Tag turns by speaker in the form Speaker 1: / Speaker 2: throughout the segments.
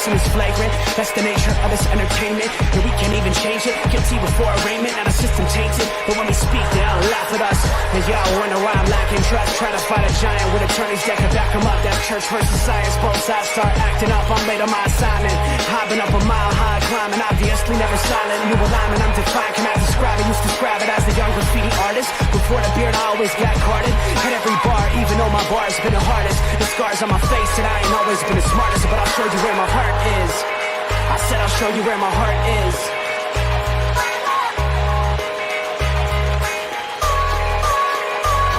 Speaker 1: sin is flagrant. That's the nature of this entertainment, and we can't even change it. Guilty before arraignment, now the system tainted. But when we speak, they all laugh at us. And y'all wonder why I'm lacking trust. Try to fight a giant with attorneys that can back them up. That's church versus science. Both sides start acting up. I'm late on my assignment. Hopping up a mile high, climbing, obviously never silent. New alignment, I'm defiant. Can I describe it? Used to describe it as the young graffiti artist. Before the beard, I always got carded. At every bar, even though my bar's been the hardest. The scars on my face, and I ain't always been the smartest. But I'll show you where my heart is. I said I'll show you where my heart is.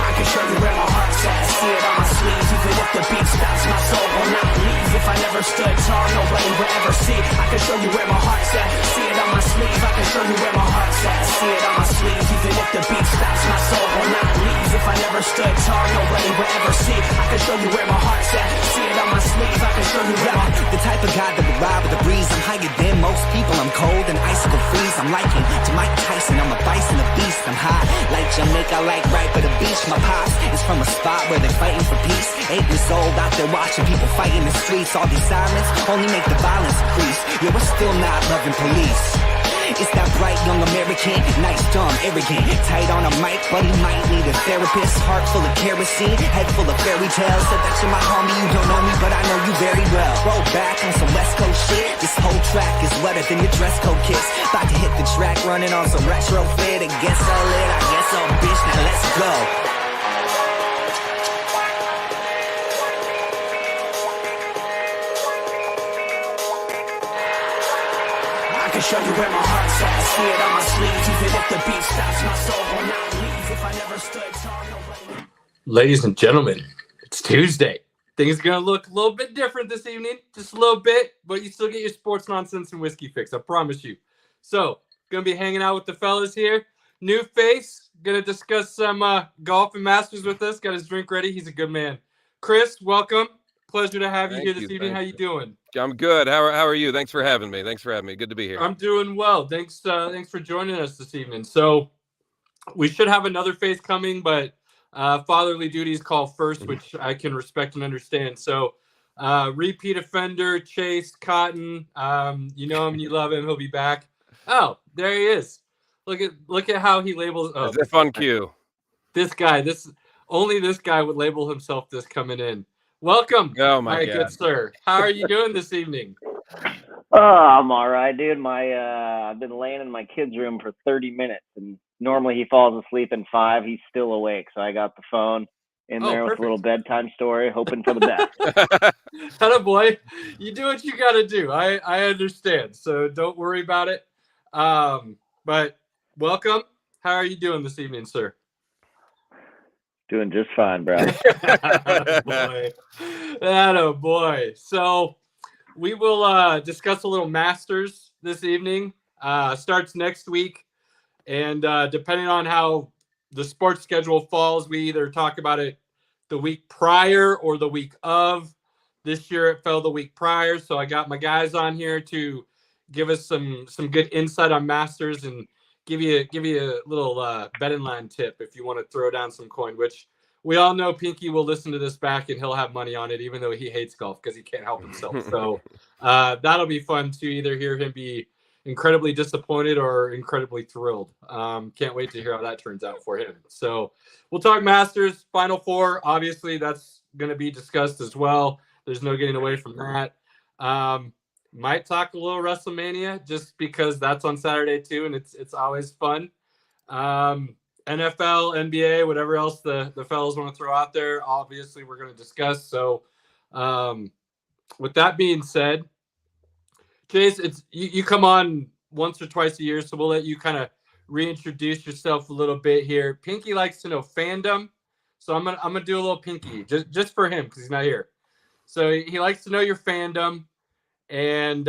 Speaker 1: I can show you where my heart's at. See it on my sleeves. Even if the beat stops, my soul will not leave. If I never stood tall, nobody will ever see. I can show you where my heart's at. See it on my sleeve. I can show you where my heart's at. See it on my sleeve. Even if the beat stops, my soul will not leave. If I never stood tall, nobody will ever see. I can show you where my heart's at. See it on my sleeve. I can show you where my...
Speaker 2: The type of guy that would ride with the breeze. I'm higher than most people. I'm cold and icicle freeze. I'm liking to Mike Tyson. I'm a bison, a beast. I'm high like Jamaica, like right by the beach. My pops is from a spot where they're fighting for peace. 8 years old, out there watching people fight in the streets. All these sirens only make the violence increase. Yeah, we're still not loving police. It's that bright young American, nice, dumb, arrogant. Tight on a mic, but he might need a therapist. Heart full of kerosene, head full of fairy tales. Said that you're my homie, you don't know me, but I know you very well. Roll back on some West Coast shit. This whole track is wetter than your dress code kiss. About to hit the track, running on some retrofit. I guess so lit, I guess so bitch, now let's go.
Speaker 1: I can show you where my heart's at. See it on my sleeves. Even if the beat stops, my soul will not leave. If I never stood tall, nobody...
Speaker 3: Ladies and gentlemen, it's Tuesday. Things are going to look a little bit different this evening. Just a little bit, but you still get your sports nonsense and whiskey fix. I promise you. So, going to be hanging out with the fellas here. New face. Going to discuss some golf and Masters with us. Got his drink ready. He's a good man. Chris, welcome. Pleasure to have you here this evening. How you doing?
Speaker 4: I'm good. How are you? Thanks for having me. Good to be here.
Speaker 3: I'm doing well. Thanks for joining us this evening. So we should have another face coming, but fatherly duties call first, which I can respect and understand. So repeat offender, Chase Cotton. You know him, you love him. He'll be back. Oh, there he is. Look at how he labels. Oh,
Speaker 4: as if on cue.
Speaker 3: This guy. Only this guy would label himself this coming in. Welcome.
Speaker 4: Oh my God.
Speaker 3: Good sir. How are you doing this evening?
Speaker 5: Oh, I'm all right, dude. I've been laying in my kid's room for 30 minutes, and normally he falls asleep in 5. He's still awake, so I got the phone in there with a little bedtime story, hoping for the best.
Speaker 3: Atta boy, you do what you got to do. I understand, so don't worry about it. But welcome. How are you doing this evening, sir?
Speaker 5: Doing just fine, bro.
Speaker 3: Atta boy. So we will discuss a little Masters this evening. Starts next week. And depending on how the sports schedule falls, we either talk about it the week prior or the week of. This year it fell the week prior. So I got my guys on here to give us some good insight on Masters and give you a little betting line tip if you want to throw down some coin, which we all know Pinky will listen to this back and he'll have money on it, even though he hates golf because he can't help himself. So that'll be fun to either hear him be incredibly disappointed or incredibly thrilled. Can't wait to hear how that turns out for him. So we'll talk Masters, Final Four. Obviously, that's going to be discussed as well. There's no getting away from that. Might talk a little WrestleMania just because that's on Saturday too, and it's always fun. NFL, NBA, whatever else the fellas want to throw out there, obviously we're going to discuss. So with that being said, Chase, you come on once or twice a year, so we'll let you kind of reintroduce yourself a little bit here. Pinky likes to know fandom, so I'm gonna do a little Pinky just for him because he's not here. So he likes to know your fandom and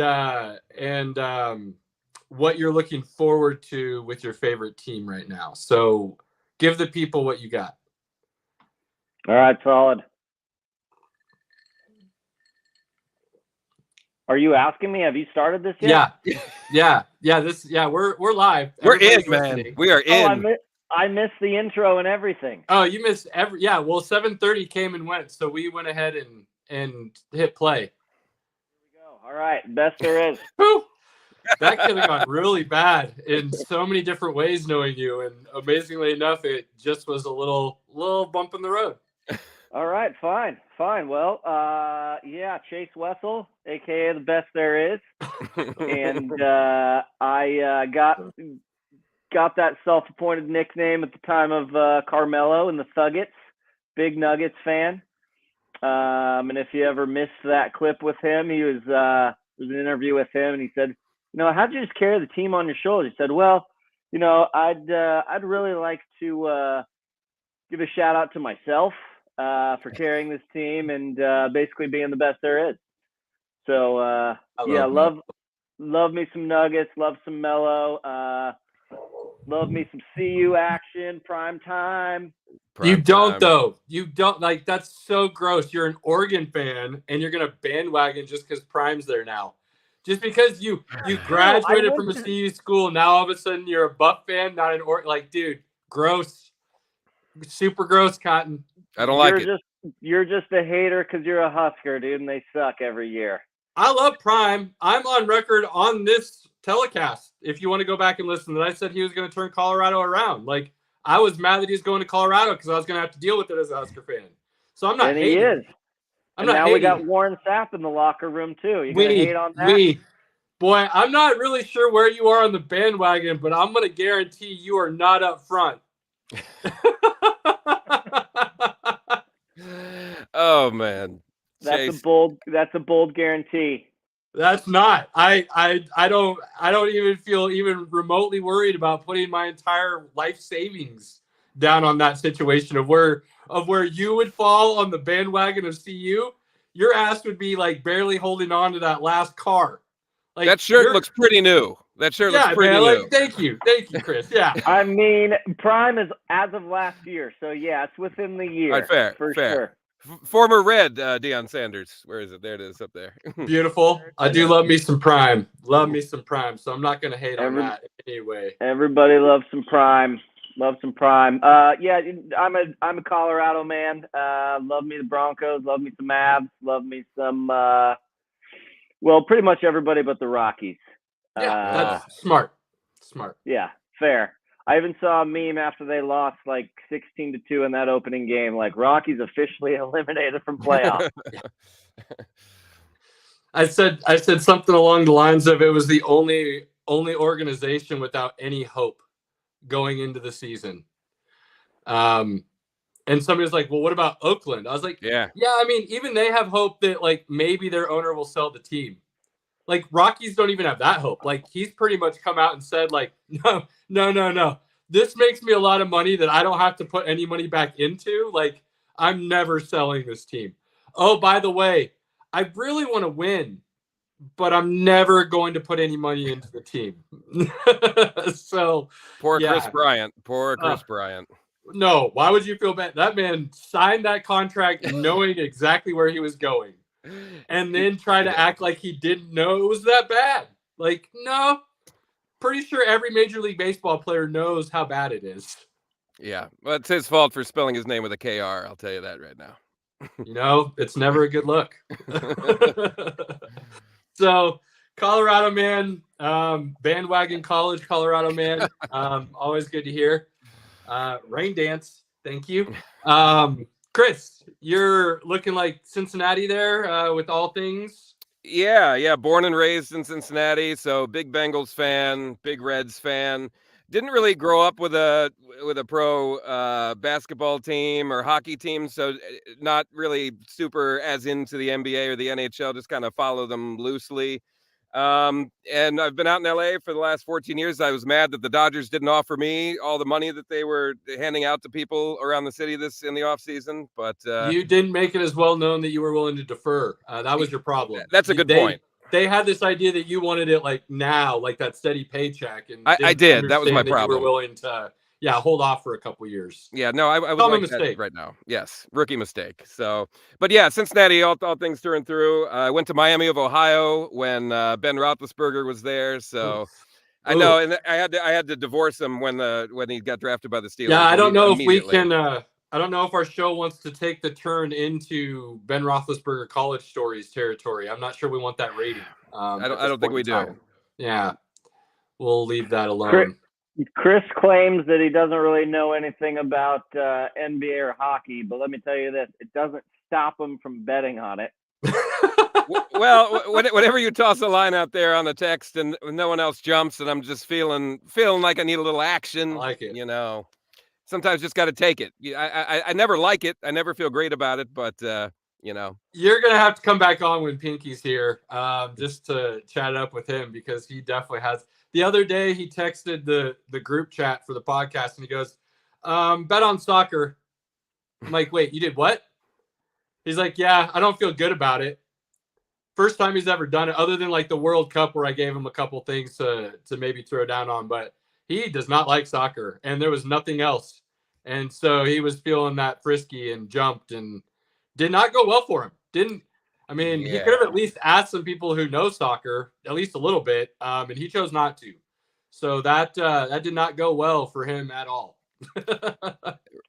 Speaker 3: what you're looking forward to with your favorite team right now. So give the people what you got.
Speaker 5: All right, solid. Are you asking me? Have you started this yet?
Speaker 3: Yeah. We're live.
Speaker 4: We're
Speaker 3: Everybody's
Speaker 4: in, man.
Speaker 3: listening.
Speaker 4: We are in.
Speaker 5: I missed the intro and everything.
Speaker 3: Oh, you missed every. Yeah, well, 7:30 came and went, so we went ahead and hit play.
Speaker 5: Here we go. All right, best there is.
Speaker 3: Whew. That could have gone really bad in so many different ways, knowing you. And amazingly enough, it just was a little bump in the road.
Speaker 5: All right, fine. Well, Chase Wessel, aka the best there is, and I got that self-appointed nickname at the time of Carmelo and the Thuggets. Big Nuggets fan. And if you ever missed that clip with him, there was an interview with him, and he said, how'd you just carry the team on your shoulders? He said, well, I'd really like to give a shout out to myself for carrying this team and basically being the best there is. So love me some Nuggets, love some Melo, love me some CU action, prime time.
Speaker 3: You don't though. You don't like. That's so gross. You're an Oregon fan and you're gonna bandwagon just because Prime's there now. Just because you graduated from a CU school, now all of a sudden you're a Buff fan, not an dude, gross, super gross, Cotton.
Speaker 4: I don't like it.
Speaker 5: You're just a hater because you're a Husker, dude, and they suck every year.
Speaker 3: I love Prime. I'm on record on this telecast. If you want to go back and listen, that I said he was going to turn Colorado around. Like, I was mad that he was going to Colorado because I was going to have to deal with it as a Husker fan. So I'm not hating.
Speaker 5: He is.
Speaker 3: I'm not
Speaker 5: now
Speaker 3: hating.
Speaker 5: We got Warren Sapp in the locker room too. You gonna hate on that?
Speaker 3: Boy, I'm not really sure where you are on the bandwagon, but I'm going to guarantee you are not up front.
Speaker 4: Oh man,
Speaker 5: that's a bold guarantee.
Speaker 3: That's not. I don't even feel even remotely worried about putting my entire life savings down on that situation of where you would fall on the bandwagon of CU. Your ass would be like barely holding on to that last car. Like,
Speaker 4: that shirt looks pretty new. That shirt looks pretty new.
Speaker 3: Like, thank you, Chris. Yeah.
Speaker 5: I mean, Prime is as of last year, so yeah, it's within the year.
Speaker 4: All right, fair,
Speaker 5: for
Speaker 4: fair.
Speaker 5: Sure.
Speaker 4: Former Red Deion Sanders. Where is it? There it is up there.
Speaker 3: Beautiful. I do love me some Prime. Love me some Prime. So I'm not going to hate on that anyway.
Speaker 5: Everybody loves some Prime. Love some Prime. Yeah, I'm a Colorado man. Love me the Broncos. Love me some Avs. Love me some. Well, pretty much everybody but the Rockies.
Speaker 3: Yeah, that's smart. Smart.
Speaker 5: Yeah, fair. I even saw a meme after they lost like 16-2 in that opening game. Like, Rockies officially eliminated from playoffs.
Speaker 3: I said something along the lines of it was the only organization without any hope going into the season. And somebody was like, well, what about Oakland? I was like, yeah, I mean, even they have hope that like maybe their owner will sell the team. Like, Rockies don't even have that hope. Like, he's pretty much come out and said, like, no. This makes me a lot of money that I don't have to put any money back into. Like, I'm never selling this team. Oh, by the way, I really want to win, but I'm never going to put any money into the team. So
Speaker 4: poor Chris Bryant. Poor Chris Bryant.
Speaker 3: No, why would you feel bad? That man signed that contract knowing exactly where he was going. And then try to act like he didn't know it was that bad. Like, no, pretty sure every Major League Baseball player knows how bad it is.
Speaker 4: Yeah, well, it's his fault for spelling his name with a KR. I'll tell you that right now.
Speaker 3: It's never a good look. So, Colorado man, bandwagon college Colorado man, always good to hear. Rain dance, thank you. Chris, you're looking like Cincinnati there with all things.
Speaker 4: Yeah. Born and raised in Cincinnati, so big Bengals fan, big Reds fan. Didn't really grow up with a pro basketball team or hockey team, so not really super as into the NBA or the NHL. Just kind of follow them loosely. And I've been out in LA for the last 14 years. I was mad that the Dodgers didn't offer me all the money that they were handing out to people around the city in the off season. But
Speaker 3: you didn't make it as well known that you were willing to defer. That was your problem.
Speaker 4: That's a good point.
Speaker 3: They had this idea that you wanted it like now, like that steady paycheck. And
Speaker 4: I did. That was my problem.
Speaker 3: You were willing to, hold off for a couple years.
Speaker 4: Yeah, no, I was like mistake right now. Yes, rookie mistake. So, but yeah, Cincinnati, all things through and through. I went to Miami of Ohio when Ben Roethlisberger was there. So I know, and I had to divorce him when he got drafted by the Steelers.
Speaker 3: Yeah, I don't know if we can. I don't know if our show wants to take the turn into Ben Roethlisberger college stories territory. I'm not sure we want that rating.
Speaker 4: I don't think we do.
Speaker 3: Yeah, we'll leave that alone.
Speaker 5: Chris claims that he doesn't really know anything about NBA or hockey, but let me tell you this: it doesn't stop him from betting on it.
Speaker 4: Well, whenever you toss a line out there on the text and no one else jumps, and I'm just feeling like I need a little action.
Speaker 3: I like it.
Speaker 4: You know, sometimes just got to take it. I never like it. I never feel great about it, but you know,
Speaker 3: you're gonna have to come back on when Pinky's here, just to chat up with him, because he definitely has. The other day he texted the group chat for the podcast and he goes, bet on soccer. I'm like, wait, you did what? He's like, yeah, I don't feel good about it. First time he's ever done it, other than like the World Cup where I gave him a couple things to maybe throw down on, but he does not like soccer and there was nothing else. And so he was feeling that frisky and jumped and did not go well for him. He could have at least asked some people who know soccer, at least a little bit, and he chose not to. So that did not go well for him at all.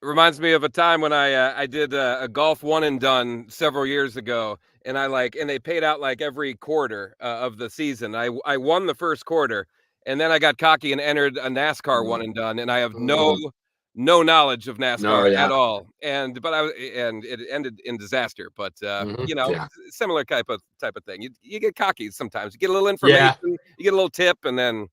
Speaker 4: Reminds me of a time when I did a golf one and done several years ago, and and they paid out like every quarter of the season. I won the first quarter, and then I got cocky and entered a NASCAR one and done, and I have no knowledge of NASCAR at all, and it ended in disaster. But similar type of thing. You get cocky sometimes. You get a little information, you get a little tip, and then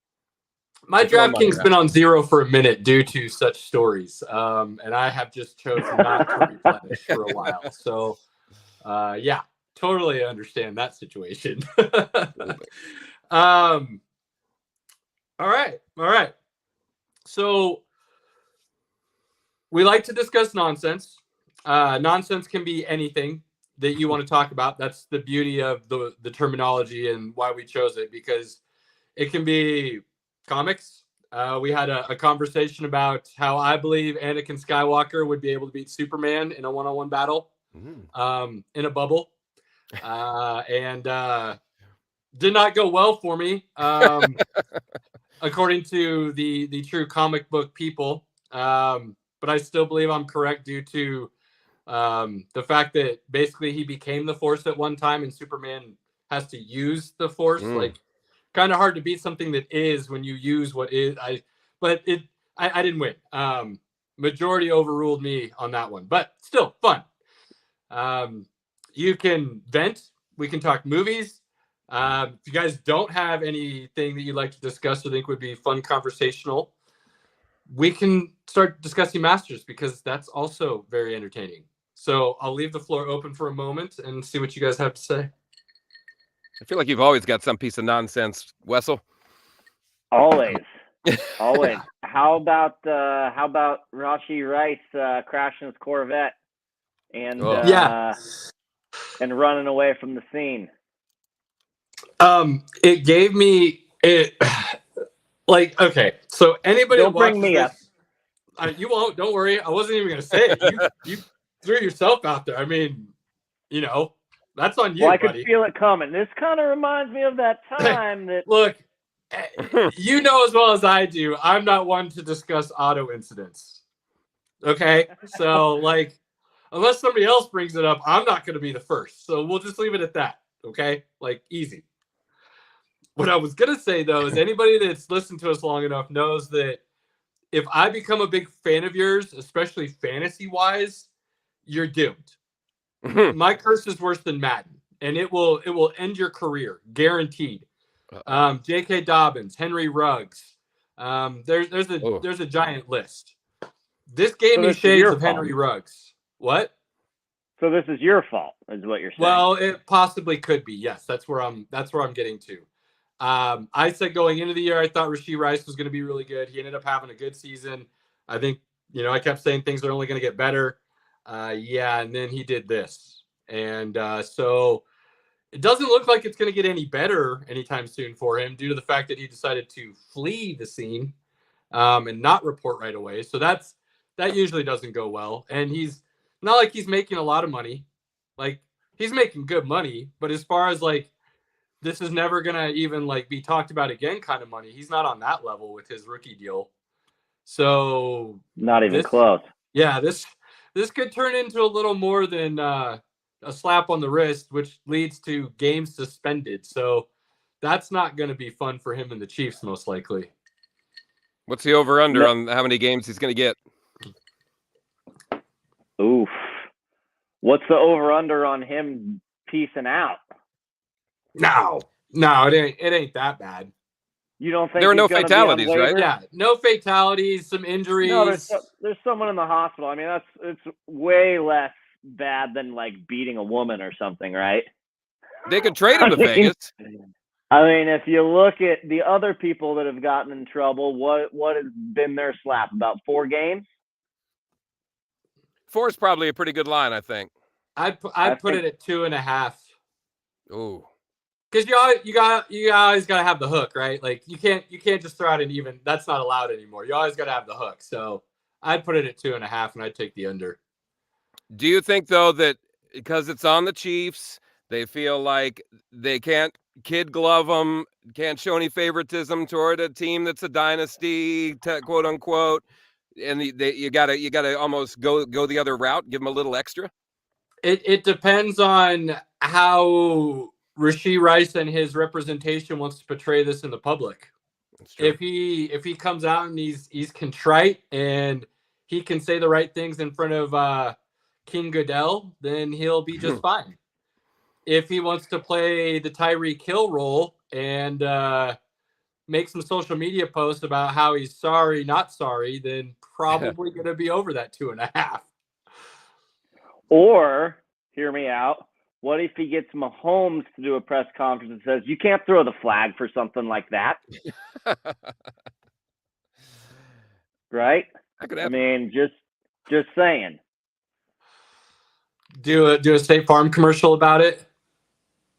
Speaker 3: my DraftKings been on zero for a minute due to such stories, and I have just chosen not to replenish for a while. So, totally understand that situation. All right. So we like to discuss nonsense. Nonsense can be anything that you want to talk about. That's the beauty of the terminology and why we chose it, because it can be comics. We had a conversation about how I believe Anakin Skywalker would be able to beat Superman in a one-on-one battle in a bubble. And did not go well for me, according to the true comic book people. But I still believe I'm correct due to the fact that basically he became the Force at one time and Superman has to use the Force. Like, kind of hard to beat something that is when you use what is. I didn't win. Majority overruled me on that one, but still fun. You can vent. We can talk movies. If you guys don't have anything that you'd like to discuss or think would be fun conversational, we can start discussing Masters, because that's also very entertaining. So I'll leave the floor open for a moment and see what you guys have to say.
Speaker 4: I feel like you've always got some piece of nonsense, Wessel.
Speaker 5: Always. How about Rashi Rice crashing his Corvette and running away from the scene?
Speaker 3: It gave me it. Like, okay, so anybody
Speaker 5: don't bring me
Speaker 3: up. You won't. Don't worry. I wasn't even gonna say it. You threw yourself out there. I mean, that's on you.
Speaker 5: Well, I
Speaker 3: buddy.
Speaker 5: could feel it coming. This kind of reminds me of that time that.
Speaker 3: Look, you know as well as I do, I'm not one to discuss auto incidents. Okay, so like, unless somebody else brings it up, I'm not going to be the first. So we'll just leave it at that. Okay, like, easy. What I was going to say, though, is anybody that's listened to us long enough knows that if I become a big fan of yours, especially fantasy-wise, you're doomed. My curse is worse than Madden, and it will end your career, guaranteed. J.K. Dobbins, Henry Ruggs. There's a giant list. This gave me shades of Henry Ruggs. What?
Speaker 5: So this is your fault, is what you're saying.
Speaker 3: Well, it possibly could be. Yes, that's where I'm getting to. I said going into the year, I thought Rashee Rice was going to be really good. He ended up having a good season. I think, I kept saying things are only going to get better. And then he did this. And so it doesn't look like it's going to get any better anytime soon for him due to the fact that he decided to flee the scene and not report right away. So that usually doesn't go well. And he's not like he's making a lot of money. Like, he's making good money. But as far as like, this is never going to even like be talked about again kind of money, he's not on that level with his rookie deal. So
Speaker 5: not even close.
Speaker 3: Yeah, this could turn into a little more than a slap on the wrist, which leads to games suspended. So that's not going to be fun for him and the Chiefs, most likely.
Speaker 4: What's the over-under on how many games he's going to get?
Speaker 5: Oof. What's the over-under on him piecing out?
Speaker 3: No, it ain't that bad.
Speaker 5: You don't think
Speaker 4: there are no fatalities, right?
Speaker 3: Yeah, no fatalities, some injuries.
Speaker 5: No, there's someone in the hospital. I mean, it's way less bad than like beating a woman or something, right?
Speaker 4: They could trade him to Vegas.
Speaker 5: I mean, if you look at the other people that have gotten in trouble, what has been their slap? About 4 games?
Speaker 4: 4 is probably a pretty good line, I think.
Speaker 3: I'd put it at 2.5.
Speaker 4: Ooh.
Speaker 3: Because you always gotta have the hook, right? Like you can't just throw out an even. That's not allowed anymore. You always gotta have the hook. So I'd put it at 2.5, and I'd take the under.
Speaker 4: Do you think though that because it's on the Chiefs, they feel like they can't kid glove them, can't show any favoritism toward a team that's a dynasty, quote unquote, and you gotta almost go the other route, give them a little extra?
Speaker 3: It depends on how Rashee Rice and his representation wants to portray this in the public. If he comes out and he's contrite and he can say the right things in front of King Goodell, then he'll be just fine. If he wants to play the Tyreek Hill role and make some social media posts about how he's sorry, not sorry, then probably going to be over that 2.5.
Speaker 5: Or, hear me out, what if he gets Mahomes to do a press conference and says, you can't throw the flag for something like that? Right? I mean, just saying.
Speaker 3: Do a State Farm commercial about it?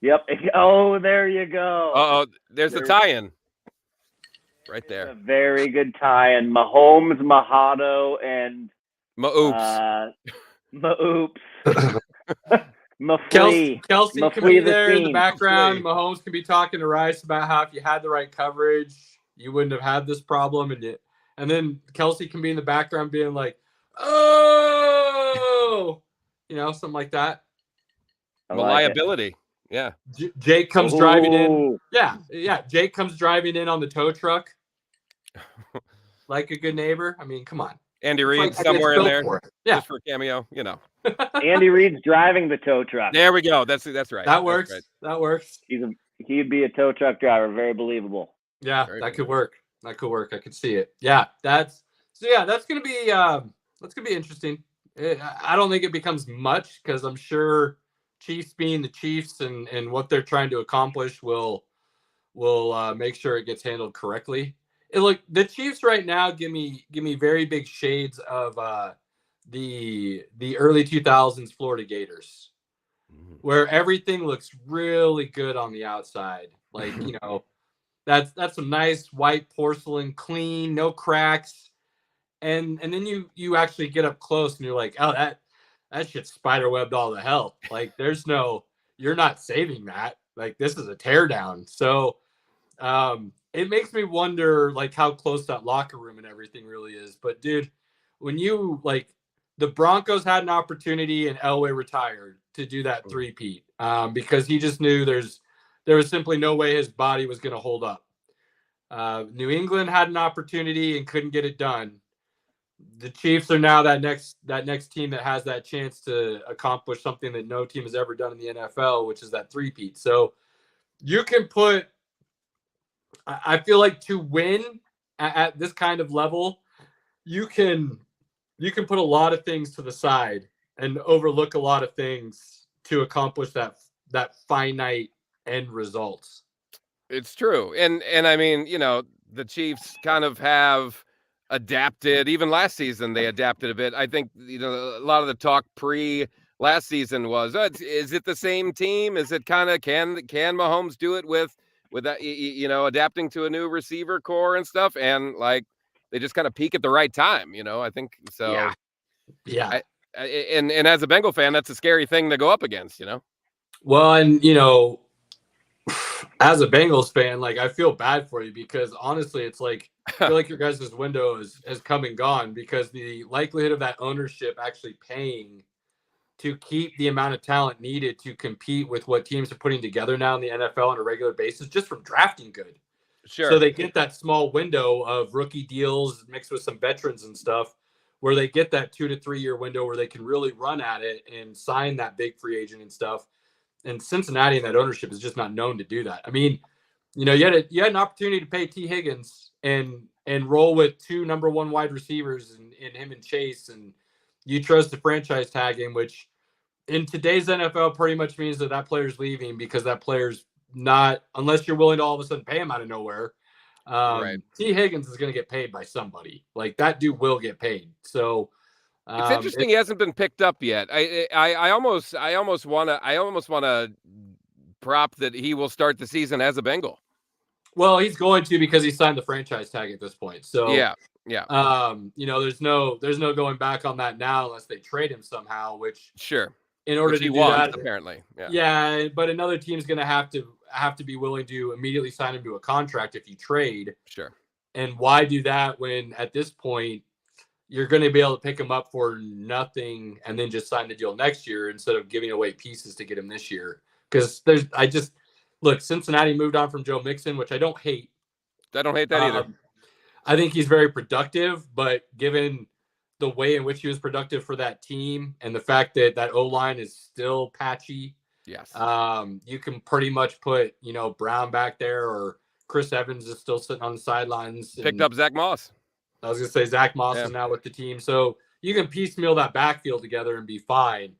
Speaker 5: Yep. Oh, there you go.
Speaker 4: Uh-oh, there's a tie-in right there.
Speaker 5: A very good tie-in. Mahomes, Mahado, and
Speaker 4: Maoops.
Speaker 5: Mafree.
Speaker 3: Kelsey can be there in the background. Mahomes can be talking to Rice about how if you had the right coverage, you wouldn't have had this problem. And then Kelsey can be in the background being like, oh, something like that.
Speaker 4: Liability. Yeah.
Speaker 3: Jake comes driving in. Yeah. Jake comes driving in on the tow truck. Like a good neighbor. I mean, come on.
Speaker 4: Andy Reid somewhere in there.
Speaker 3: Yeah.
Speaker 4: Just for a cameo,
Speaker 5: Andy Reid's driving the tow truck.
Speaker 4: There we go. That's right.
Speaker 3: That works.
Speaker 4: Right.
Speaker 3: That works.
Speaker 5: He'd be a tow truck driver. Very believable.
Speaker 3: Yeah, that could work. I could see it. Yeah, that's gonna be interesting. I don't think it becomes much because I'm sure Chiefs being the Chiefs and what they're trying to accomplish will make sure it gets handled correctly. Look, the Chiefs right now give me very big shades of the early 2000s Florida Gators, where everything looks really good on the outside. Like, that's some nice white porcelain, clean, no cracks. And then you actually get up close and you're like, oh, that shit's spiderwebbed all to hell. Like, you're not saving that. Like, this is a teardown. So it makes me wonder, like, how close that locker room and everything really is. But, dude, when the Broncos had an opportunity and Elway retired to do that three-peat because he just knew there was simply no way his body was going to hold up. New England had an opportunity and couldn't get it done. The Chiefs are now that next team that has that chance to accomplish something that no team has ever done in the NFL, which is that three-peat. So you can put – I feel like to win at this kind of level, you can put a lot of things to the side and overlook a lot of things to accomplish that finite end results.
Speaker 4: It's true. And I mean, the Chiefs kind of have adapted. Even last season, they adapted a bit. I think, a lot of the talk last season was, is it the same team? Is it kind of, can Mahomes do it with that, adapting to a new receiver core and stuff? And like, they just kind of peak at the right time, I think so.
Speaker 3: Yeah.
Speaker 4: And as a Bengal fan, that's a scary thing to go up against,
Speaker 3: Well, and, as a Bengals fan, like, I feel bad for you because honestly, it's like, I feel like your guys' window has come and gone because the likelihood of that ownership actually paying to keep the amount of talent needed to compete with what teams are putting together now in the NFL on a regular basis, just from drafting good.
Speaker 4: Sure.
Speaker 3: So they get that small window of rookie deals mixed with some veterans and stuff, where they get that 2 to 3 year window where they can really run at it and sign that big free agent and stuff. And Cincinnati and that ownership is just not known to do that. I mean, you had an opportunity to pay T. Higgins and roll with 2 number 1 wide receivers and him and Chase, and you chose to franchise tag him, which in today's NFL pretty much means that player's leaving, because that player's not, unless you're willing to all of a sudden pay him out of nowhere.
Speaker 4: Right.
Speaker 3: T. Higgins is going to get paid by somebody. Like, that dude will get paid. So
Speaker 4: it's interesting he hasn't been picked up yet. I almost want to prop that he will start the season as a Bengal.
Speaker 3: Well, he's going to, because he signed the franchise tag at this point. So
Speaker 4: yeah.
Speaker 3: There's no going back on that now unless they trade him somehow. Which
Speaker 4: sure,
Speaker 3: in order to do
Speaker 4: wants,
Speaker 3: that,
Speaker 4: apparently,
Speaker 3: yeah. But another team's going to have to be willing to immediately sign him to a contract if you trade.
Speaker 4: Sure.
Speaker 3: And why do that when at this point you're going to be able to pick him up for nothing and then just sign the deal next year instead of giving away pieces to get him this year? Because look, Cincinnati moved on from Joe Mixon, which I don't hate.
Speaker 4: I don't hate that either.
Speaker 3: I think he's very productive, but given the way in which he was productive for that team and the fact that O-line is still patchy,
Speaker 4: yes,
Speaker 3: you can pretty much put, Brown back there, or Chris Evans is still sitting on the sidelines.
Speaker 4: Picked up Zach Moss.
Speaker 3: I was going to say Zach Moss is now with the team. So you can piecemeal that backfield together and be fine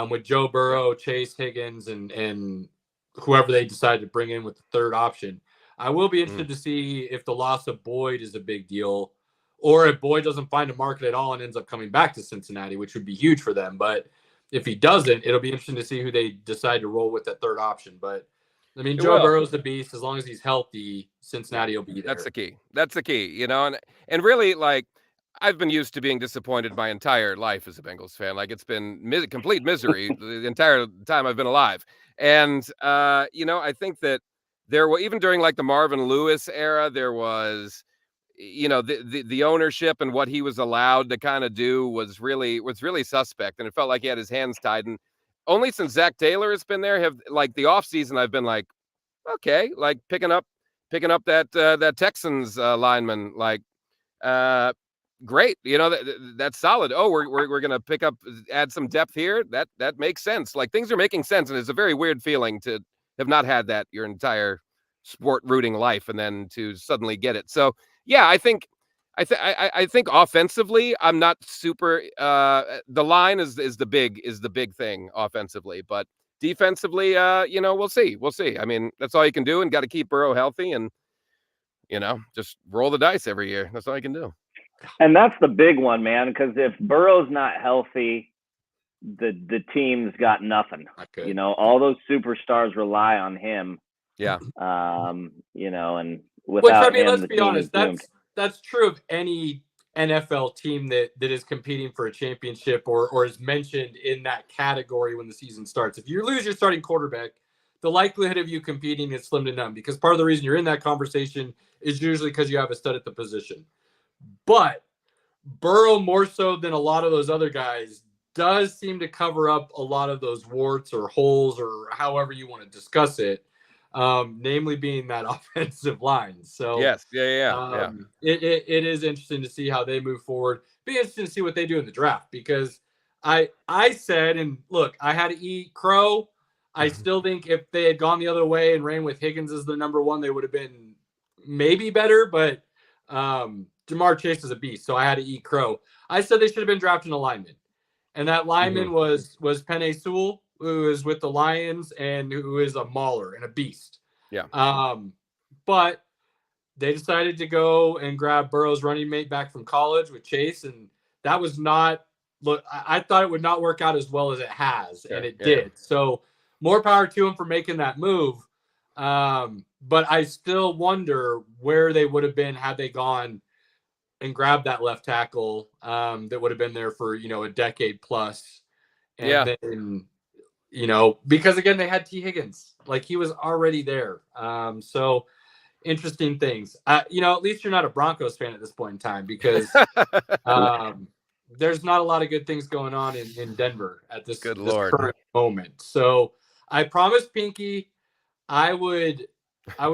Speaker 3: with Joe Burrow, Chase, Higgins, and whoever they decide to bring in with the third option. I will be interested to see if the loss of Boyd is a big deal, or if Boyd doesn't find a market at all and ends up coming back to Cincinnati, which would be huge for them. But if he doesn't, it'll be interesting to see who they decide to roll with that third option. But I mean, Joe Burrow's the beast. As long as he's healthy, Cincinnati will be there.
Speaker 4: That's the key. That's the key, and really, like, I've been used to being disappointed my entire life as a Bengals fan. Like, it's been complete misery the entire time I've been alive. And, I think that there were, even during like the Marvin Lewis era, there was, the ownership and what he was allowed to kind of do was really suspect. And it felt like he had his hands tied. And only since Zach Taylor has been there, have, like, the offseason, I've been like, okay, like picking up that Texans lineman, like, great. That's solid. Oh, we're going to add some depth here. That makes sense. Like, things are making sense. And it's a very weird feeling to have not had that your entire sport rooting life and then to suddenly get it. So yeah, I think offensively, I'm not super, the line is the big thing offensively, but defensively, we'll see. I mean, that's all you can do, and got to keep Burrow healthy and, just roll the dice every year. That's all you can do.
Speaker 5: And that's the big one, man, because if Burrow's not healthy, the team's got nothing. All those superstars rely on him.
Speaker 4: Yeah.
Speaker 5: And without him,
Speaker 3: let's be honest, that's true of any NFL team that is competing for a championship or is mentioned in that category when the season starts. If you lose your starting quarterback, the likelihood of you competing is slim to none, because part of the reason you're in that conversation is usually because you have a stud at the position. But Burrow, more so than a lot of those other guys, does seem to cover up a lot of those warts or holes, or however you want to discuss it, namely being that offensive line. So
Speaker 4: yes,
Speaker 3: it is interesting to see how they move forward. Be interesting to see what they do in the draft, because I said, and look, I had to eat crow. I still think if they had gone the other way and ran with Higgins as the number 1, they would have been maybe better, but Jamar Chase is a beast, so I had to eat crow. I said they should have been drafting a lineman, and that lineman was Penei Sewell, who is with the Lions and who is a mauler and a beast.
Speaker 4: Yeah.
Speaker 3: But they decided to go and grab Burrow's running mate back from college with Chase, and that was not. Look, I thought it would not work out as well as it has, and it did. So more power to him for making that move. But I still wonder where they would have been had they gone and grabbed that left tackle that would have been there for, a decade plus. And then, because again, they had T. Higgins, like, he was already there. So interesting things. At least you're not a Broncos fan at this point in time, because there's not a lot of good things going on in Denver at this current moment. So I promised Pinky I would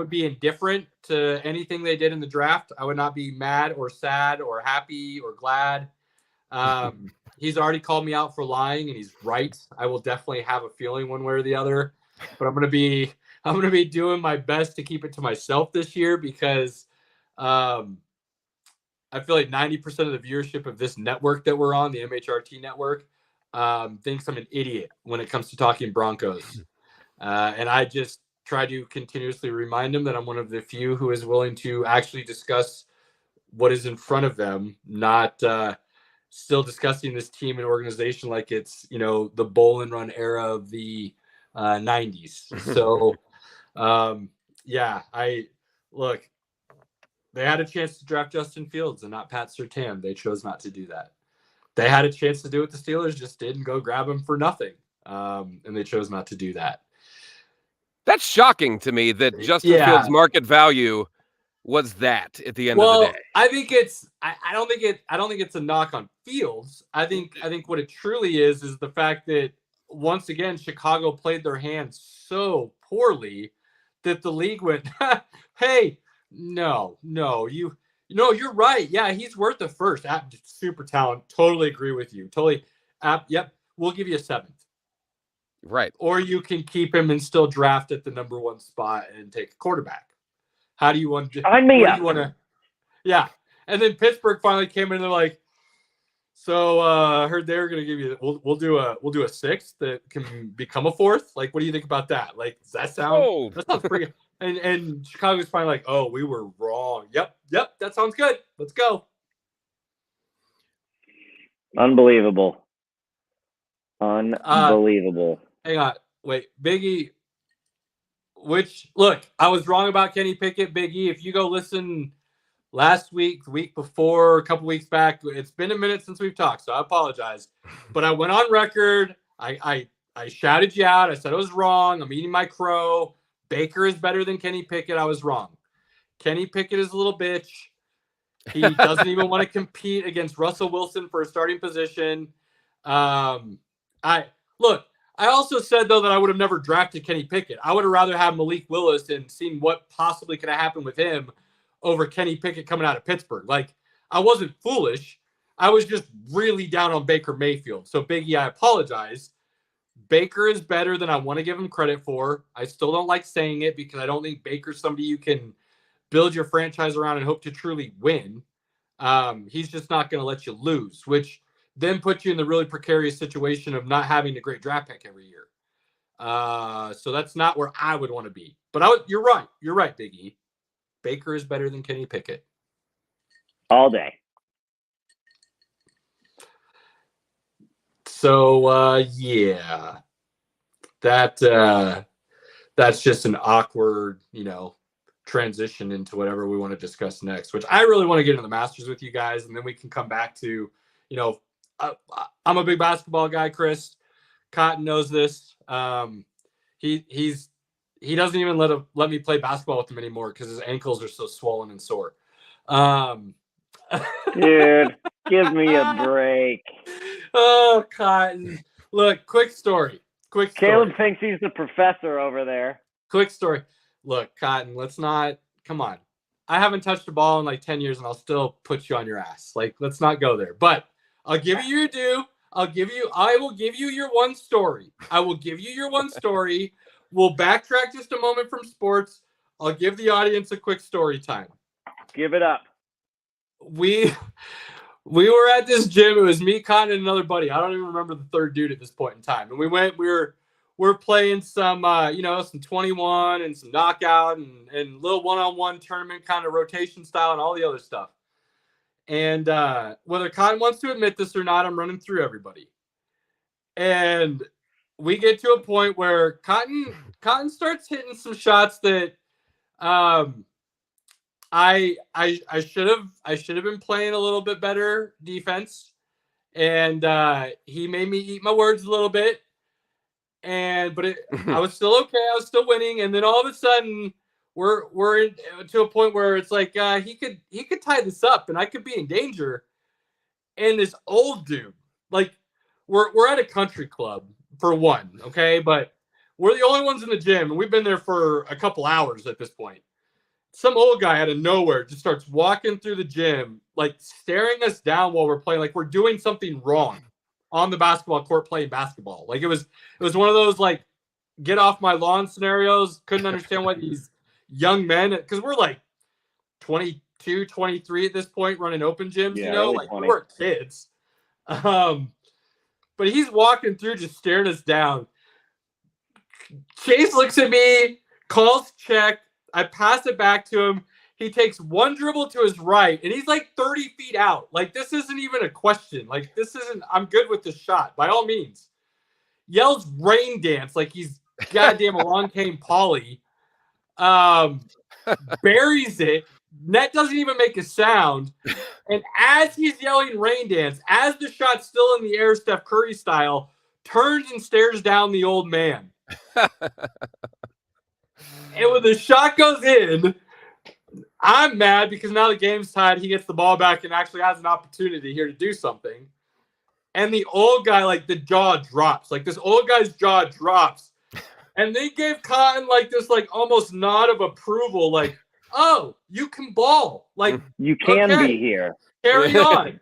Speaker 3: be indifferent to anything they did in the draft. I would not be mad or sad or happy or glad. He's already called me out for lying, and he's right. I will definitely have a feeling one way or the other, but I'm gonna be doing my best to keep it to myself this year because I feel like 90% of the viewership of this network that we're on, the MHRT network, thinks I'm an idiot when it comes to talking Broncos, and I just try to continuously remind them that I'm one of the few who is willing to actually discuss what is in front of them, not still discussing this team and organization like it's, the bowl and run era of the 90s. So, they had a chance to draft Justin Fields and not Pat Surtain. They chose not to do that. They had a chance to do what the Steelers just did and go grab him for nothing. And they chose not to do that.
Speaker 4: That's shocking to me that Justin Fields' market value was that at the end of the day.
Speaker 3: I think it's I don't think it's a knock on Fields. I think what it truly is the fact that once again Chicago played their hands so poorly that the league went, hey, no, you're right. Yeah, he's worth the first. Super talent. Totally agree with you. Totally. Yep. We'll give you a 7th.
Speaker 4: Right.
Speaker 3: Or you can keep him and still draft at the number 1 spot and take a quarterback. How do you want to? Yeah. And then Pittsburgh finally came in and they're like, so I heard they were going to give you, we'll do a 6th that can become a 4th. Like, what do you think about that? Like, does that sound, that sounds pretty good. And Chicago's finally like, oh, we were wrong. Yep. That sounds good. Let's go.
Speaker 5: Unbelievable.
Speaker 3: Hang on. Wait, Biggie. Look, I was wrong about Kenny Pickett, Biggie. If you go listen last week, the week before, a couple weeks back, it's been a minute since we've talked, so I apologize. But I went on record. I shouted you out. I said I was wrong. I'm eating my crow. Baker is better than Kenny Pickett. I was wrong. Kenny Pickett is a little bitch. He doesn't even want to compete against Russell Wilson for a starting position. I also said, though, that I would have never drafted Kenny Pickett. I would have rather had Malik Willis and seen what possibly could have happened with him over Kenny Pickett coming out of Pittsburgh. Like, I wasn't foolish. I was just really down on Baker Mayfield. So, Biggie, I apologize. Baker is better than I want to give him credit for. I still don't like saying it because I don't think Baker's somebody you can build your franchise around and hope to truly win. He's just not going to let you lose, which then puts you in the really precarious situation of not having a great draft pick every year. So that's not where I would want to be. But you're right. You're right, Big E. Baker is better than Kenny Pickett.
Speaker 5: All day.
Speaker 3: So, yeah. That's just an awkward, transition into whatever we want to discuss next, which I really want to get into the Masters with you guys, and then we can come back to, I'm a big basketball guy, Chris. Cotton knows this. He doesn't even let me play basketball with him anymore because his ankles are so swollen and sore.
Speaker 5: Dude, give me a break.
Speaker 3: Oh, Cotton. Look, quick story.
Speaker 5: Caleb thinks he's the professor over there.
Speaker 3: Quick story. Look, Cotton, come on. I haven't touched a ball in like 10 years and I'll still put you on your ass. Like, let's not go there. But I'll give you your due. I will give you your one story. We'll backtrack just a moment from sports. I'll give the audience a quick story time.
Speaker 5: Give it up.
Speaker 3: We were at this gym. It was me, Cotton, and another buddy. I don't even remember the third dude at this point in time. And we're playing some, some 21 and some knockout and little one-on-one tournament kind of rotation style and all the other stuff. And whether Cotton wants to admit this or not, I'm running through everybody. And we get to a point where Cotton starts hitting some shots that I should have been playing a little bit better defense. And he made me eat my words a little bit. I was still okay. I was still winning. And then all of a sudden we're to a point where it's like he could tie this up and I could be in danger. and this old dude, like we're at a country club for one, okay, but we're the only ones in the gym, and we've been there for a couple hours at this point. Some old guy out of nowhere just starts walking through the gym, like staring us down while we're playing, like we're doing something wrong on the basketball court playing basketball. Like it was one of those like get off my lawn scenarios. Couldn't understand what these young men, because we're like 22, 23 at this point, running open gyms,
Speaker 5: Yeah,
Speaker 3: you know, like 20. We weren't kids. But he's walking through just staring us down. Chase looks at me, calls check. I pass it back to him. He takes one dribble to his right, and he's like 30 feet out. Like, this isn't even a question. Like, this isn't, I'm good with this shot, by all means. Yells rain dance like he's goddamn Along Came Polly. Buries it. Net doesn't even make a sound. And as he's yelling rain dance, as the shot's still in the air, Steph Curry style, turns and stares down the old man. And when the shot goes in, I'm mad because now the game's tied. He gets the ball back and actually has an opportunity here to do something. And the old guy, like, the jaw drops. Like, this old guy's jaw drops. And they gave Cotton, like, this, like, almost nod of approval. Like, oh, you can ball. Like,
Speaker 5: you can be here.
Speaker 3: Carry on.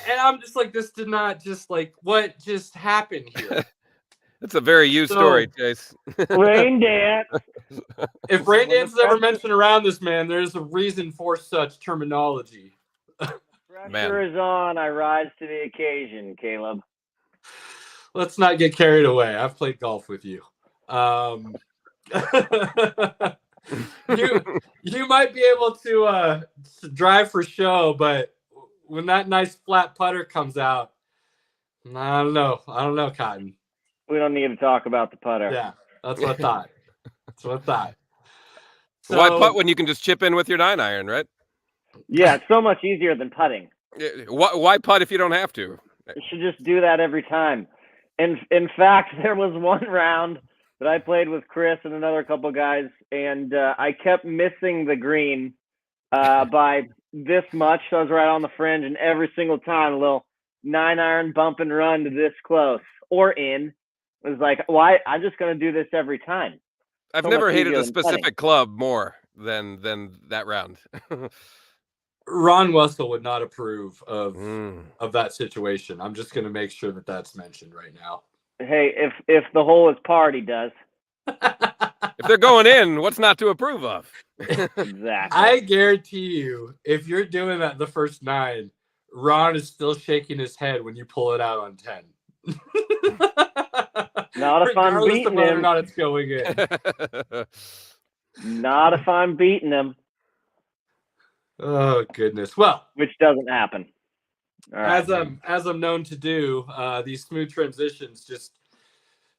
Speaker 3: And I'm just like, this did not just, like, what just happened here?
Speaker 4: That's a very you story, Chase.
Speaker 5: Rain dance.
Speaker 3: If rain dance is ever mentioned around this man, there's a reason for such terminology.
Speaker 5: Pressure is on. I rise to the occasion, Caleb.
Speaker 3: Let's not get carried away. I've played golf with you. You might be able to drive for show, but when that nice flat putter comes out, I don't know, Cotton.
Speaker 5: We don't need to talk about the putter.
Speaker 3: Yeah, that's what I thought. So,
Speaker 4: why putt when you can just chip in with your 9-iron, right?
Speaker 5: Yeah, it's so much easier than putting.
Speaker 4: Why putt if you don't have to?
Speaker 5: You should just do that every time. In fact, there was one round that I played with Chris and another couple guys, and I kept missing the green by this much. So I was right on the fringe, and every single time a little 9-iron bump and run to this close or in. It was like, why? I'm just going to do this every time.
Speaker 4: I've never hated a specific club more than that round.
Speaker 3: Ron Wessel would not approve of that situation. I'm just going to make sure that that's mentioned right now.
Speaker 5: Hey, if the hole is par, he does.
Speaker 4: If they're going in, what's not to approve of?
Speaker 5: Exactly.
Speaker 3: I guarantee you, if you're doing that the first 9, Ron is still shaking his head when you pull it out on 10.
Speaker 5: Not if I'm beating him.
Speaker 3: Whether or not it's going in.
Speaker 5: Not if I'm beating him.
Speaker 3: Oh goodness! Well,
Speaker 5: which doesn't happen. All right.
Speaker 3: As I'm known to do, these smooth transitions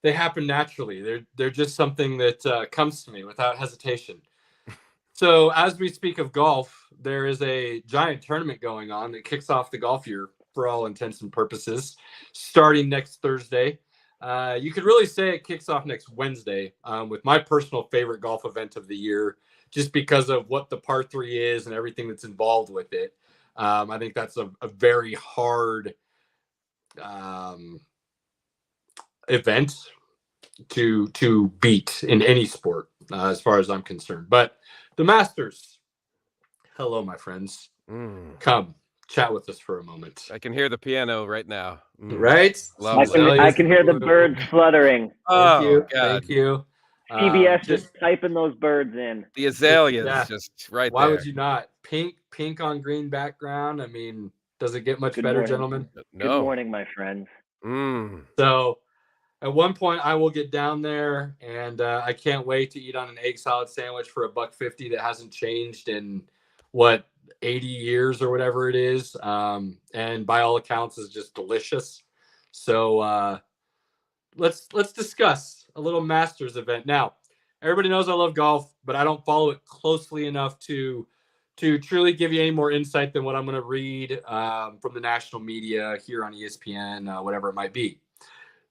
Speaker 3: they happen naturally. They're just something that comes to me without hesitation. So as we speak of golf, there is a giant tournament going on that kicks off the golf year for all intents and purposes, starting next Thursday. You could really say it kicks off next Wednesday with my personal favorite golf event of the year, just because of what the par 3 is and everything that's involved with it. I think that's a very hard event to beat in any sport, as far as I'm concerned. But the Masters, hello, my friends. Come chat with us for a moment.
Speaker 4: I can hear the piano right now.
Speaker 3: Right?
Speaker 5: I can hear the birds fluttering.
Speaker 3: Thank you.
Speaker 5: PBS just typing those birds in.
Speaker 4: The azaleas just right
Speaker 3: Why
Speaker 4: there.
Speaker 3: would you not? Pink on green background. I mean, does it get much better, gentlemen?
Speaker 5: No. Good morning, my friends.
Speaker 3: So at one point I will get down there, and I can't wait to eat on an egg salad sandwich for $1.50 that hasn't changed in 80 years or whatever it is. And by all accounts is just delicious. So let's discuss a little Masters event. Now, everybody knows I love golf, but I don't follow it closely enough to truly give you any more insight than what I'm going to read from the national media here on ESPN, whatever it might be.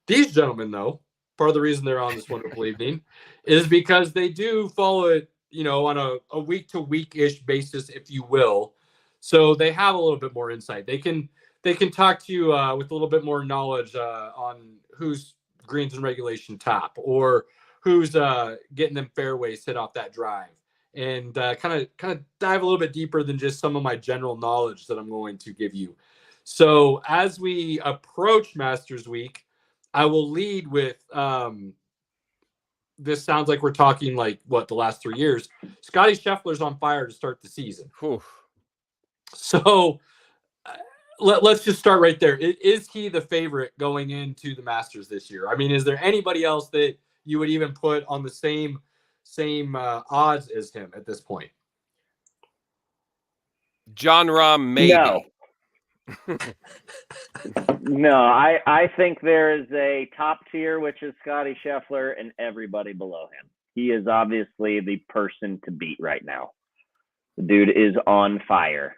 Speaker 3: These gentlemen, though, part of the reason they're on this wonderful evening is because they do follow it, on a week-to-week-ish basis, if you will. So they have a little bit more insight. They can talk to you with a little bit more knowledge on who's greens and regulation top, or who's getting them fairways hit off that drive, and kind of dive a little bit deeper than just some of my general knowledge that I'm going to give you. So as we approach Masters Week, I will lead with this sounds like we're talking like what, the last 3 years. Scotty Scheffler's on fire to start the season.
Speaker 4: Whew.
Speaker 3: So let's just start right there. Is he the favorite going into the Masters this year? I mean, is there anybody else that you would even put on the same odds as him at this point?
Speaker 4: John Rahm, maybe.
Speaker 5: No, I think there is a top tier, which is Scotty Scheffler, and everybody below him. He is obviously the person to beat right now. The dude is on fire.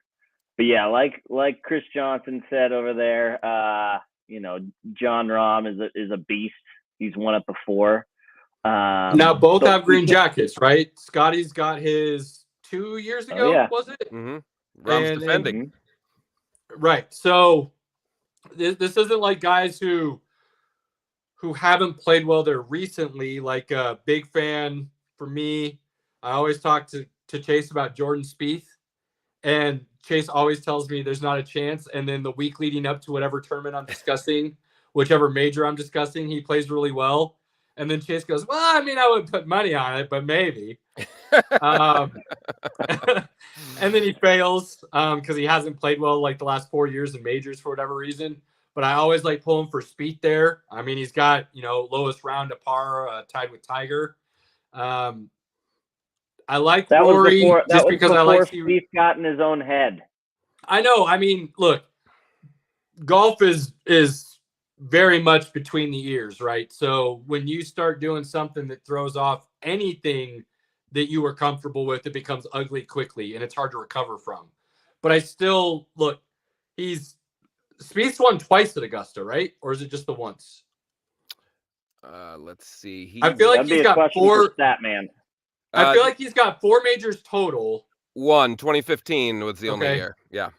Speaker 5: But yeah, like Chris Johnson said over there, John Rahm is a beast. He's won it before.
Speaker 3: Now both have green jackets, right? Scotty's got his 2 years ago, was it?
Speaker 4: Mm-hmm. Rahm's defending.
Speaker 3: Right. So this isn't like guys who haven't played well there recently. Like a big fan for me, I always talk to Chase about Jordan Spieth, and Chase always tells me there's not a chance. And then the week leading up to whatever tournament I'm discussing, whichever major I'm discussing, he plays really well. And then Chase goes, well, I mean, I wouldn't put money on it, but maybe. And then he fails because he hasn't played well like the last 4 years in majors for whatever reason. But I always like pulling for Spieth there. I mean, he's got, lowest round to par, tied with Tiger. I like Rory just because I like
Speaker 5: Spieth got in his own head.
Speaker 3: I know. I mean, look, golf is very much between the ears, right? So when you start doing something that throws off anything that you were comfortable with, it becomes ugly quickly and it's hard to recover from. But I still look, Spieth's won twice at Augusta, right? Or is it just the once?
Speaker 4: Let's see.
Speaker 3: I feel like he's got four.
Speaker 5: That man.
Speaker 3: I feel like he's got 4 majors total.
Speaker 4: 2015 was the only year. Yeah.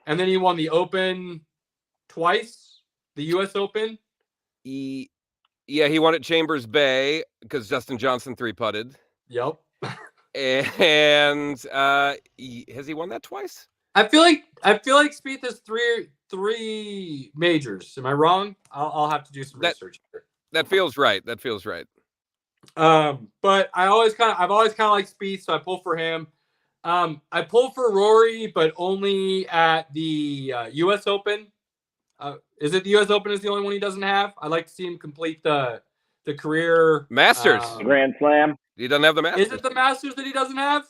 Speaker 3: And then he won the Open twice, the U.S. Open.
Speaker 4: He won at Chambers Bay because Justin Johnson 3-putted.
Speaker 3: Yep.
Speaker 4: And has he won that twice?
Speaker 3: I feel like Spieth has three majors. Am I wrong? I'll have to do some research here.
Speaker 4: That feels right.
Speaker 3: But I've always kind of liked Spieth, so I pull for him. I pull for Rory, but only at the U.S. Open. Is it the U.S. Open is the only one he doesn't have? I'd like to see him complete the career
Speaker 4: Masters
Speaker 5: Grand Slam.
Speaker 4: He doesn't have the Masters.
Speaker 3: Is it the Masters that he doesn't have?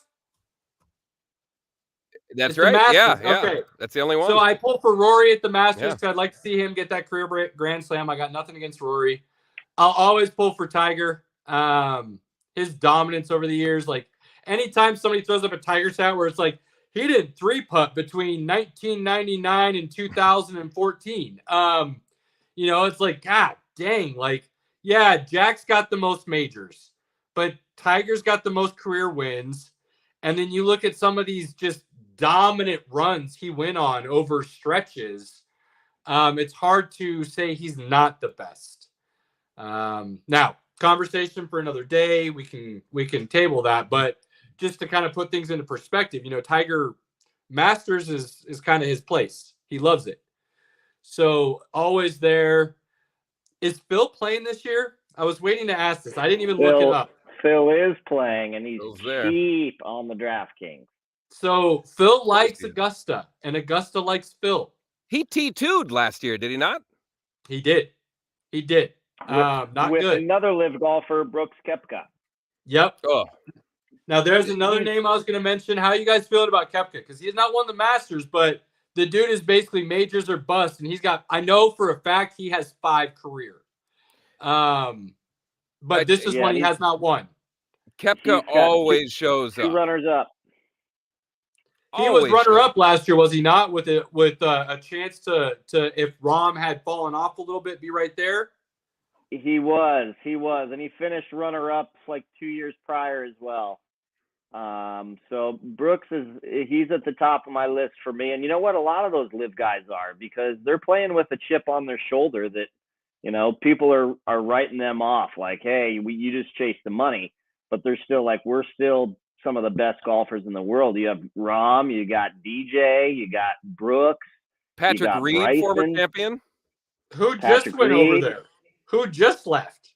Speaker 4: That's right. Yeah.
Speaker 3: Okay.
Speaker 4: That's the only one.
Speaker 3: So I pull for Rory at the Masters because I'd like to see him get that career Grand Slam. I got nothing against Rory. I'll always pull for Tiger. His dominance over the years, like anytime somebody throws up a Tiger stat where it's like he did 3-putt between 1999 and 2014. It's like, God dang, like, yeah, Jack's got the most majors, but Tiger's got the most career wins. And then you look at some of these just dominant runs he went on over stretches. It's hard to say he's not the best. Now, conversation for another day. We can table that, but just to kind of put things into perspective, Tiger Masters is kind of his place. He loves it. So always there. Is Phil playing this year? I was waiting to ask this. I didn't even look it up.
Speaker 5: Phil is playing, and he's cheap on the DraftKings.
Speaker 3: So Phil likes Augusta, and Augusta likes Phil.
Speaker 4: He T2'd last year, did he not?
Speaker 3: He did. Not
Speaker 5: with
Speaker 3: good.
Speaker 5: Another live golfer, Brooks Koepka.
Speaker 3: Yep.
Speaker 4: Oh.
Speaker 3: Now there's another name I was going to mention. How you guys feeling about Koepka? Because he has not won the Masters, but the dude is basically majors or bust, and I know for a fact he has 5 career. But this is one he has not won.
Speaker 4: Koepka always shows up.
Speaker 5: 2 runners up.
Speaker 3: He was runner-up last year, was he not? With a chance to if Rahm had fallen off a little bit, be right there.
Speaker 5: He was, and he finished runner-up like 2 years prior as well. So Brooks he's at the top of my list for me. And you know what? A lot of those live guys are, because they're playing with a chip on their shoulder that, people are writing them off like, hey, you just chase the money, but they're still like, we're still some of the best golfers in the world. You have Rahm, you got DJ, you got Brooks,
Speaker 4: Patrick Reed,
Speaker 5: Bryson,
Speaker 4: former champion.
Speaker 3: Who just went over there? Who just left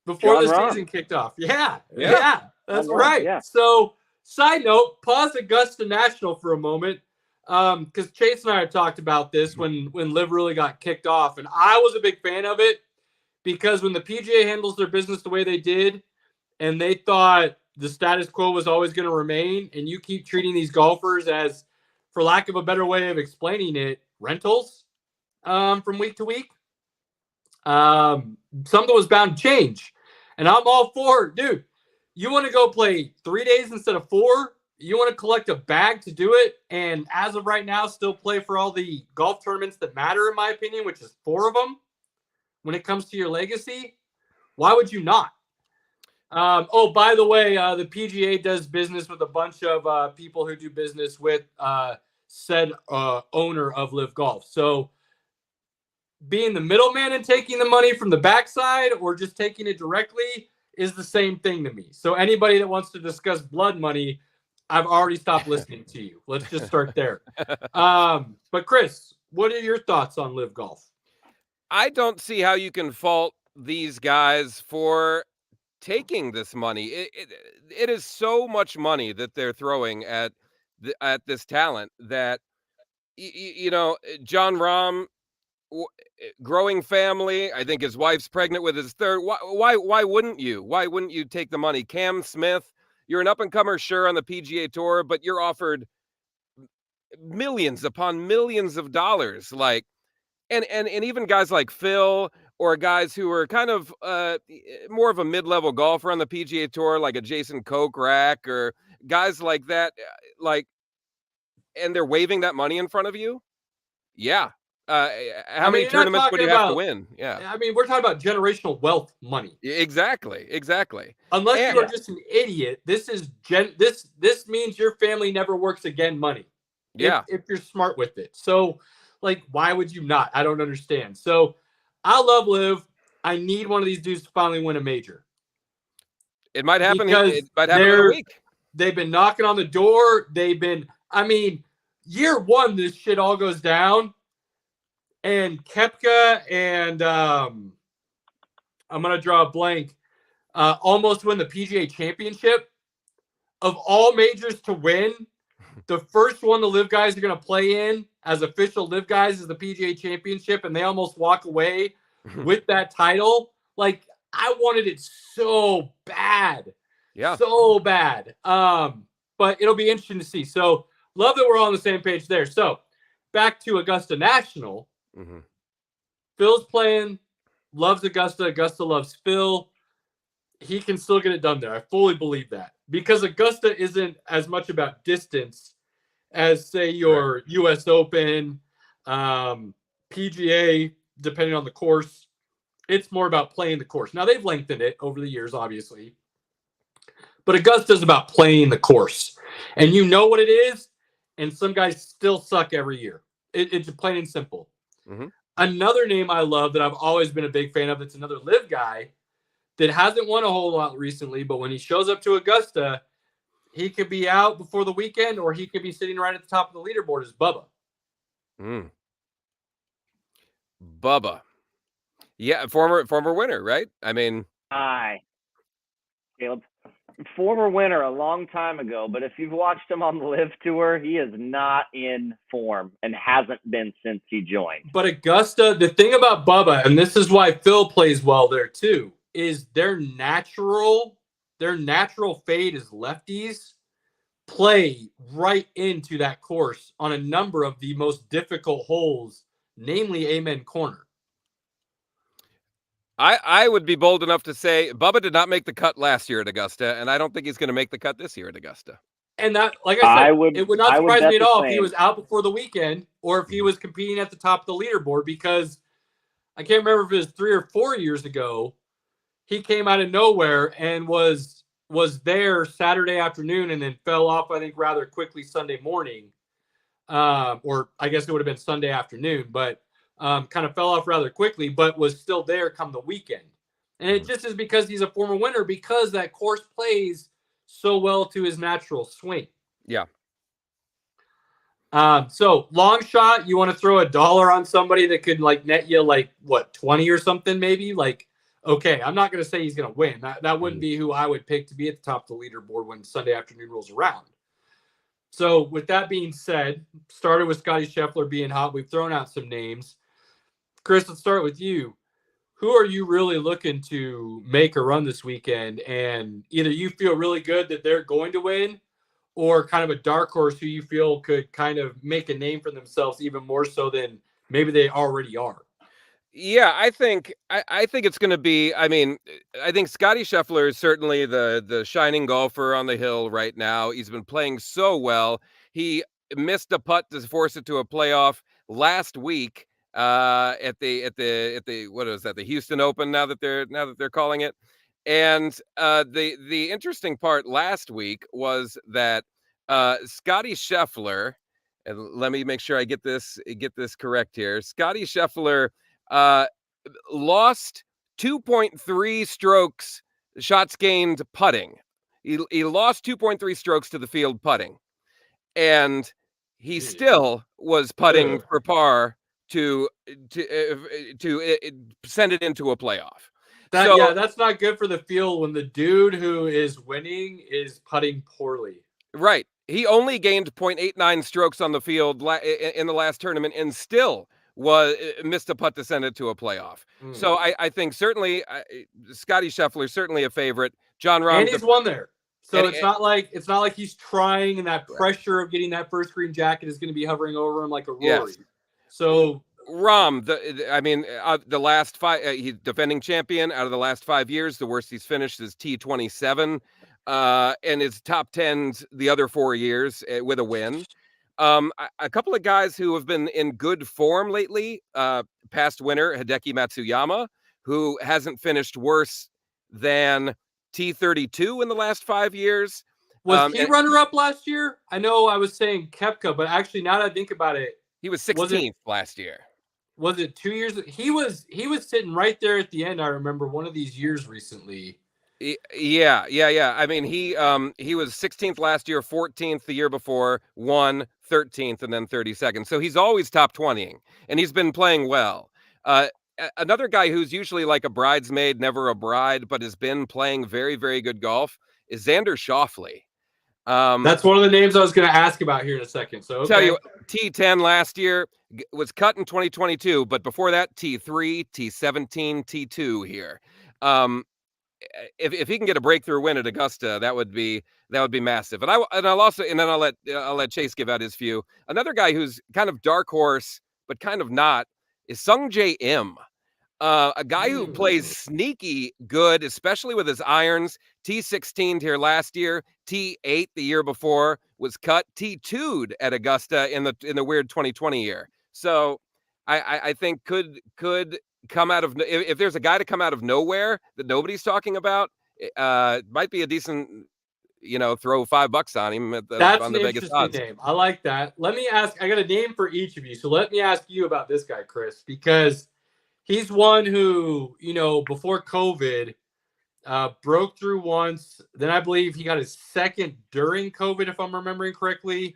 Speaker 3: before the season kicked off? Yeah, that's right. Yeah. So, side note, pause Augusta National for a moment, because Chase and I have talked about this when Liv really got kicked off, and I was a big fan of it because when the PGA handles their business the way they did, and they thought the status quo was always going to remain, and you keep treating these golfers as, for lack of a better way of explaining it, rentals from week to week, something was bound to change. And I'm all for it. Dude, you want to go play 3 days instead of 4? You want to collect a bag to do it? And as of right now, still play for all the golf tournaments that matter, in my opinion, which is 4 of them when it comes to your legacy? Why would you not? Oh, by the way, the PGA does business with a bunch of people who do business with said owner of Live Golf. So being the middleman and taking the money from the backside or just taking it directly is the same thing to me. So anybody that wants to discuss blood money, I've already stopped listening to you. Let's just start there. But Chris, what are your thoughts on Live Golf?
Speaker 4: I don't see how you can fault these guys for taking this money. It is so much money that they're throwing at this talent that, John Rahm, growing family. I think his wife's pregnant with his third. Why wouldn't you? Why wouldn't you take the money? Cam Smith, you're an up-and-comer, sure, on the PGA Tour, but you're offered millions upon millions of dollars. Like, and even guys like Phil, or guys who are kind of more of a mid-level golfer on the PGA Tour, like a Jason Kokrak, or guys like that, and they're waving that money in front of you. Yeah. How many tournaments would you have to win? Yeah.
Speaker 3: I mean, we're talking about generational wealth money.
Speaker 4: Exactly.
Speaker 3: Unless you are just an idiot, this is this means your family never works again money.
Speaker 4: Yeah.
Speaker 3: If you're smart with it. So, like, why would you not? I don't understand. So, I love Liv. I need one of these dudes to finally win a major.
Speaker 4: It might happen. It might happen in a week.
Speaker 3: They've been knocking on the door. Year one, this shit all goes down. And Koepka and I'm going to draw a blank, almost win the PGA Championship. Of all majors to win, the first one the Live guys are going to play in as official Live guys is the PGA Championship, and they almost walk away with that title. Like, I wanted it so bad.
Speaker 4: Yeah.
Speaker 3: So bad. But it'll be interesting to see. So, love that we're all on the same page there. So, back to Augusta National.
Speaker 4: Mm-hmm.
Speaker 3: Phil's playing, loves Augusta. Augusta loves Phil. He can still get it done there. I fully believe that. Because Augusta isn't as much about distance as, say, your U.S. Open, PGA, depending on the course. It's more about playing the course. Now, they've lengthened it over the years, obviously. But Augusta is about playing the course. And you know what it is, and some guys still suck every year. It's plain and simple.
Speaker 4: Mm-hmm.
Speaker 3: Another name I love that I've always been a big fan of, it's another Live guy that hasn't won a whole lot recently, but when he shows up to Augusta, he could be out before the weekend or he could be sitting right at the top of the leaderboard, is Bubba.
Speaker 4: Bubba. Yeah, former winner, right? I mean,
Speaker 5: hi, Caleb. Former winner a long time ago, but if you've watched him on the Live Tour, he is not in form and hasn't been since he joined.
Speaker 3: But Augusta, the thing about Bubba, and this is why Phil plays well there too, is their natural fade as lefties play right into that course on a number of the most difficult holes, namely Amen Corner.
Speaker 4: I would be bold enough to say Bubba did not make the cut last year at Augusta, and I don't think he's going to make the cut this year at Augusta.
Speaker 3: And that, like I said, it would not surprise me at all if he was out before the weekend or if he was competing at the top of the leaderboard, because I can't remember if it was 3 or 4 years ago, he came out of nowhere and was was there Saturday afternoon and then fell off, I think, rather quickly Sunday morning. Or I guess it would have been Sunday afternoon, but kind of fell off rather quickly, but was still there come the weekend. And it just is because he's a former winner, because that course plays so well to his natural swing.
Speaker 4: Yeah.
Speaker 3: So long shot, you want to throw $1 on somebody that could like net you like what, 20 or something, maybe? Like, okay, I'm not going to say he's going to win. That wouldn't be who I would pick to be at the top of the leaderboard when Sunday afternoon rolls around. So with that being said, started with Scotty Scheffler being hot. We've thrown out some names. Chris, let's start with you. Who are you really looking to make a run this weekend? And either you feel really good that they're going to win, or kind of a dark horse who you feel could kind of make a name for themselves even more so than maybe they already are?
Speaker 4: Yeah, I think it's going to be. I mean, I think Scotty Scheffler is certainly the shining golfer on the hill right now. He's been playing so well. He missed a putt to force it to a playoff last week at the what is that, the Houston Open, now that they're calling it. And the interesting part last week was that Scotty Scheffler, and let me make sure I get this correct here. Scotty Scheffler lost 2.3 strokes shots gained putting. He lost 2.3 strokes to the field putting, and he still was putting for par to send it into a playoff.
Speaker 3: Yeah, that's not good for the field when the dude who is winning is putting poorly.
Speaker 4: Right. He only gained 0.89 strokes on the field in the last tournament, and still missed a putt to send it to a playoff. So I think certainly Scotty Scheffler, certainly a favorite. John Rahm,
Speaker 3: and he's won there. So it's not like he's trying, and that pressure of getting that first green jacket is going to be hovering over him like a Rory.
Speaker 4: Yes.
Speaker 3: So
Speaker 4: Rahm, the last five, he's defending champion. Out of the last 5 years, the worst he's finished is T27, and his top 10s the other 4 years with a win. A couple of guys who have been in good form lately, past winner Hideki Matsuyama, who hasn't finished worse than T32 in the last 5 years.
Speaker 3: Was he runner-up last year? I know I was saying Koepka, but actually now that I think about it,
Speaker 4: he was 16th last year.
Speaker 3: Was it 2 years? He was sitting right there at the end. I remember one of these years recently.
Speaker 4: Yeah. I mean, he was 16th last year, 14th the year before, won 13th, and then 32nd. So he's always top 20ing, and he's been playing well. Another guy who's usually like a bridesmaid, never a bride, but has been playing very, very good golf is Xander Schauffele.
Speaker 3: That's one of the names I was going to ask about here in a second. So okay.
Speaker 4: Tell you, T10 last year, was cut in 2022, but before that, T3, T17, T2 here. If he can get a breakthrough win at Augusta, that would be massive. And I'll let Chase give out his view. Another guy who's kind of dark horse, but kind of not, is Sungjae Im. A guy who plays sneaky good, especially with his irons. T16 here last year, T8 the year before, was cut, T2'd at Augusta in the weird 2020 year. So I think could come out of, if there's a guy to come out of nowhere that nobody's talking about, might be a decent, throw $5 on him on the Vegas odds.
Speaker 3: Name. I like that. Let me ask, I got a name for each of you. So let me ask you about this guy, Chris, because he's one who, before COVID, broke through once. Then I believe he got his second during COVID, if I'm remembering correctly.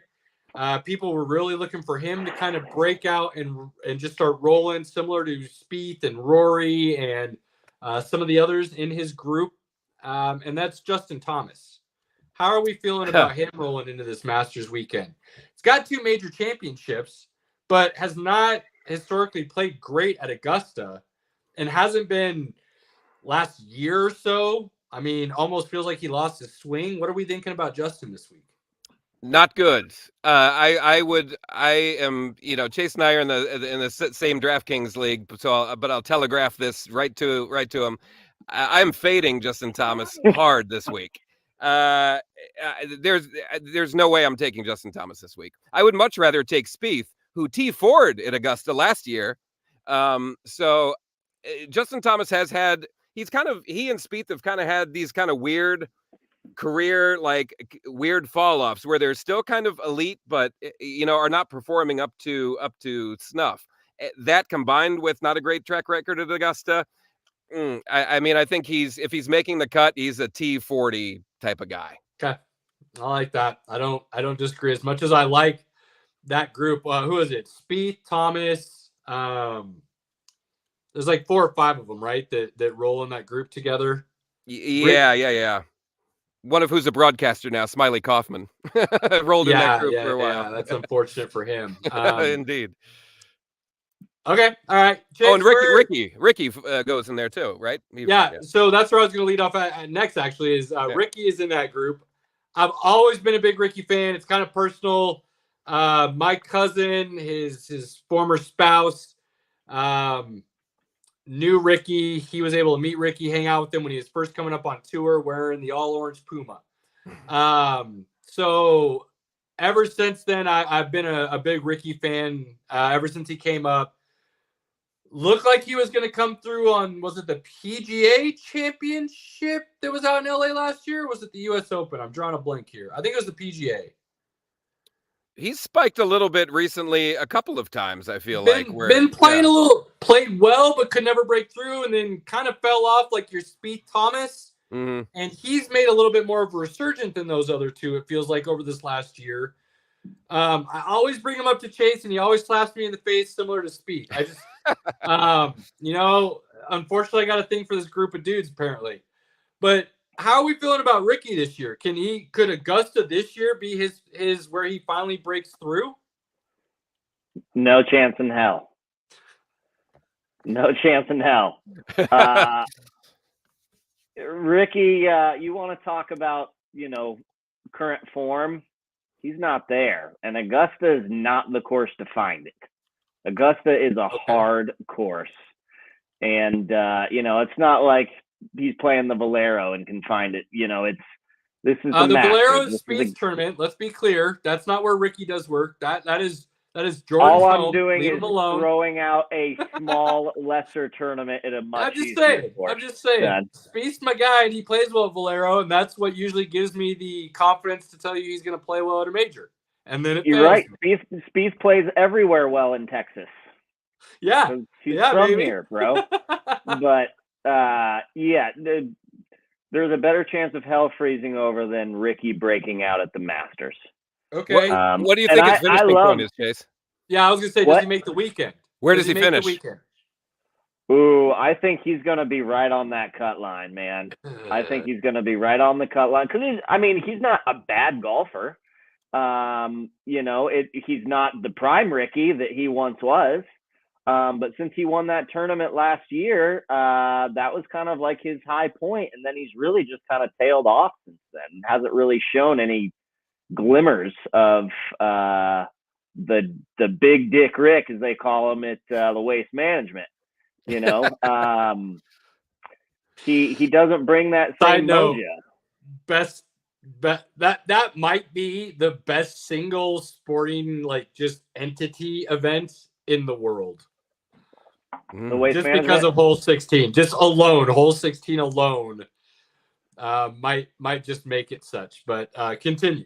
Speaker 3: People were really looking for him to kind of break out and just start rolling, similar to Spieth and Rory and some of the others in his group. And that's Justin Thomas. How are we feeling about him rolling into this Masters weekend? He's got 2 major championships, but has not historically played great at Augusta and hasn't been last year or so. I mean, almost feels like he lost his swing. What are we thinking about Justin this week?
Speaker 4: Not good. I am, Chase and I are in the same DraftKings league, but I'll telegraph this right to him. I'm fading Justin Thomas hard this week. There's no way I'm taking Justin Thomas this week. I would much rather take Spieth, who T4'd at Augusta last year. So Justin Thomas has had, he and Spieth have kind of had these kind of weird career like weird fall offs where they're still kind of elite, but are not performing up to snuff. That combined with not a great track record at Augusta. I mean, I think if he's making the cut, he's a T40 type of guy.
Speaker 3: Okay, I like that. I don't disagree as much as I like that group. Who is it? Spieth, Thomas. There's like 4 or 5 of them, right? That roll in that group together.
Speaker 4: Yeah. One of who's a broadcaster now, Smiley Kaufman, rolled in that group for a while.
Speaker 3: Yeah, that's unfortunate for him.
Speaker 4: Indeed.
Speaker 3: Okay, all right.
Speaker 4: Chase, and Ricky goes in there too, right?
Speaker 3: So that's where I was going to lead off at next. Actually, is Ricky is in that group. I've always been a big Ricky fan. It's kind of personal. My cousin, his former spouse, knew Ricky. He was able to meet Ricky, hang out with him when he was first coming up on tour wearing the all orange Puma. So ever since then, I've been a big Ricky fan ever since he came up. Looked like he was going to come through on, was it the PGA Championship that was out in LA last year? Or was it the US Open? I'm drawing a blank here. I think it was the PGA.
Speaker 4: He's spiked a little bit recently, a couple of times, I feel
Speaker 3: been playing played well, but could never break through, and then kind of fell off like your Spieth Thomas.
Speaker 4: Mm-hmm.
Speaker 3: And he's made a little bit more of a resurgence than those other two, it feels like, over this last year. I always bring him up to Chase, and he always slaps me in the face, similar to Spieth. I just, unfortunately, I got a thing for this group of dudes, apparently. But how are we feeling about Ricky this year? Could Augusta this year be his where he finally breaks through?
Speaker 5: No chance in hell. No chance in hell. Ricky, you want to talk about, current form? He's not there. And Augusta is not the course to find it. Augusta is a hard course. And, it's not like he's playing the Valero and can find it. This is the
Speaker 3: Valero Spieth tournament. Let's be clear. That's not where Ricky does work. That is Jordan's
Speaker 5: all I'm
Speaker 3: home.
Speaker 5: doing
Speaker 3: Leave
Speaker 5: is throwing out a small, lesser tournament at a much easier course.
Speaker 3: I'm just saying. Yeah. Spieth's my guy, and he plays well at Valero, and that's what usually gives me the confidence to tell you he's going to play well at a major. And then
Speaker 5: you're right. Spieth plays everywhere well in Texas.
Speaker 3: Yeah,
Speaker 5: he's from here, bro. But there's a better chance of hell freezing over than Ricky breaking out at the Masters.
Speaker 3: Okay.
Speaker 4: What do you think his finishing point is, Chase?
Speaker 3: Yeah, I was going to say, does he make the weekend?
Speaker 4: Where does he finish?
Speaker 5: Ooh, I think he's going to be right on that cut line, man. I think he's going to be right on the cut line. Because, he's not a bad golfer. He's not the prime Ricky that he once was. But since he won that tournament last year, that was kind of like his high point. And then he's really just kind of tailed off since then. Hasn't really shown any glimmers of the big dick Rick, as they call him at the Waste Management. He doesn't bring that same mojo.
Speaker 3: That might be the best single sporting just entity event in the world.
Speaker 5: The Waste
Speaker 3: just
Speaker 5: Management?
Speaker 3: Because of hole 16, just alone, hole 16 alone. Might just make it such, but continue.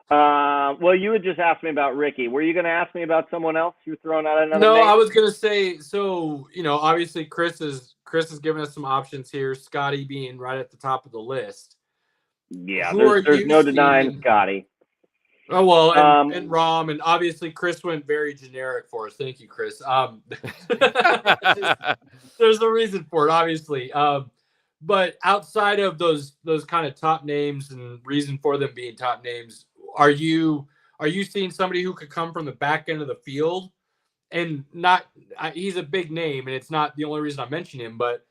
Speaker 5: Well, you had just asked me about Ricky. Were you going to ask me about someone else? You were throwing out another
Speaker 3: No,
Speaker 5: name?
Speaker 3: I was going to say, so, obviously Chris is giving us some options here. Scotty being right at the top of the list.
Speaker 5: Yeah, there's no denying Scotty.
Speaker 3: Oh, well, and Rom, and obviously Chris went very generic for us. Thank you, Chris. There's a reason for it, obviously. But outside of those kind of top names and reason for them being top names, are you seeing somebody who could come from the back end of the field and he's a big name, and it's not the only reason I mention him, but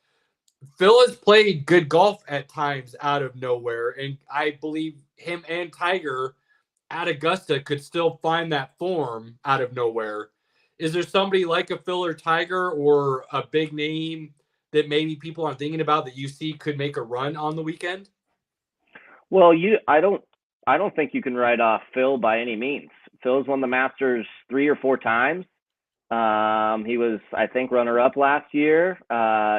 Speaker 3: Phil has played good golf at times out of nowhere, and I believe him and Tiger at Augusta could still find that form out of nowhere. Is there somebody like a Phil or Tiger or a big name that maybe people aren't thinking about that you see could make a run on the weekend?
Speaker 5: Well, I don't think you can write off Phil by any means. Phil's won the Masters 3 or 4 times. He was, I think, runner-up last year.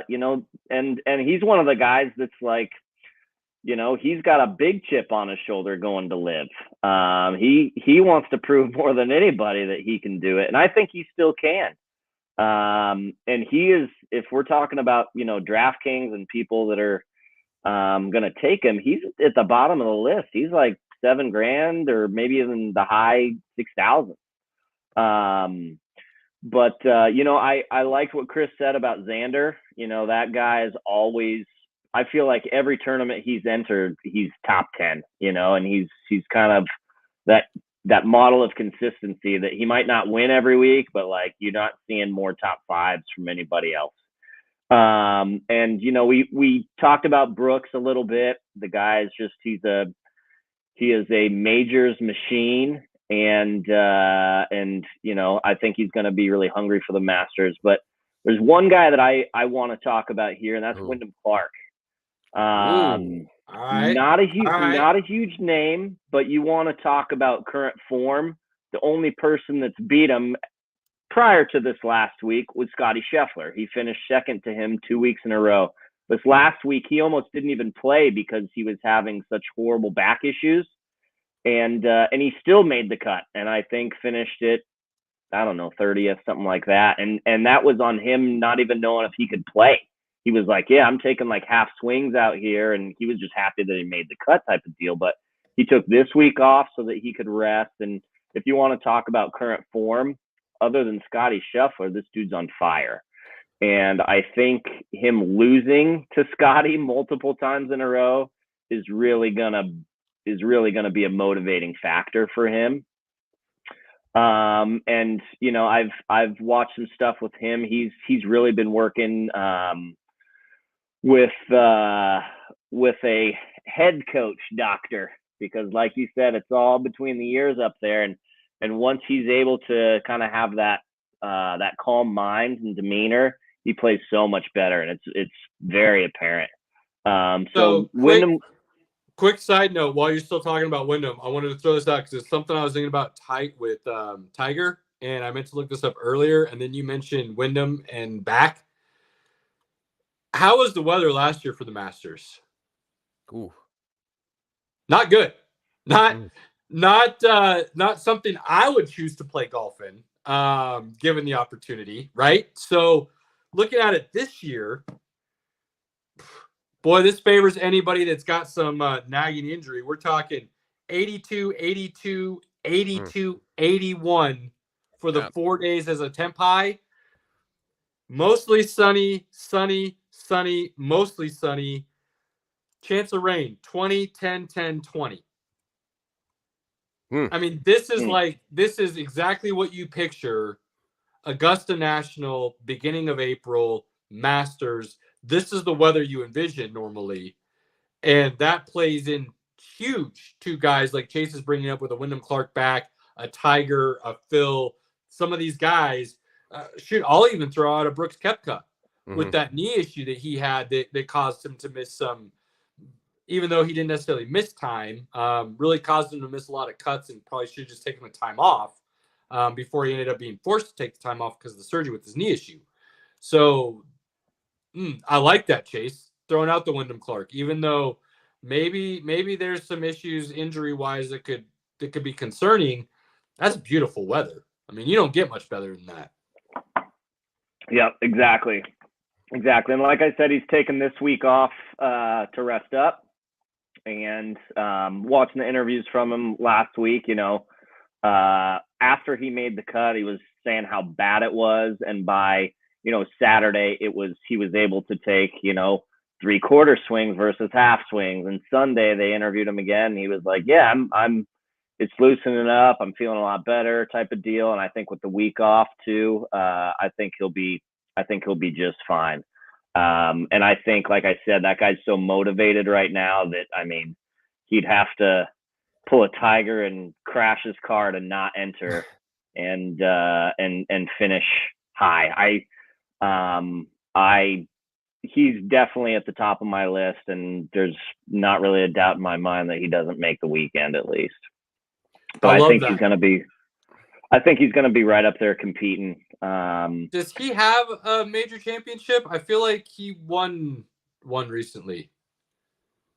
Speaker 5: You know, and he's one of the guys that's like, you know, he's got a big chip on his shoulder going to Live. He wants to prove more than anybody that he can do it, and I think he still can. And he is, if we're talking about, you know, DraftKings and people that are going to take him, he's at the bottom of the list. He's like $7,000 or maybe even the high 6,000. But you know, I liked what Chris said about Xander. You know, that guy is always, I feel like every tournament he's entered, he's top 10, you know, and he's kind of that model of consistency that he might not win every week, but like you're not seeing more top fives from anybody else. And you know, we talked about Brooks a little bit. The guy is just, he is a majors machine, and you know, I think he's going to be really hungry for the Masters. But there's one guy that I want to talk about here, and that's Wyndham Clark.
Speaker 3: All right.
Speaker 5: Not a huge name, but you want to talk about current form. The only person that's beat him prior to this last week was Scotty Scheffler. He finished second to him 2 weeks in a row. This last week, he almost didn't even play because he was having such horrible back issues, and he still made the cut, and I think finished it, I don't know, 30th, something like that. And that was on him not even knowing if he could play. He was like, yeah, I'm taking like half swings out here. And he was just happy that he made the cut type of deal. But he took this week off so that he could rest. And if you want to talk about current form, other than Scotty Scheffler, this dude's on fire. And I think him losing to Scotty multiple times in a row is really gonna be a motivating factor for him. And you know, I've watched some stuff with him. He's really been working with a head coach doctor, because like you said, it's all between the ears up there, and once he's able to kind of have that calm mind and demeanor, he plays so much better, and it's very apparent. So Wyndham.
Speaker 3: Quick side note, while you're still talking about Wyndham, I wanted to throw this out because it's something I was thinking about with Tiger, and I meant to look this up earlier, and then you mentioned Wyndham and back. How was the weather last year for the Masters?
Speaker 4: Ooh.
Speaker 3: Not good. Not something I would choose to play golf in, given the opportunity, right? So looking at it this year, boy, this favors anybody that's got some nagging injury. We're talking 82, 82, 82, 81 for the 4 days as a temp high. Mostly sunny, mostly sunny. Chance of rain, 20, 10, 10, 20. I mean, this is exactly what you picture. Augusta National, beginning of April, Masters. This is the weather you envision normally. And that plays in huge to guys like Chase is bringing up with a Wyndham Clark back, a Tiger, a Phil. Some of these guys, I'll even throw out a Brooks Koepka with that knee issue that he had that caused him to miss some, even though he didn't necessarily miss time, really caused him to miss a lot of cuts, and probably should have just taken the time off before he ended up being forced to take the time off because of the surgery with his knee issue. So I like that, Chase, throwing out the Wyndham Clark, even though maybe there's some issues injury-wise that could be concerning. That's beautiful weather. I mean, you don't get much better than that.
Speaker 5: Yeah, exactly. And like I said, he's taken this week off to rest up. And watching the interviews from him last week, you know, after he made the cut, he was saying how bad it was. And by, you know, Saturday, he was able to take, you know, 3/4 swings versus half swings. And Sunday they interviewed him again. And he was like, yeah, it's loosening up. I'm feeling a lot better type of deal. And I think with the week off too, I think he'll be just fine. And I think, like I said, that guy's so motivated right now that, I mean, he'd have to pull a Tiger and crash his car to not enter and finish high. He's definitely at the top of my list, and there's not really a doubt in my mind that he doesn't make the weekend at least. So I think he's going to be right up there competing
Speaker 3: Does he have a major championship? I feel like he won one recently.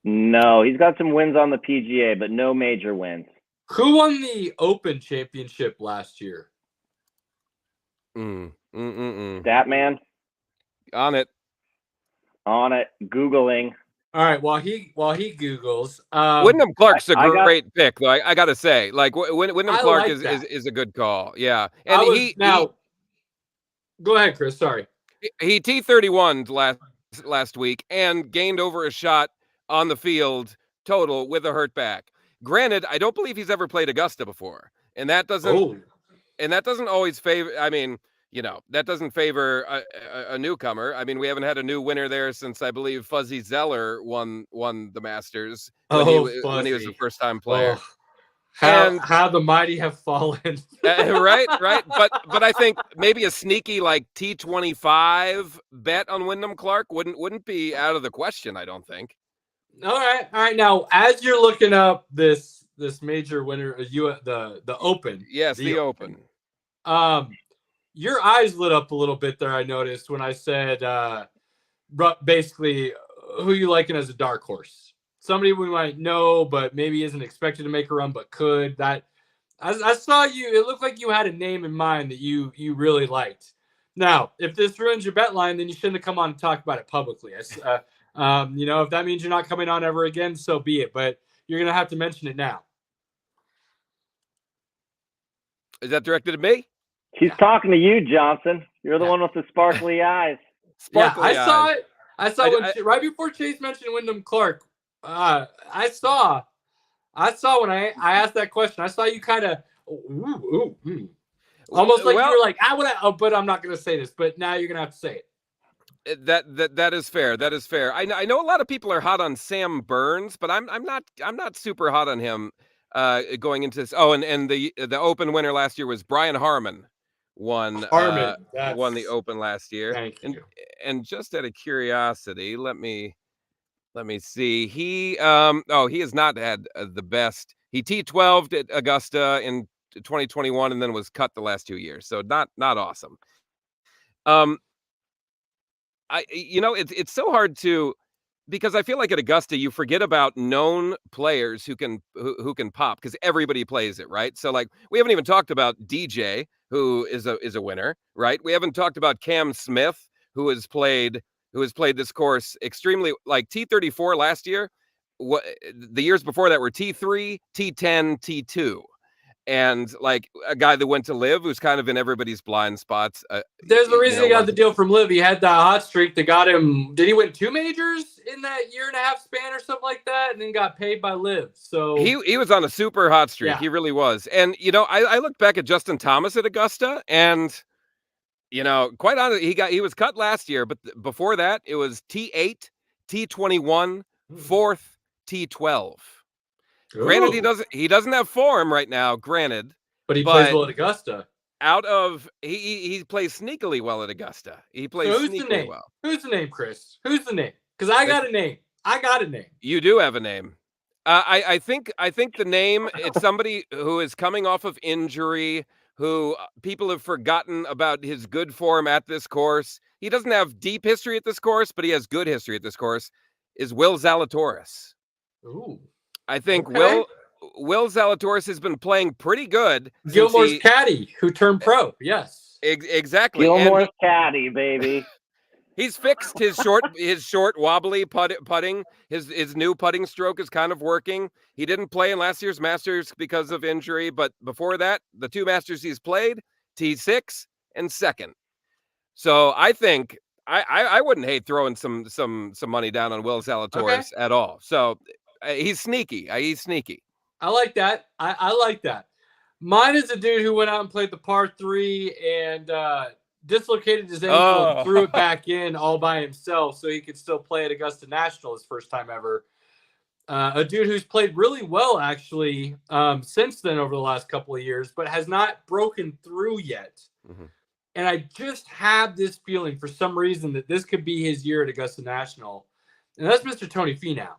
Speaker 5: No, he's got some wins on the PGA, but no major wins.
Speaker 3: Who won the Open Championship last year?
Speaker 5: Statman?
Speaker 4: On it.
Speaker 5: Googling.
Speaker 3: All right. While he Googles,
Speaker 4: Wyndham Clark's a great pick, though. I got to say, like Wyndham Clark
Speaker 3: like
Speaker 4: is a good call. Yeah, and
Speaker 3: go ahead, Chris. Sorry.
Speaker 4: He T31 last week and gained over a shot on the field total with a hurt back. Granted, I don't believe he's ever played Augusta before, and that doesn't always favor. I mean, that doesn't favor a newcomer. I mean, we haven't had a new winner there since I believe Fuzzy Zeller won the Masters when he was a first-time player.
Speaker 3: Oh. How the mighty have fallen.
Speaker 4: right. But I think maybe a sneaky like T25 bet on Wyndham Clark wouldn't be out of the question. I don't think.
Speaker 3: All right. Now, as you're looking up this major winner, the Open.
Speaker 4: Yes, the Open.
Speaker 3: Your eyes lit up a little bit there. I noticed when I said basically who you liking as a dark horse. Somebody we might know, but maybe isn't expected to make a run, but could. That I saw you. It looked like you had a name in mind that you really liked. Now, if this ruins your bet line, then you shouldn't have come on and talk about it publicly. If that means you're not coming on ever again, so be it. But you're gonna have to mention it now.
Speaker 4: Is that directed at me?
Speaker 5: He's talking to you, Johnson. You're the one with the sparkly eyes.
Speaker 3: I saw it. I saw right before Chase mentioned Wyndham Clark. I saw when I asked that question. I saw you kind of almost like you were like, but I'm not going to say this. But now you're going to have to say it.
Speaker 4: That is fair. That is fair. I know a lot of people are hot on Sam Burns, but I'm not super hot on him going into this. Oh, and the Open winner last year was Brian Harman. Won the Open last year.
Speaker 3: Thank you.
Speaker 4: And just out of curiosity, let me see. He has not had the best. He T12'd at Augusta in 2021 and then was cut the last 2 years. So not awesome. It's so hard to, because I feel like at Augusta you forget about known players who can pop because everybody plays it, right? So like we haven't even talked about DJ, who is a winner, right? We haven't talked about Cam Smith, who has played this course extremely, like T34 last year. The years before that were T3, T10, T2. And like a guy that went to Live, who's kind of in everybody's blind spots.
Speaker 3: There's the reason he got the deal from Live. He had that hot streak that got him. Did he win 2 majors in that year and a half span or something like that? And then got paid by Live. So
Speaker 4: he was on a super hot streak. Yeah. He really was. And I look back at Justin Thomas at Augusta, and quite honestly, he was cut last year, but before that it was T8, T21, 4th, T12. Ooh. Granted, he doesn't have form right now. Granted,
Speaker 3: but he plays well at Augusta.
Speaker 4: He plays sneakily well at Augusta. He plays sneakily well.
Speaker 3: Who's the name, Chris? Who's the name? Because I got a name.
Speaker 4: You do have a name. I think the name. It's somebody who is coming off of injury, who people have forgotten about his good form at this course. He doesn't have deep history at this course, but he has good history at this course. Is Will Zalatoris?
Speaker 3: Ooh.
Speaker 4: I think Will Zalatoris has been playing pretty good.
Speaker 3: Gilmore's caddy, who turned pro. Yes,
Speaker 4: exactly.
Speaker 5: Gilmore's caddy, baby.
Speaker 4: He's fixed his short wobbly putting. His new putting stroke is kind of working. He didn't play in last year's Masters because of injury, but before that, the 2 Masters he's played, T6 and 2nd. So I think I wouldn't hate throwing some money down on Will Zalatoris at all. So. He's sneaky. I
Speaker 3: like that. I like that. Mine is a dude who went out and played the par 3 and dislocated his ankle and threw it back in all by himself so he could still play at Augusta National his first time ever. A dude who's played really well, actually, since then over the last couple of years, but has not broken through yet. Mm-hmm. And I just have this feeling for some reason that this could be his year at Augusta National. And that's Mr. Tony Finau.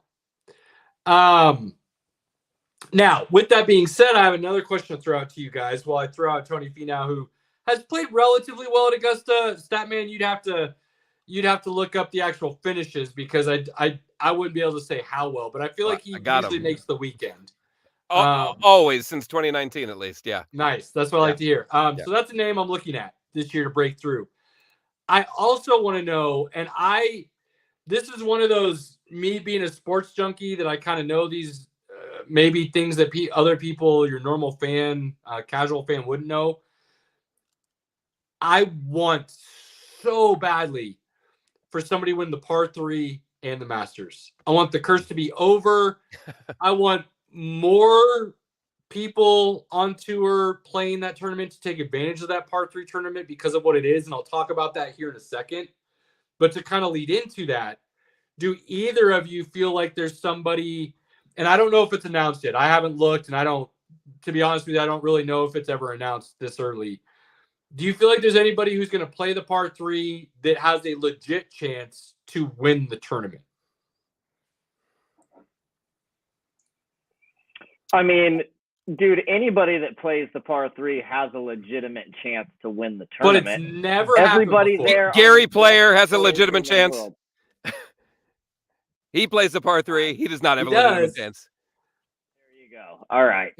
Speaker 3: Now, with that being said, I have another question to throw out to you guys while I throw out Tony Finau, who has played relatively well at Augusta. Statman, you'd have to look up the actual finishes because I wouldn't be able to say how well, but I feel like he usually makes the weekend.
Speaker 4: Always since 2019, at least. Yeah.
Speaker 3: Nice. That's what I like to hear. So that's a name I'm looking at this year to break through. I also want to know, and this is one of those, me being a sports junkie, that I kind of know these maybe things that other people, your normal fan, casual fan, wouldn't know. I want so badly for somebody to win the par 3 and the Masters. I want the curse to be over. I want more people on tour playing that tournament to take advantage of that par 3 tournament because of what it is. And I'll talk about that here in a second. But to kind of lead into that, do either of you feel like there's somebody, and I don't know if it's announced yet. I haven't looked, and to be honest with you, I don't really know if it's ever announced this early. Do you feel like there's anybody who's going to play the par 3 that has a legit chance to win the tournament?
Speaker 5: I mean, dude, anybody that plays the par 3 has a legitimate chance to win the tournament.
Speaker 3: But it's never
Speaker 5: everybody
Speaker 3: happened before.
Speaker 5: there.
Speaker 4: Gary Player has a legitimate chance. He plays the par 3. He does not have a legitimate chance.
Speaker 5: There you go. All right.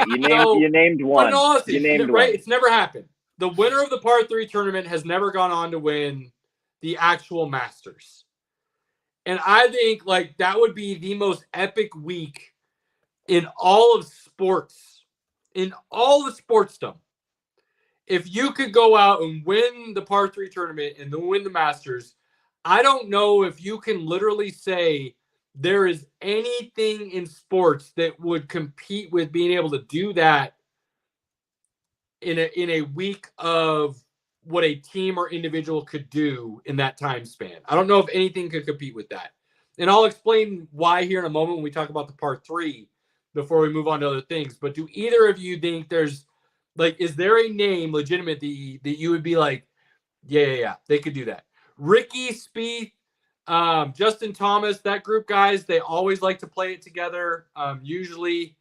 Speaker 5: You named one.
Speaker 3: Honestly,
Speaker 5: you named
Speaker 3: right?
Speaker 5: one.
Speaker 3: It's never happened. The winner of the par 3 tournament has never gone on to win the actual Masters. And I think like that would be the most epic week in all of sports, in all of sportsdom. If you could go out and win the par 3 tournament and then win the Masters, I don't know if you can literally say there is anything in sports that would compete with being able to do that in a week of what a team or individual could do in that time span. I don't know if anything could compete with that. And I'll explain why here in a moment when we talk about the par 3 before we move on to other things. But do either of you think there's, like, is there a name legitimate that you would be like, yeah, they could do that? Ricky, Spieth, Justin Thomas, that group, guys, they always like to play it together. Usually,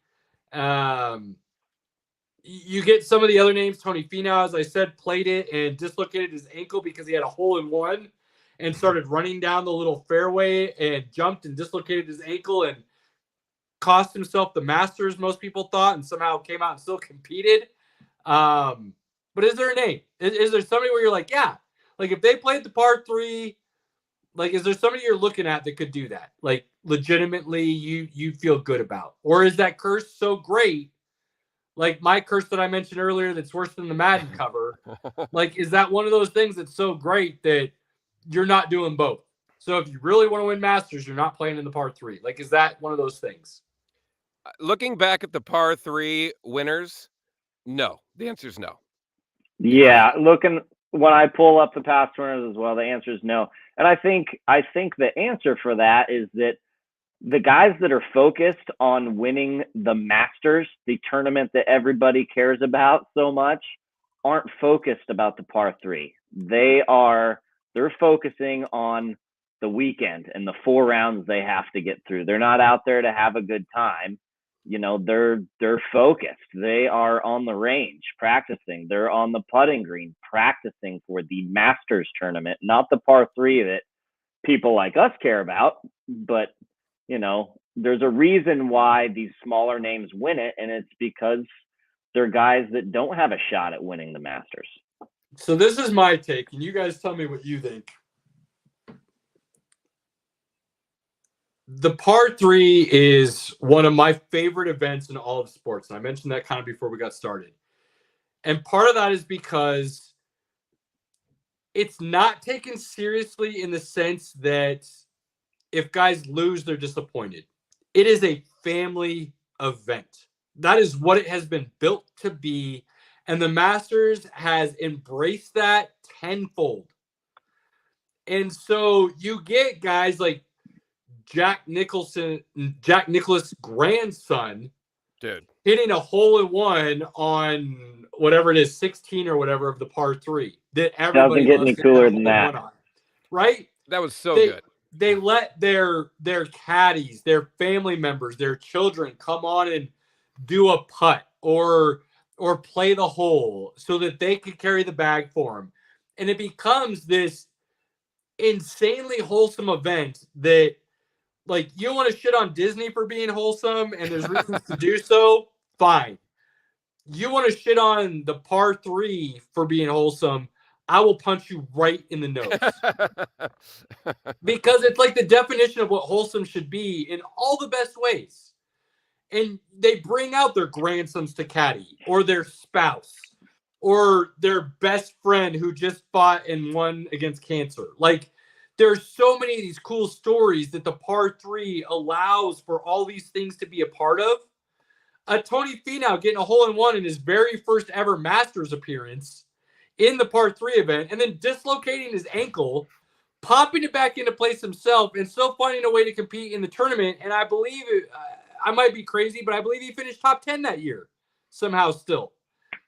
Speaker 3: you get some of the other names. Tony Finau, as I said, played it and dislocated his ankle because he had a hole-in-one and started running down the little fairway and jumped and dislocated his ankle and cost himself the Masters, most people thought, and somehow came out and still competed. But is there a name? Is there somebody where you're like, yeah, like if they played the par 3, like is there somebody you're looking at that could do that? Like legitimately you feel good about? Or is that curse so great? Like my curse that I mentioned earlier that's worse than the Madden cover. Like, is that one of those things that's so great that you're not doing both? So if you really want to win Masters, you're not playing in the par 3. Like, is that one of those things?
Speaker 4: Looking back at the par 3 winners, no. The answer is no.
Speaker 5: Yeah, when I pull up the past winners as well, the answer is no. And I think the answer for that is that the guys that are focused on winning the Masters, the tournament that everybody cares about so much, aren't focused about the par 3. They're focusing on the weekend and the 4 rounds they have to get through. They're not out there to have a good time. You know, they're focused. They are on the range practicing. They're on the putting green practicing for the Masters tournament, not the par 3 that people like us care about. But you know, there's a reason why these smaller names win it, and it's because they're guys that don't have a shot at winning the Masters.
Speaker 3: So this is my take, and you guys tell me what you think. The par 3 is one of my favorite events in all of sports. And I mentioned that kind of before we got started. And part of that is because it's not taken seriously in the sense that if guys lose, they're disappointed. It is a family event. That is what it has been built to be. And the Masters has embraced that tenfold. And so you get guys like Jack Nicklaus' grandson,
Speaker 4: dude,
Speaker 3: hitting a hole-in-one on whatever it is, 16 or whatever of the par 3. That everybody
Speaker 5: doesn't get any cooler than that,
Speaker 3: on, right?
Speaker 4: That was so good.
Speaker 3: They let their caddies, their family members, their children come on and do a putt, or or play the hole so that they could carry the bag for them. And it becomes this insanely wholesome event that, like, you want to shit on Disney for being wholesome and there's reasons to do so, fine. You want to shit on the par 3 for being wholesome, I will punch you right in the nose. Because it's like the definition of what wholesome should be in all the best ways. And they bring out their grandsons to caddy, or their spouse, or their best friend who just fought and won against cancer. Like, there's so many of these cool stories that the par 3 allows for all these things to be a part of. Tony Finau getting a hole-in-one in his very first ever Masters appearance in the par 3 event, and then dislocating his ankle, popping it back into place himself, and still finding a way to compete in the tournament. And I believe I might be crazy, but I believe he finished top 10 that year somehow still.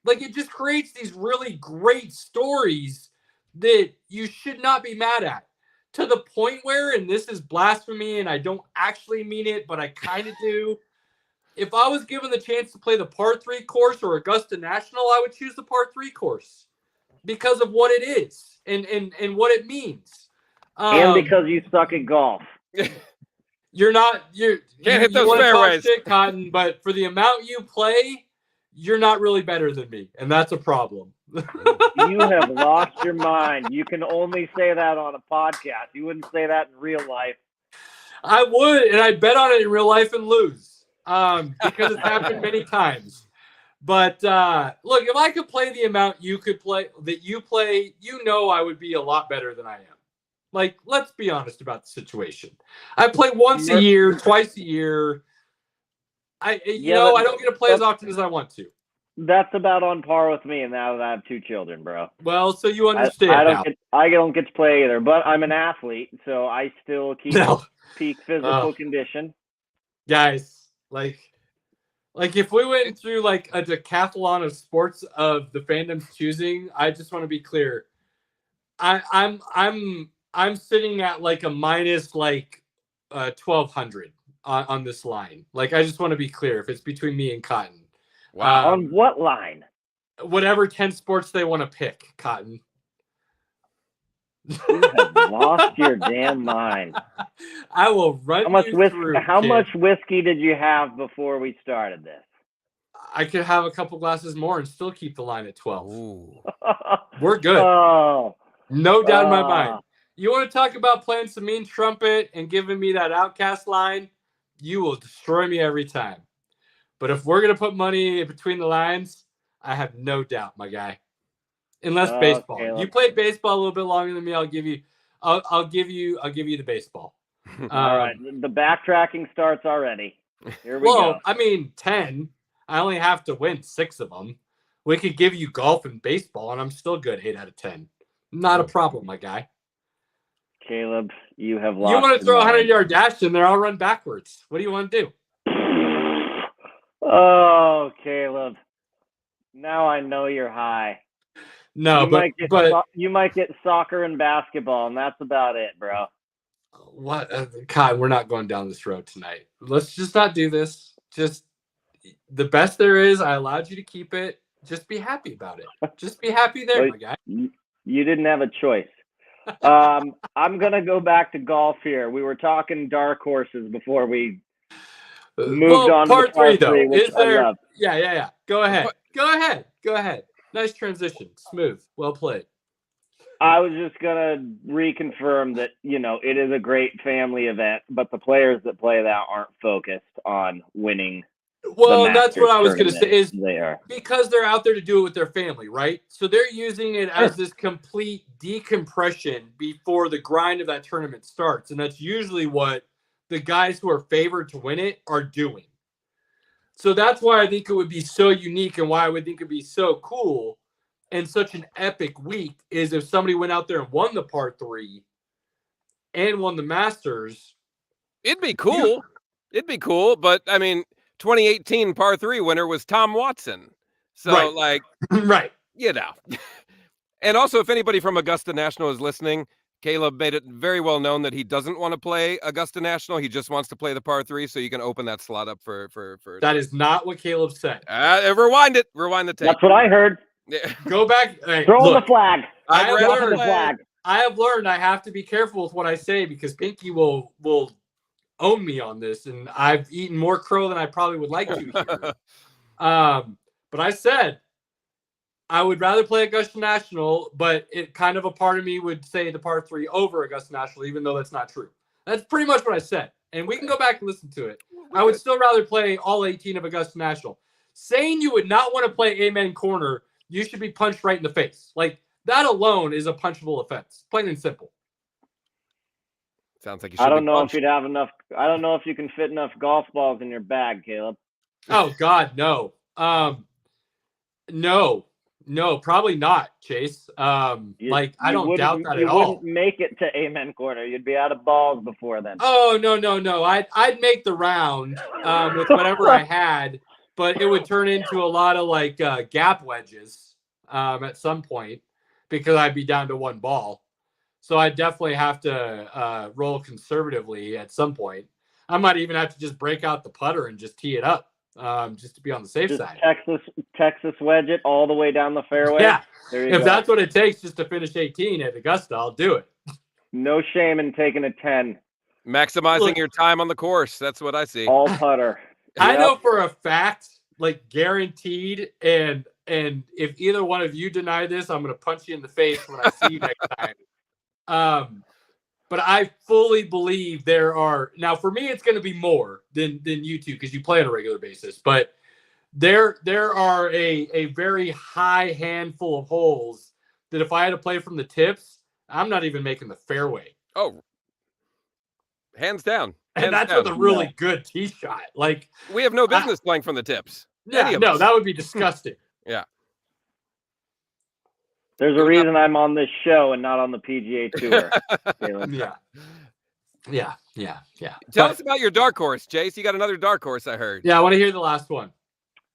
Speaker 3: Like, it just creates these really great stories that you should not be mad at, to the point where, and this is blasphemy and I don't actually mean it, but I kind of do. If I was given the chance to play the par 3 course or Augusta National, I would choose the par 3 course because of what it is and what it means.
Speaker 5: And because you suck at golf.
Speaker 3: You
Speaker 4: can't hit those fairways.
Speaker 3: Shit, Cotton, but for the amount you play, you're not really better than me, and that's a problem.
Speaker 5: You have lost your mind. You can only say that on a podcast. You wouldn't say that in real life.
Speaker 3: I would, and I bet on it in real life and lose, because it's happened many times. But look, if I could play the amount you could play, that you play, I would be a lot better than I am. Like, let's be honest about the situation. I play once a year, twice a year. I don't get to play as often as I want to.
Speaker 5: That's about on par with me, and now that I have 2 children, bro.
Speaker 3: Well, so you understand.
Speaker 5: I don't get to play either, but I'm an athlete, so I still keep peak physical condition.
Speaker 3: Guys, like if we went through like a decathlon of sports of the fandom's choosing, I just want to be clear. I'm sitting at like a minus 1,200 on this line. Like, I just want to be clear if it's between me and Cotton.
Speaker 5: Wow. On what line?
Speaker 3: Whatever 10 sports they want to pick, Cotton.
Speaker 5: You have lost your damn mind.
Speaker 3: I will run
Speaker 5: How much whiskey did you have before we started this?
Speaker 3: I could have a couple glasses more and still keep the line at 12.
Speaker 4: Ooh.
Speaker 3: We're good.
Speaker 5: Oh.
Speaker 3: No doubt in my mind. You want to talk about playing some mean trumpet and giving me that outcast line? You will destroy me every time. But if we're going to put money between the lines, I have no doubt, my guy. Unless baseball.
Speaker 5: Caleb.
Speaker 3: You played baseball a little bit longer than me. I'll give you the baseball.
Speaker 5: All right. The backtracking starts already. Here we go.
Speaker 3: I mean, 10. I only have to win 6 of them. We could give you golf and baseball, and I'm still good 8 out of 10. Not a problem, my guy.
Speaker 5: Caleb, you have lost.
Speaker 3: You want to throw a 100-yard dash in there? I'll run backwards. What do you want to do?
Speaker 5: Oh, Caleb. Now I know you're high.
Speaker 3: No,
Speaker 5: you might get soccer and basketball, and that's about it, bro.
Speaker 3: What? God, we're not going down this road tonight. Let's just not do this. Just the best there is. I allowed you to keep it. Just be happy about it. Just be happy there, my guy.
Speaker 5: You didn't have a choice. I'm gonna go back to golf here. We were talking dark horses before we moved on.
Speaker 3: Part
Speaker 5: to par
Speaker 3: 3, though.
Speaker 5: Is there?
Speaker 3: Yeah. Go ahead. Nice transition. Smooth. Well played.
Speaker 5: I was just gonna reconfirm that it is a great family event, but the players that play that aren't focused on winning.
Speaker 3: Well, that's what I was going to say is
Speaker 5: they are,
Speaker 3: because they're out there to do it with their family, right? So they're using it as this complete decompression before the grind of that tournament starts. And that's usually what the guys who are favored to win it are doing. So that's why I think it would be so unique and why I would think it'd be so cool and such an epic week is if somebody went out there and won the par 3 and won the Masters.
Speaker 4: It'd be cool. It'd be cool. But I mean, 2018 par 3 winner was Tom Watson. So
Speaker 3: right.
Speaker 4: And also, if anybody from Augusta National is listening, Caleb made it very well known that he doesn't want to play Augusta National. He just wants to play the par 3, so you can open that slot up for.
Speaker 3: That is not what Caleb said.
Speaker 4: Rewind it. Rewind the tape.
Speaker 5: That's what I heard.
Speaker 4: Yeah.
Speaker 3: Go back. Hey,
Speaker 5: Throw
Speaker 3: look,
Speaker 5: the flag.
Speaker 3: I have
Speaker 5: Dropping the
Speaker 3: learned.
Speaker 5: flag.
Speaker 3: I have learned I have to be careful with what I say because Pinky will own me on this, and I've eaten more crow than I probably would like to here. But I said I would rather play Augusta National, but it kind of a part of me would say the par 3 over Augusta National, even though that's not true. That's pretty much what I said. And we can go back and listen to it. I would still rather play all 18 of Augusta National. Saying you would not want to play Amen Corner, you should be punched right in the face. Like, that alone is a punchable offense. Plain and simple.
Speaker 4: Sounds like you should.
Speaker 5: I don't know if you'd have enough. I don't know if you can fit enough golf balls in your bag, Caleb.
Speaker 3: Oh, God, no. No, probably not, Chase. I don't doubt that at all.
Speaker 5: You wouldn't make it to Amen Corner. You'd be out of balls before then.
Speaker 3: Oh, no. I'd make the round with whatever I had, but it would turn into a lot of gap wedges at some point because I'd be down to one ball. So I definitely have to roll conservatively at some point. I might even have to just break out the putter and just tee it up. Just to be on the safe side.
Speaker 5: Texas wedge it all the way down the fairway.
Speaker 3: Yeah,
Speaker 5: if
Speaker 3: that's what it takes just to finish 18 at Augusta, I'll do it.
Speaker 5: No shame in taking a 10.
Speaker 4: Maximizing your time on the course. That's what I see.
Speaker 5: All putter.
Speaker 3: I know for a fact, guaranteed, and if either one of you deny this, I'm going to punch you in the face when I see you next time. But I fully believe there are now. For me, it's going to be more than you two because you play on a regular basis. But there are a very high handful of holes that if I had to play from the tips, I'm not even making the fairway.
Speaker 4: Oh, hands down.
Speaker 3: And that's with a really good tee shot.
Speaker 4: We have no business playing from the tips.
Speaker 3: Yeah, no, that would be disgusting.
Speaker 4: Yeah.
Speaker 5: There's a reason I'm on this show and not on the PGA Tour.
Speaker 3: Yeah.
Speaker 4: Tell us about your dark horse, Chase. You got another dark horse, I heard.
Speaker 3: Yeah, I want to hear the last one.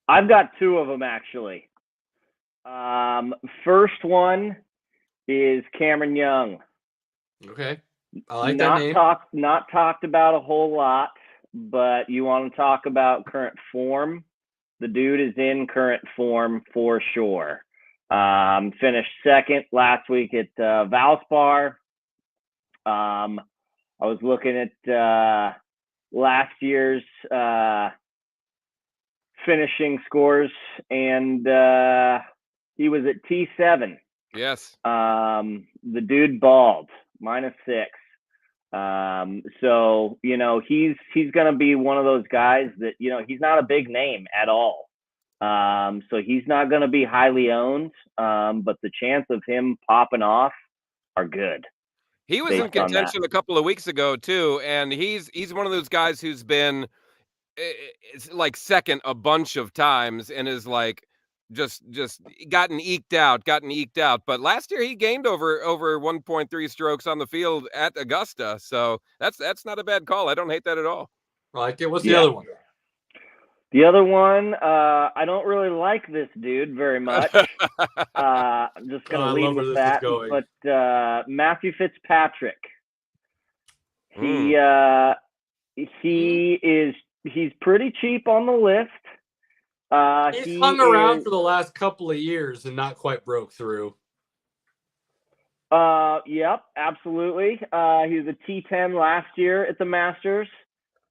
Speaker 5: I've got two of them, actually. First one is Cameron Young.
Speaker 3: Okay. I like that name.
Speaker 5: Not talked about a whole lot, but you want to talk about current form. The dude is in current form for sure. Finished second last week at Valspar. I was looking at last year's finishing scores, and he was at T7.
Speaker 4: Yes.
Speaker 5: The dude balled, -6. So, he's going to be one of those guys that, he's not a big name at all. So he's not going to be highly owned, but the chance of him popping off are good.
Speaker 4: He was in contention a couple of weeks ago too, and he's one of those guys who's been second a bunch of times and is just gotten eked out. But last year he gained over 1.3 strokes on the field at Augusta, so that's not a bad call. I don't hate that at all.
Speaker 3: What's the other one?
Speaker 5: The other one, I don't really like this dude very much. I'm just going to lead with that. But Matthew Fitzpatrick, he's pretty cheap on the list.
Speaker 3: He's hung around for the last couple of years and not quite broke through.
Speaker 5: Yep, absolutely. He was a T10 last year at the Masters.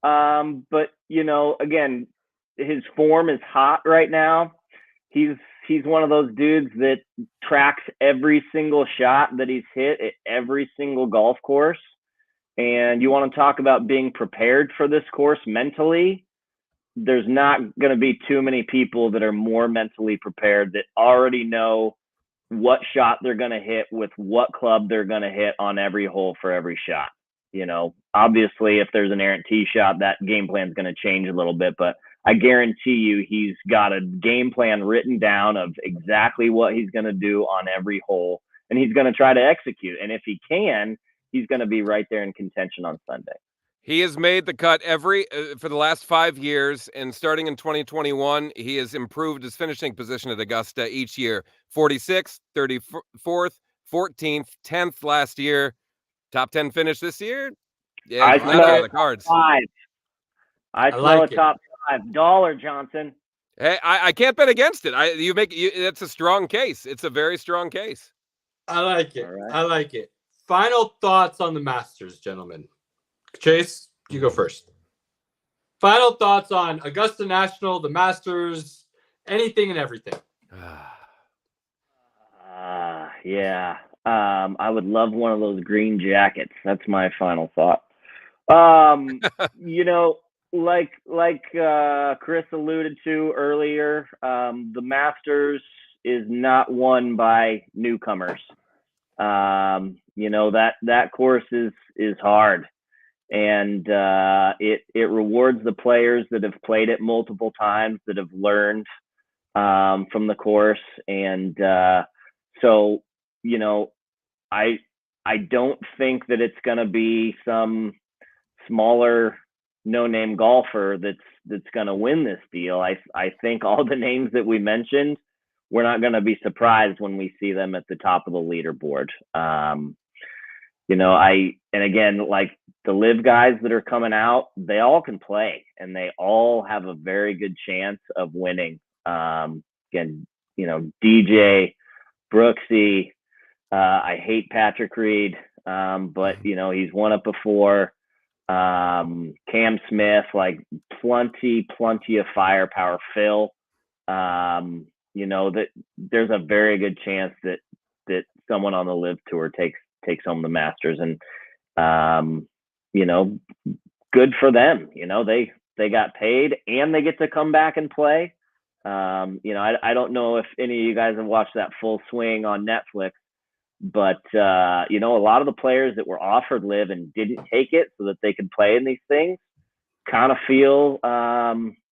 Speaker 5: But again, his form is hot right now. He's one of those dudes that tracks every single shot that he's hit at every single golf course. And you want to talk about being prepared for this course mentally. There's not going to be too many people that are more mentally prepared that already know what shot they're going to hit with what club they're going to hit on every hole for every shot. Obviously if there's an errant tee shot, that game plan is going to change a little bit, but I guarantee you he's got a game plan written down of exactly what he's going to do on every hole, and he's going to try to execute. And if he can, he's going to be right there in contention on Sunday.
Speaker 4: He has made the cut for the last 5 years, and starting in 2021, he has improved his finishing position at Augusta each year. 46th, 34th, 14th, 10th last year. Top 10 finish this year? Yeah,
Speaker 5: I
Speaker 4: it's not out of the
Speaker 5: smell
Speaker 4: cards.
Speaker 5: 5. I smell
Speaker 3: like
Speaker 5: a top 5. Dollar Johnson.
Speaker 4: Hey, I can't bet against it. That's a strong case. It's a very strong case.
Speaker 3: I like it.
Speaker 5: Right.
Speaker 3: I like it. Final thoughts on the Masters, gentlemen. Chase, you go first. Final thoughts on Augusta National, the Masters, anything and everything.
Speaker 5: Yeah. I would love one of those green jackets. That's my final thought. Like Chris alluded to earlier, the Masters is not won by newcomers. That course is hard, and it rewards the players that have played it multiple times, that have learned from the course, and so I don't think that it's going to be some smaller no-name golfer that's going to win this deal. I think all the names that we mentioned, we're not going to be surprised when we see them at the top of the leaderboard. And again, like the live guys that are coming out, they all can play and they all have a very good chance of winning. Again, DJ, Brooksy, I hate Patrick Reed, but he's won it before. Cam Smith, like plenty of firepower. Phil, that there's a very good chance that someone on the live tour takes home the Masters, and good for them. They got paid and they get to come back and play. I don't know if any of you guys have watched that Full Swing on Netflix, but a lot of the players that were offered live and didn't take it so that they could play in these things kind of feel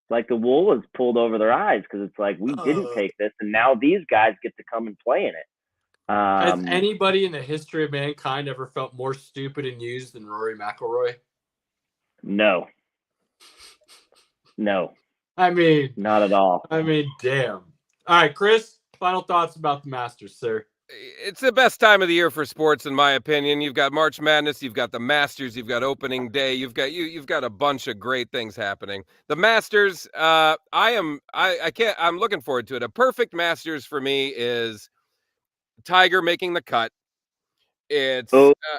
Speaker 5: like the wool was pulled over their eyes, because it's like, we didn't take this and now these guys get to come and play in it.
Speaker 3: Has anybody in the history of mankind ever felt more stupid and used than Rory McIlroy?
Speaker 5: No.
Speaker 3: I mean,
Speaker 5: not at all.
Speaker 3: I mean, damn. All right, Chris, final thoughts about the Masters, sir.
Speaker 4: It's the best time of the year for sports, in my opinion. You've got March Madness, you've got the Masters, you've got opening day, you've got a bunch of great things happening. The Masters, I'm looking forward to it. A perfect Masters for me is Tiger making the cut. We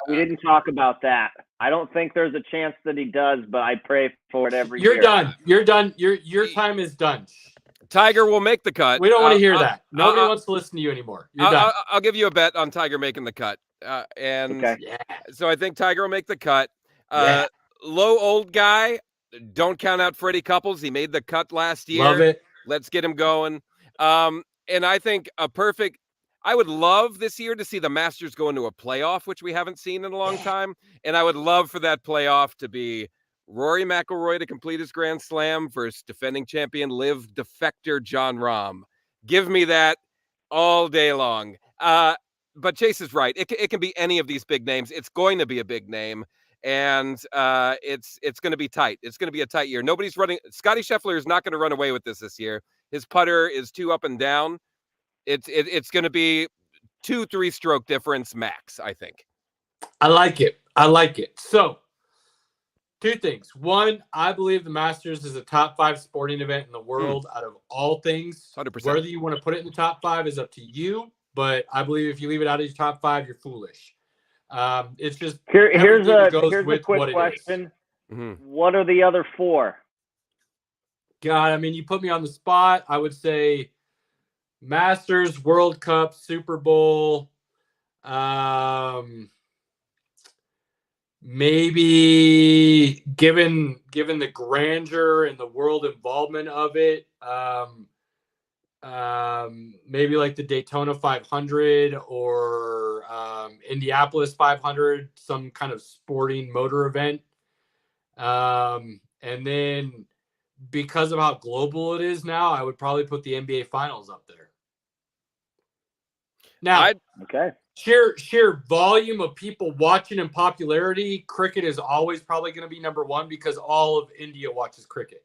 Speaker 5: didn't talk about that. I don't think there's a chance that he does, but I pray for it every year.
Speaker 3: You're done. Your time is done.
Speaker 4: Tiger will make the cut.
Speaker 3: We don't want to hear that. Nobody wants to listen to you anymore. You're done.
Speaker 4: I'll give you a bet on Tiger making the cut. So I think Tiger will make the cut. Low old guy, don't count out Freddie Couples. He made the cut last year.
Speaker 3: Love it.
Speaker 4: Let's get him going. And I think I would love this year to see the Masters go into a playoff, which we haven't seen in a long time. And I would love for that playoff to be Rory McIlroy to complete his Grand Slam versus defending champion live defector Jon Rahm. Give me that all day long. But Chase is right. It can be any of these big names. It's going to be a big name, and it's going to be tight. It's going to be a tight year. Nobody's running. Scotty Scheffler is not going to run away with this year. His putter is too up and down. It's going to be 2-3 stroke difference max, I think.
Speaker 3: I like it. So, two things. One, I believe the Masters is a top 5 sporting event in the world out of all things.
Speaker 4: 100%.
Speaker 3: Whether you want to put it in the top 5 is up to you, but I believe if you leave it out of your top 5, you're foolish. It's just
Speaker 5: here's a quick question. What are the other 4?
Speaker 3: God, I mean, you put me on the spot. I would say Masters, World Cup, Super Bowl, maybe given the grandeur and the world involvement of it, maybe like the Daytona 500 or Indianapolis 500, some kind of sporting motor event. And then because of how global it is now, I would probably put the NBA Finals up there. Now, sheer volume of people watching and popularity, cricket is always probably going to be number 1 because all of India watches cricket.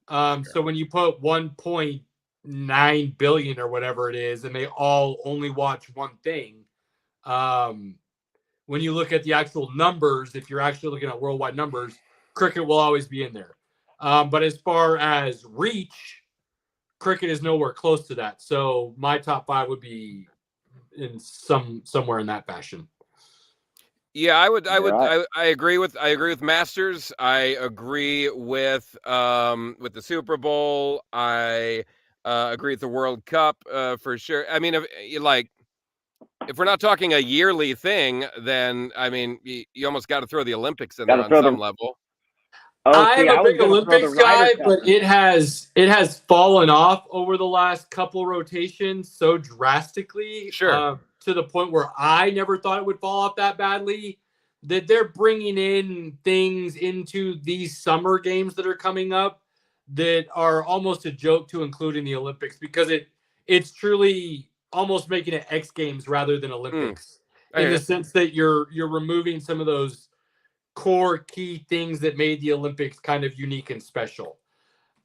Speaker 3: So when you put 1.9 billion or whatever it is, and they all only watch one thing, when you look at the actual numbers, if you're actually looking at worldwide numbers, cricket will always be in there. But as far as reach, cricket is nowhere close to that. So my top 5 would be in somewhere in that fashion.
Speaker 4: Yeah, I agree with Masters. I agree with the Super Bowl. I agree with the World Cup for sure. I mean, if we're not talking a yearly thing, then I mean, you almost got to throw the Olympics in there on some level.
Speaker 3: I'm a big Olympics guy, but it has fallen off over the last couple rotations so drastically.
Speaker 4: Sure.
Speaker 3: To the point where I never thought it would fall off that badly, that they're bringing in things into these summer games that are coming up that are almost a joke to include in the Olympics, because it's truly almost making it X Games rather than Olympics in the sense that you're removing some of those core key things that made the Olympics kind of unique and special.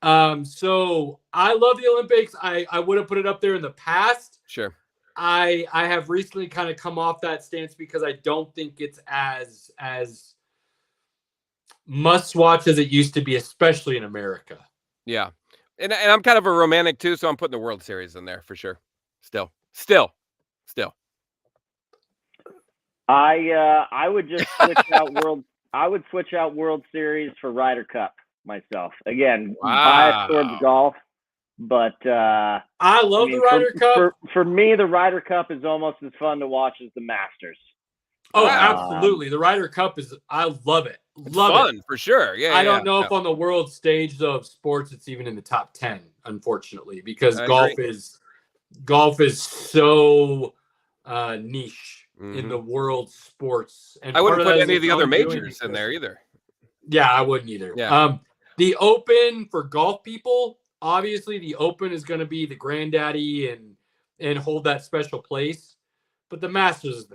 Speaker 3: So I love the Olympics. I would have put it up there in the past.
Speaker 4: Sure.
Speaker 3: I have recently kind of come off that stance because I don't think it's as must watch as it used to be, especially in America.
Speaker 4: Yeah. And I'm kind of a romantic too, so I'm putting the World Series in there for sure. Still.
Speaker 5: I would just switch out World Series for Ryder Cup myself. Again, biased towards golf, but
Speaker 3: I love the Ryder Cup.
Speaker 5: For me, the Ryder Cup is almost as fun to watch as the Masters.
Speaker 3: Oh, absolutely. The Ryder Cup I love it. Love
Speaker 4: fun,
Speaker 3: it.
Speaker 4: For sure. Yeah.
Speaker 3: I don't know if on the world stage of sports it's even in the top 10, unfortunately, because golf is so niche in the world sports. And
Speaker 4: I wouldn't put any of the other majors in there either.
Speaker 3: Yeah, I wouldn't either.
Speaker 4: Yeah.
Speaker 3: The Open for golf people, obviously the Open is going to be the granddaddy and hold that special place. But the Masters is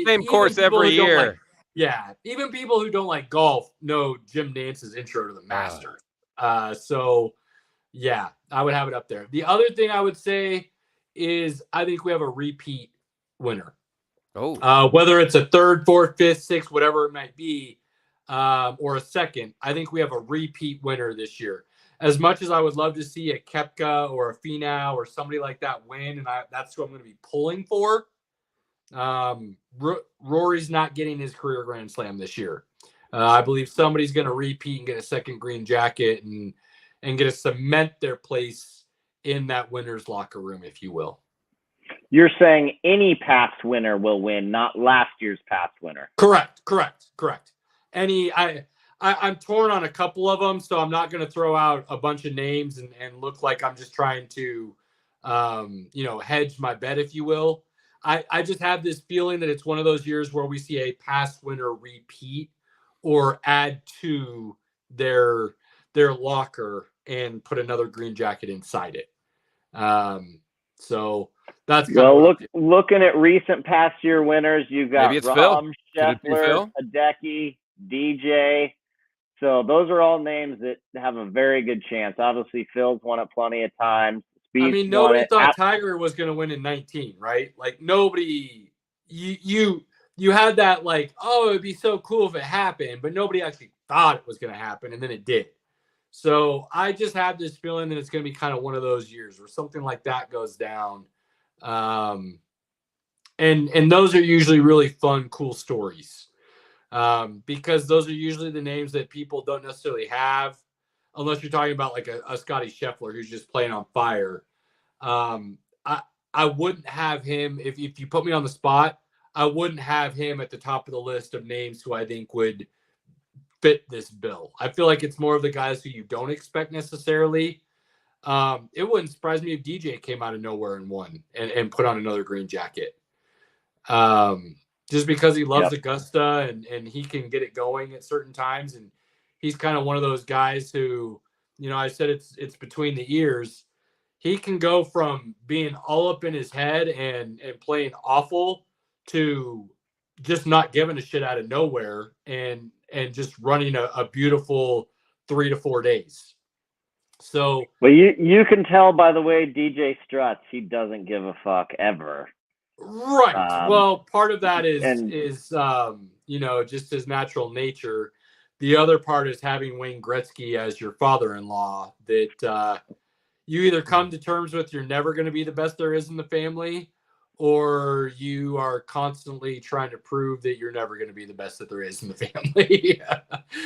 Speaker 4: same course every year.
Speaker 3: Even people who don't like golf know Jim Nance's intro to the Masters. So yeah, I would have it up there. The other thing I would say is I think we have a repeat winner. Whether it's a third, fourth, fifth, sixth, whatever it might be, or a second, I think we have a repeat winner this year. As much as I would love to see a Koepka or a Finau or somebody like that win, and that's who I'm going to be pulling for. Rory's not getting his career Grand Slam this year. I believe somebody's going to repeat and get a second green jacket and get to cement their place in that winner's locker room, if you will.
Speaker 5: You're saying any past winner will win, not last year's past winner.
Speaker 3: Correct. I'm torn on a couple of them, so I'm not going to throw out a bunch of names and look like I'm just trying to, hedge my bet, if you will. I just have this feeling that it's one of those years where we see a past winner repeat or add to their locker and put another green jacket inside it. So that's
Speaker 5: looking at recent past year winners. You've got Rahm, Scheffler, Hideki, DJ. So those are all names that have a very good chance. Obviously, Phil's won it plenty of times.
Speaker 3: Nobody thought Tiger was going to win in 19, right? Like nobody, you had that like, oh, it'd be so cool if it happened, but nobody actually thought it was going to happen, and then it did. So I just have this feeling that it's going to be kind of one of those years where something like that goes down. And those are usually really fun, cool stories. Because those are usually the names that people don't necessarily have, unless you're talking about like a Scotty Scheffler who's just playing on fire. I wouldn't have him, if you put me on the spot, I wouldn't have him at the top of the list of names who I think would fit this bill. I feel like it's more of the guys who you don't expect necessarily. It wouldn't surprise me if DJ came out of nowhere and won and put on another green jacket. Just because he loves Augusta and he can get it going at certain times. And he's kind of one of those guys who, I said it's between the ears. He can go from being all up in his head and playing awful to just not giving a shit out of nowhere and just running a beautiful 3 to 4 days. So,
Speaker 5: well, you can tell by the way DJ struts, he doesn't give a fuck ever.
Speaker 3: Right. Well, part of that is just his natural nature. The other part is having Wayne Gretzky as your father-in-law, that you either come to terms with you're never going to be the best there is in the family, or you are constantly trying to prove that you're never going to be the best that there is in the family.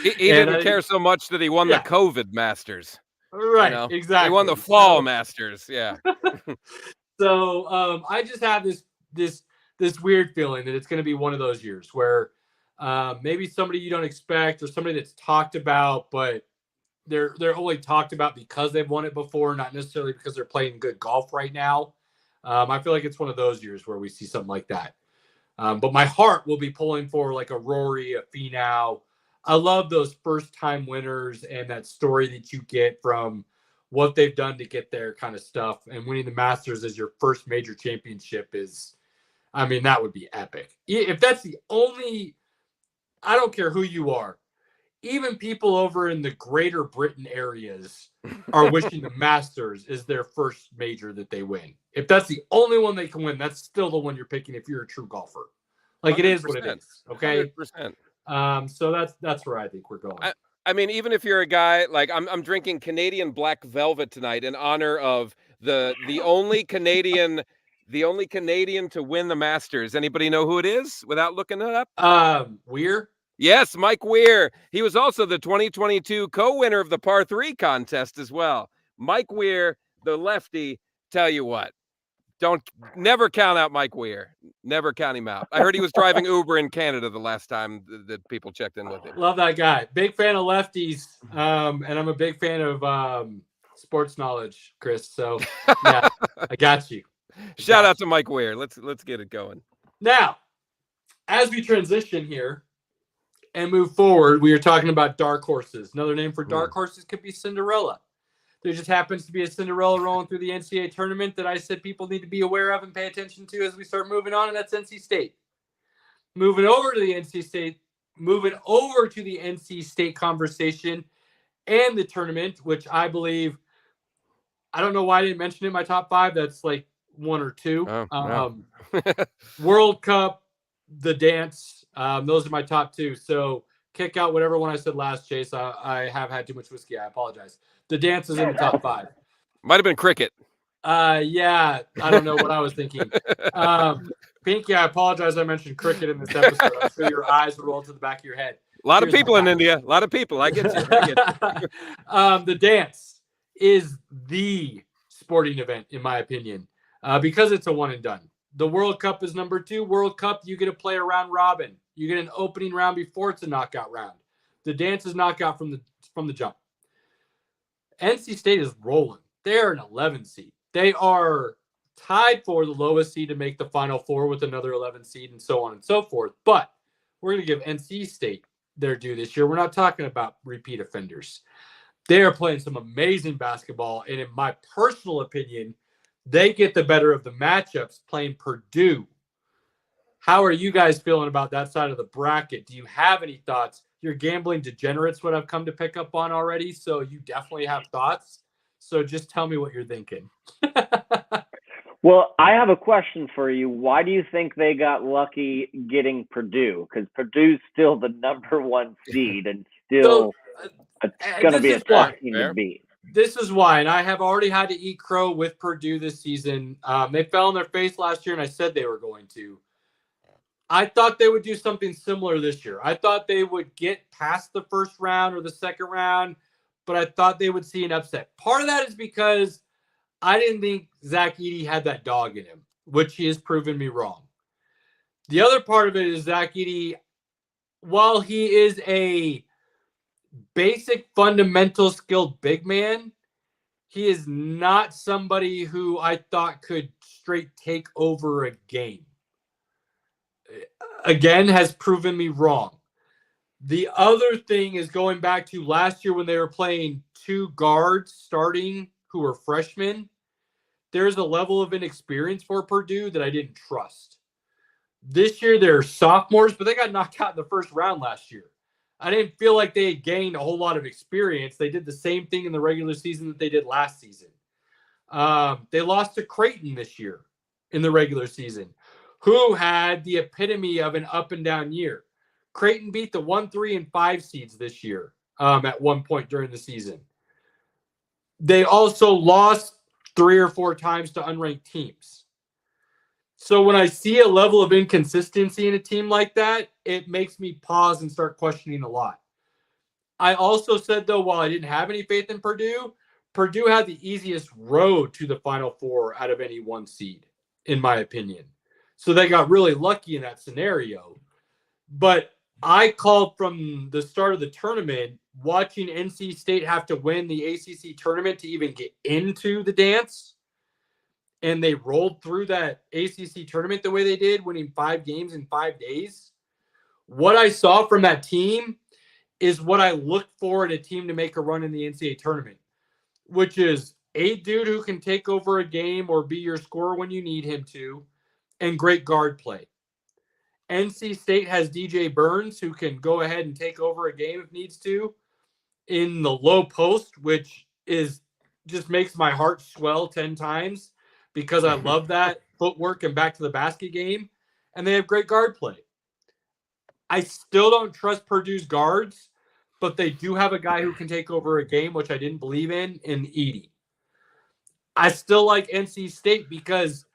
Speaker 4: He didn't care so much that he won the COVID Masters.
Speaker 3: Right, exactly.
Speaker 4: He won the Fall Masters, yeah.
Speaker 3: So I just have this weird feeling that it's going to be one of those years where maybe somebody you don't expect, or somebody that's talked about, but they're only talked about because they've won it before, not necessarily because they're playing good golf right now. I feel like it's one of those years where we see something like that. But my heart will be pulling for like a Rory, a Finau. I love those first-time winners and that story that you get from what they've done to get there kind of stuff. And winning the Masters as your first major championship is, I mean, that would be epic. If that's the only, I don't care who you are, even people over in the Greater Britain areas are wishing the Masters is their first major that they win. If that's the only one they can win, that's still the one you're picking if you're a true golfer. Like 100%. It is what it is. Okay.
Speaker 4: 100%.
Speaker 3: So that's where I think we're going.
Speaker 4: I mean, even if you're a guy like I'm drinking Canadian Black Velvet tonight in honor of the only Canadian to win the Masters. Anybody know who it is without looking it up?
Speaker 3: Weir.
Speaker 4: Yes, Mike Weir. He was also the 2022 co-winner of the par 3 contest as well. Mike Weir, the lefty. Tell you what, never count out Mike Weir. Never count him out. I heard he was driving Uber in Canada the last time that people checked in with him.
Speaker 3: Love that guy. Big fan of lefties, and I'm a big fan of sports knowledge, Chris. So yeah, I got you.
Speaker 4: Shout out to Mike Weir. Let's get it going.
Speaker 3: Now, as we transition here and move forward, we are talking about dark horses. Another name for dark horses could be Cinderella. There just happens to be a Cinderella rolling through the NCAA tournament that I said people need to be aware of and pay attention to as we start moving on, and that's NC State. Moving over to the NC State conversation and the tournament, which I believe, I don't know why I didn't mention it in my top 5. That's like 1 or 2.
Speaker 4: No.
Speaker 3: World Cup, the dance. Those are my top 2. So kick out whatever one I said last, Chase. I have had too much whiskey. I apologize. The dance is in the top 5.
Speaker 4: Might have been cricket.
Speaker 3: Yeah, I don't know what I was thinking. Pinky, I apologize. I mentioned cricket in this episode. I'm sure your eyes will roll to the back of your head.
Speaker 4: A lot of people in India. A lot of people. I get you.
Speaker 3: The dance is the sporting event, in my opinion, because it's a one and done. The World Cup is number 2. World Cup, you get to play a round robin. You get an opening round before it's a knockout round. The dance is knockout from the jump. NC State is rolling. They're an 11 seed. They are tied for the lowest seed to make the Final Four with another 11 seed and so on and so forth. But we're going to give NC State their due this year. We're not talking about repeat offenders. They are playing some amazing basketball. And in my personal opinion, they get the better of the matchups playing Purdue. How are you guys feeling about that side of the bracket? Do you have any thoughts? You're gambling degenerates, what I've come to pick up on already. So you definitely have thoughts. So just tell me what you're thinking.
Speaker 5: Well, I have a question for you. Why do you think they got lucky getting Purdue? Because Purdue's still the number 1 seed and still it's going to be a tough team to beat.
Speaker 3: This is why, and I have already had to eat crow with Purdue this season. They fell on their face last year, and I said they were going to. I thought they would do something similar this year. I thought they would get past the first round or the second round, but I thought they would see an upset. Part of that is because I didn't think Zach Edey had that dog in him, which he has proven me wrong. The other part of it is Zach Edey, while he is a basic fundamental skilled big man, he is not somebody who I thought could straight take over a game. Again, has proven me wrong. The other thing is going back to last year when they were playing 2 guards starting who were freshmen. There's a level of inexperience for Purdue that I didn't trust. This year they're sophomores, but they got knocked out in the first round last year. I didn't feel like they had gained a whole lot of experience. They did the same thing in the regular season that they did last season. They lost to Creighton this year in the regular season. who had the epitome of an up and down year. Creighton beat the 1, 3, and 5 seeds this year at one point during the season. They also lost 3 or 4 times to unranked teams. So when I see a level of inconsistency in a team like that, it makes me pause and start questioning a lot. I also said, though, while I didn't have any faith in Purdue, Purdue had the easiest road to the Final Four out of any 1 seed, in my opinion. So they got really lucky in that scenario. But I called from the start of the tournament, watching NC State have to win the ACC tournament to even get into the dance. And they rolled through that ACC tournament the way they did, winning 5 games in 5 days. What I saw from that team is what I look for in a team to make a run in the NCAA tournament, which is a dude who can take over a game or be your scorer when you need him to, and great guard play. NC State has DJ Burns, who can go ahead and take over a game if needs to in the low post, which is just makes my heart swell 10 times because I love that footwork and back to the basket game. And they have great guard play. I still don't trust Purdue's guards, but they do have a guy who can take over a game, which I didn't believe in Edey. I still like NC State because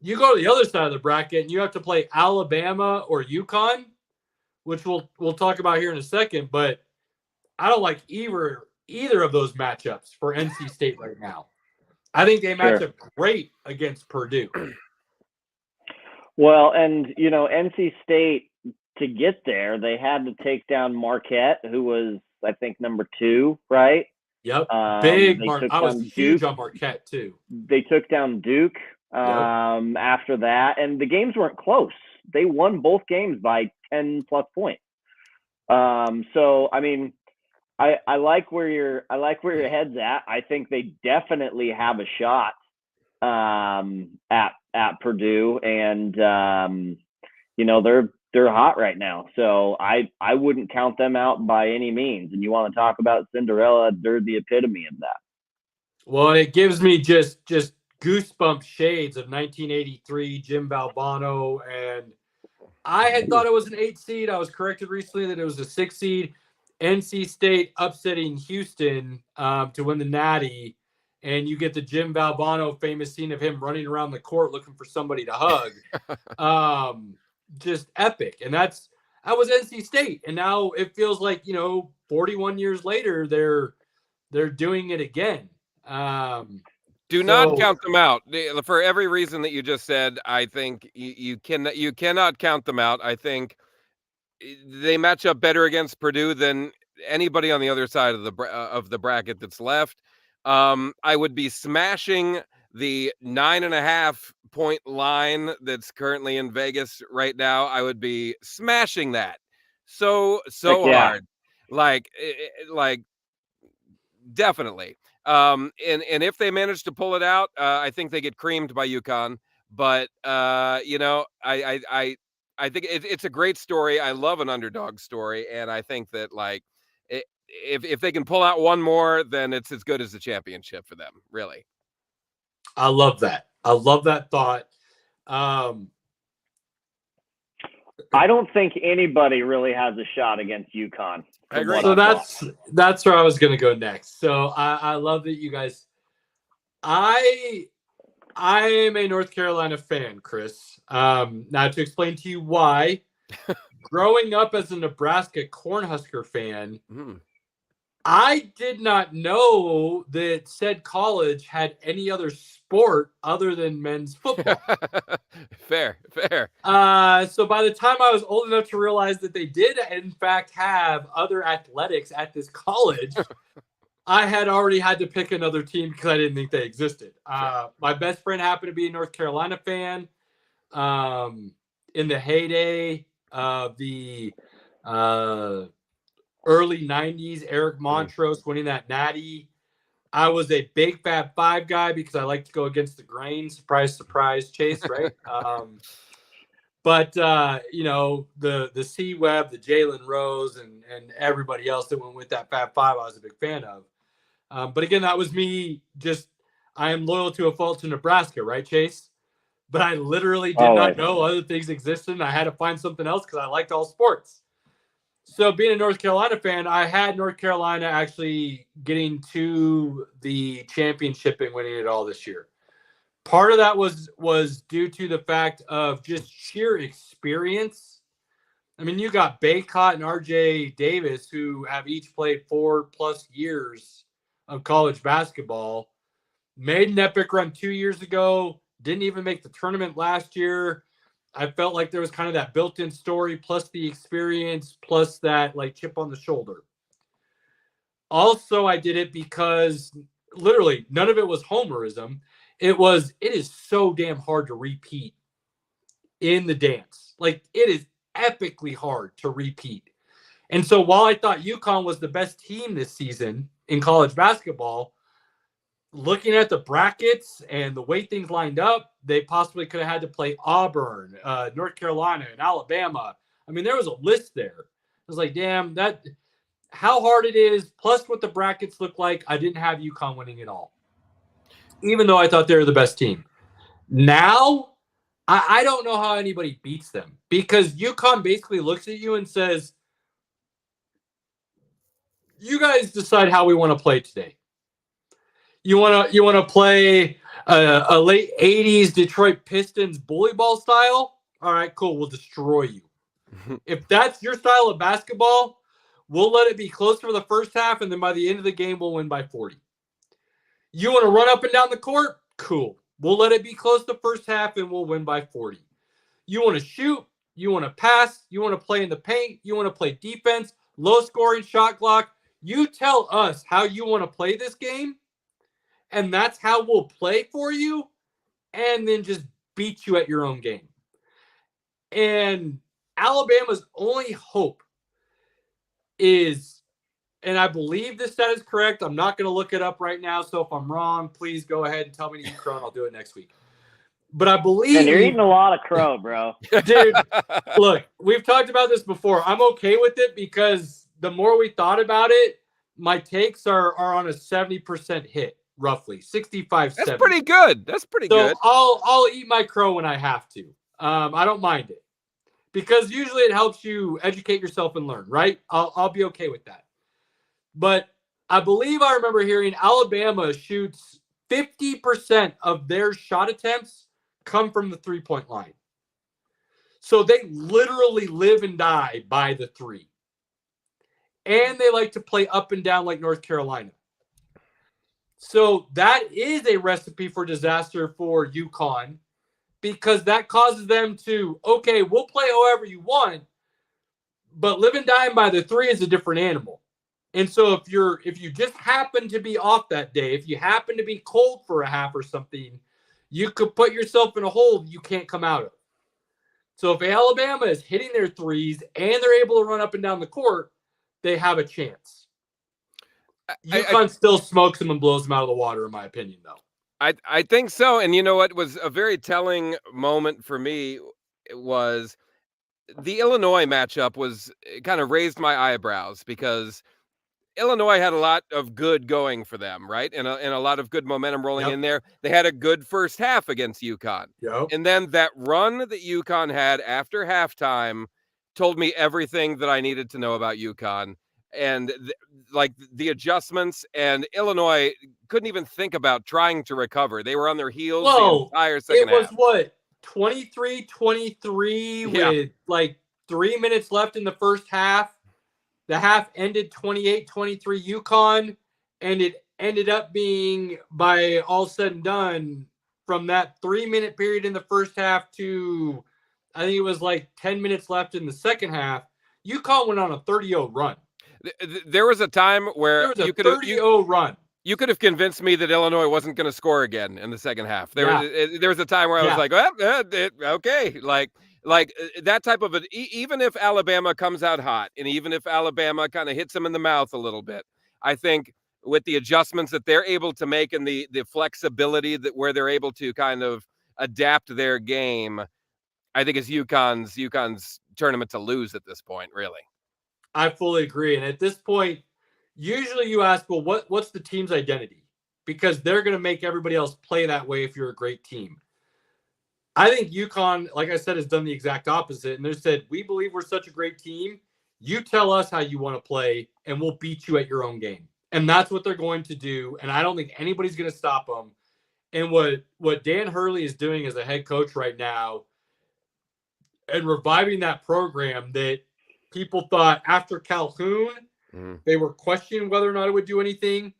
Speaker 3: you go to the other side of the bracket and you have to play Alabama or UConn, which we'll talk about here in a second, but I don't like either of those matchups for NC State right now. I think they match up great against Purdue.
Speaker 5: Well, and, NC State, to get there, they had to take down Marquette, who was, I think, number 2, right?
Speaker 3: Yep. I was huge on Marquette, too.
Speaker 5: They took down Duke after that, and the games weren't close. They won both games by 10-plus points. So, I mean, I like where your head's at. I think they definitely have a shot at Purdue, and they're hot right now. So I wouldn't count them out by any means. And you want to talk about Cinderella? They're the epitome of that.
Speaker 3: Well, it gives me just goosebump shades of 1983 Jim Valvano, and I had thought it was an 8 seed. I was corrected recently that it was a 6 seed. NC State upsetting Houston to win the Natty, and you get the Jim Valvano famous scene of him running around the court looking for somebody to hug. Just epic. And that was NC State. And now it feels like, 41 years later, they're doing it again.
Speaker 4: Do not count them out. For every reason that you just said, I think you cannot count them out. I think they match up better against Purdue than anybody on the other side of the bracket that's left. I would be smashing the 9.5 point line that's currently in Vegas right now. I would be smashing that so hard, like definitely. And if they manage to pull it out, I think they get creamed by UConn. But I think it's a great story. I love an underdog story, and I think that if they can pull out one more, then it's as good as the championship for them. Really,
Speaker 3: I love that. I love that thought.
Speaker 5: I don't think anybody really has a shot against UConn.
Speaker 4: I agree.
Speaker 3: So that's where I was going to go next. So I love that you guys. I am a North Carolina fan, Chris. Now to explain to you why, growing up as a Nebraska Cornhusker fan, I did not know that said college had any other sport other than men's football.
Speaker 4: Fair.
Speaker 3: So by the time I was old enough to realize that they did, in fact, have other athletics at this college, I had already had to pick another team because I didn't think they existed. My best friend happened to be a North Carolina fan in the heyday of the early 90s, Eric Montrose winning that Natty. I was a big Fab Five guy because I like to go against the grain. Surprise, surprise, Chase, right? But the C Webb, the Jalen Rose, and everybody else that went with that Fab Five, I was a big fan of. But again, that was me. I am loyal to a fault to Nebraska, right, Chase? but I literally did not know other things existed. And I had to find something else because I liked all sports. So being a North Carolina fan, I had North Carolina actually getting to the championship and winning it all this year. Part of that was due to the fact of just sheer experience. I mean, you got Baycott and RJ Davis, who have each played 4+ years of college basketball, made an epic run 2 years ago, didn't even make the tournament last year. I felt like there was kind of that built-in story, plus the experience, plus that like chip on the shoulder. Also, I did it because literally none of it was homerism. It is so damn hard to repeat in the dance. Like, it is epically hard to repeat. And so while I thought UConn was the best team this season in college basketball, looking at the brackets and the way things lined up, they possibly could have had to play Auburn, North Carolina, and Alabama. I mean, there was a list there. I was like, damn, how hard it is, plus what the brackets look like, I didn't have UConn winning it all, even though I thought they were the best team. Now, I don't know how anybody beats them, because UConn basically looks at you and says, you guys decide how we want to play today. You want to play a late 80s Detroit Pistons bully ball style? All right, cool. We'll destroy you. If that's your style of basketball, we'll let it be close for the first half, and then by the end of the game, we'll win by 40. You want to run up and down the court? Cool. We'll let it be close the first half, and we'll win by 40. You want to shoot? You want to pass? You want to play in the paint? You want to play defense? Low-scoring shot clock? You tell us how you want to play this game, and that's how we'll play for you, and then just beat you at your own game. And Alabama's only hope is, and I believe this stat is correct, I'm not going to look it up right now, so if I'm wrong, please go ahead and tell me to eat crow, and I'll do it next week. But I believe...
Speaker 5: And you're eating a lot of crow, bro.
Speaker 3: Dude, look, we've talked about this before. I'm okay with it because the more we thought about it, my takes are on a 70% hit. Roughly 65, 70.
Speaker 4: That's pretty good. That's pretty good.
Speaker 3: I'll eat my crow when I have to. I don't mind it, because usually it helps you educate yourself and learn, right? I'll be okay with that. But I believe I remember hearing Alabama shoots 50% of their shot attempts come from the 3-point line. So they literally live and die by the three. And they like to play up and down like North Carolina. So that is a recipe for disaster for UConn, because that causes them to, okay, we'll play however you want, but live and die by the three is a different animal. And so if you just happen to be off that day, if you happen to be cold for a half or something, you could put yourself in a hole you can't come out of. So if Alabama is hitting their threes and they're able to run up and down the court, they have a chance. UConn still smokes them and blows them out of the water, in my opinion, though.
Speaker 4: I think so. And you know what was a very telling moment for me was the Illinois matchup. It kind of raised my eyebrows, because Illinois had a lot of good going for them, right? And a lot of good momentum rolling in there. They had a good first half against UConn.
Speaker 3: Yep.
Speaker 4: And then that run that UConn had after halftime told me everything that I needed to know about UConn. And the adjustments, and Illinois couldn't even think about trying to recover. They were on their heels the entire second half.
Speaker 3: It was what, 23-23 with like 3 minutes left in the first half. The half ended 28-23 UConn, and it ended up being, by all said and done, from that 3-minute period in the first half to, I think it was like 10 minutes left in the second half, UConn went on a 30-0 run.
Speaker 4: There was a time where
Speaker 3: you could 30-0 run.
Speaker 4: You could have convinced me that Illinois wasn't going to score again in the second half. There was a time where I was like, well, okay, like that type of even if Alabama comes out hot, and even if Alabama kind of hits them in the mouth a little bit, I think with the adjustments that they're able to make and the flexibility that where they're able to kind of adapt their game, I think it's UConn's tournament to lose at this point, really.
Speaker 3: I fully agree. And at this point, usually you ask, well, what's the team's identity? Because they're going to make everybody else play that way if you're a great team. I think UConn, like I said, has done the exact opposite. And they said, we believe we're such a great team. You tell us how you want to play, and we'll beat you at your own game. And that's what they're going to do. And I don't think anybody's going to stop them. And what Dan Hurley is doing as a head coach right now and reviving that program that people thought after Calhoun, they were questioning whether or not it would do anything.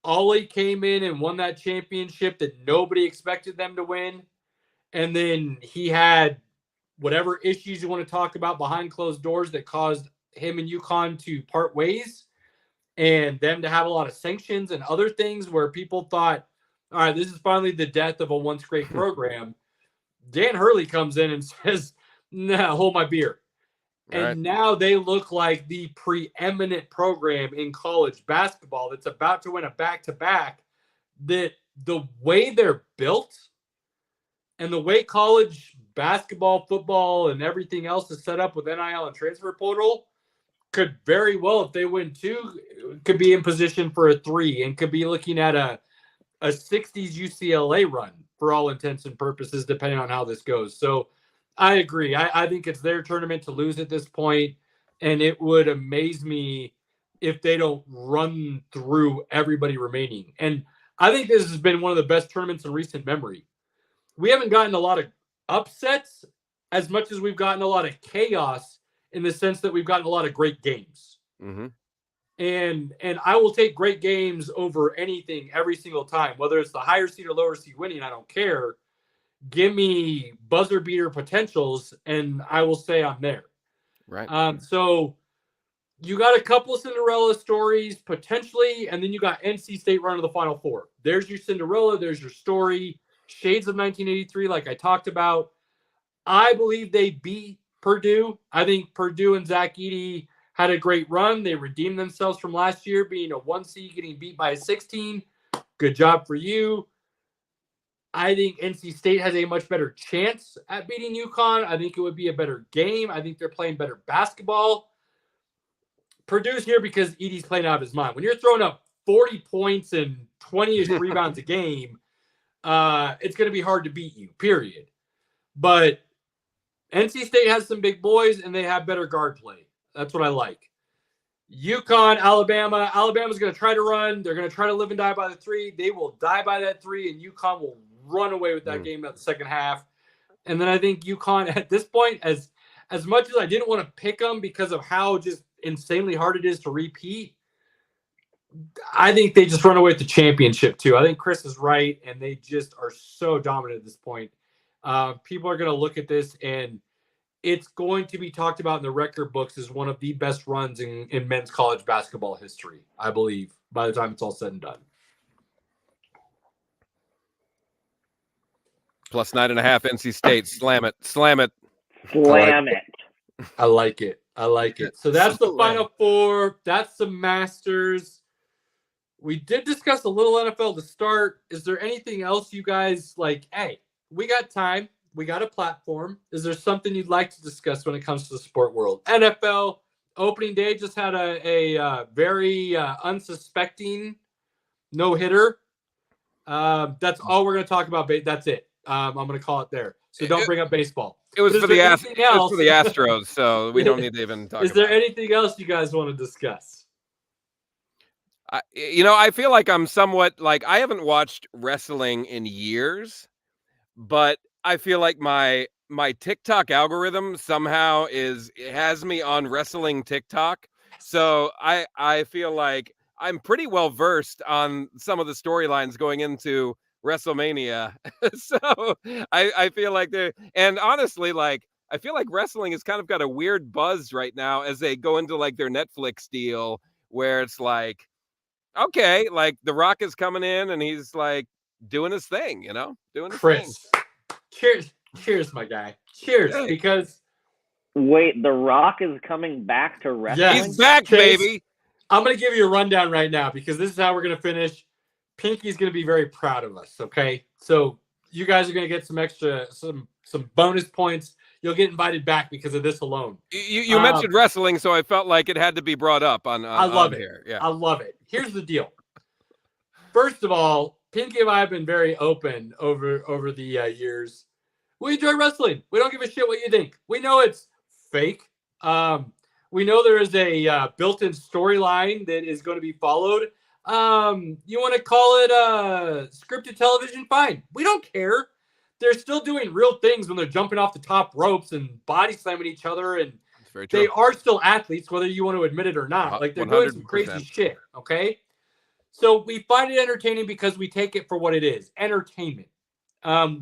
Speaker 3: Ollie came in and won that championship that nobody expected them to win. And then he had whatever issues you want to talk about behind closed doors that caused him and UConn to part ways and them to have a lot of sanctions and other things where people thought, all right, this is finally the death of a once great program. Dan Hurley comes in and says, nah, hold my beer. And now they look like the preeminent program in college basketball that's about to win a back-to-back. That the way they're built and the way college basketball, football, and everything else is set up with NIL and transfer portal could very well, if they win 2, could be in position for a 3 and could be looking at a 60s UCLA run for all intents and purposes, depending on how this goes. So I agree. I think it's their tournament to lose at this point, and it would amaze me if they don't run through everybody remaining. And I think this has been one of the best tournaments in recent memory. We haven't gotten a lot of upsets as much as we've gotten a lot of chaos in the sense that we've gotten a lot of great games. And I will take great games over anything every single time, whether it's the higher seed or lower seed winning, I don't care. Give me buzzer beater potentials, and I will say I'm there. So you got a couple of Cinderella stories potentially, and then you got NC State run to the Final Four. There's your Cinderella. There's your story. Shades of 1983, like I talked about. I believe they beat Purdue. I think Purdue and Zach Edey had a great run. They redeemed themselves from last year being a 1 seed, getting beat by a 16. Good job for you. I think NC State has a much better chance at beating UConn. I think it would be a better game. I think they're playing better basketball. Purdue's here because Edey's playing out of his mind. When you're throwing up 40 points and 20-ish rebounds a game, it's going to be hard to beat you, period. But NC State has some big boys, and they have better guard play. That's what I like. UConn, Alabama. Alabama's going to try to run. They're going to try to live and die by the 3. They will die by that 3, and UConn will run away with that game at the second half. And then I think UConn at this point, as much as I didn't want to pick them because of how just insanely hard it is to repeat, I think they just run away with the championship too. I think Chris is right, and they just are so dominant at this point. People are going to look at this, and it's going to be talked about in the record books as one of the best runs in men's college basketball history, I believe, by the time it's all said and done.
Speaker 4: Plus 9.5 NC State. Slam it.
Speaker 5: Slam it.
Speaker 3: I like it. So that's the Final Four. That's the Masters. We did discuss a little NFL to start. Is there anything else you guys like? Hey, we got time. We got a platform. Is there something you'd like to discuss when it comes to the sport world? NFL opening day just had a very unsuspecting no-hitter. That's all we're going to talk about. That's it. I'm going to call it there. So don't bring up baseball.
Speaker 4: It was for the Astros, so we don't need to even talk about it.
Speaker 3: Is there anything else you guys want to discuss?
Speaker 4: I feel like I'm somewhat like I haven't watched wrestling in years, but I feel like my TikTok algorithm somehow has me on wrestling TikTok. So I feel like I'm pretty well versed on some of the storylines going into WrestleMania. So I feel like and honestly, like I feel like wrestling has kind of got a weird buzz right now as they go into like their Netflix deal where it's like, okay, like The Rock is coming in and he's like doing his thing, doing his thing.
Speaker 3: Cheers, my guy. Cheers, because
Speaker 5: wait, The Rock is coming back to wrestling?
Speaker 4: Yes, he's back, baby.
Speaker 3: I'm going to give you a rundown right now because this is how we're going to finish. Pinky's going to be very proud of us, okay? So you guys are going to get some bonus points. You'll get invited back because of this alone.
Speaker 4: You mentioned wrestling, so I felt like it had to be brought up on
Speaker 3: I love it.
Speaker 4: Here. Yeah.
Speaker 3: I love it. Here's the deal. First of all, Pinky and I have been very open over the years. We enjoy wrestling. We don't give a shit what you think. We know it's fake. We know there is a built-in storyline that is going to be followed. You want to call it scripted television? Fine. We don't care. They're still doing real things when they're jumping off the top ropes and body slamming each other, and they are still athletes, whether you want to admit it or not. Like, they're 100%. Doing some crazy shit, okay? So we find it entertaining because we take it for what it is, entertainment,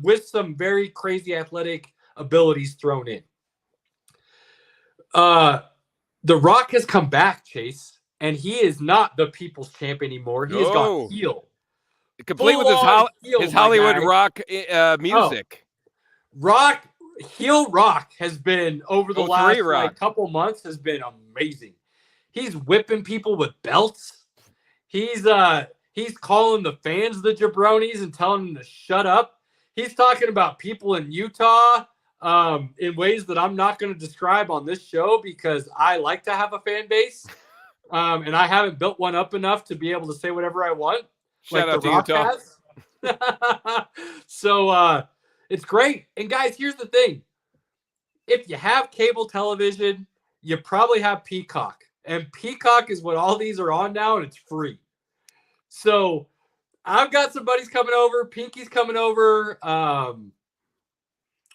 Speaker 3: with some very crazy athletic abilities thrown in. The Rock has come back, Chase, and he is not the people's champ anymore. He has gone heel.
Speaker 4: Complete with his Hollywood Rock music.
Speaker 3: Heel Rock has been, over the last couple months, has been amazing. He's whipping people with belts. He's calling the fans the jabronis and telling them to shut up. He's talking about people in Utah in ways that I'm not going to describe on this show because I like to have a fan base. And I haven't built one up enough to be able to say whatever I want.
Speaker 4: Shout out to Utah.
Speaker 3: So it's great. And guys, here's the thing. If you have cable television, you probably have Peacock. And Peacock is what all these are on now, and it's free. So I've got some buddies coming over. Pinky's coming over.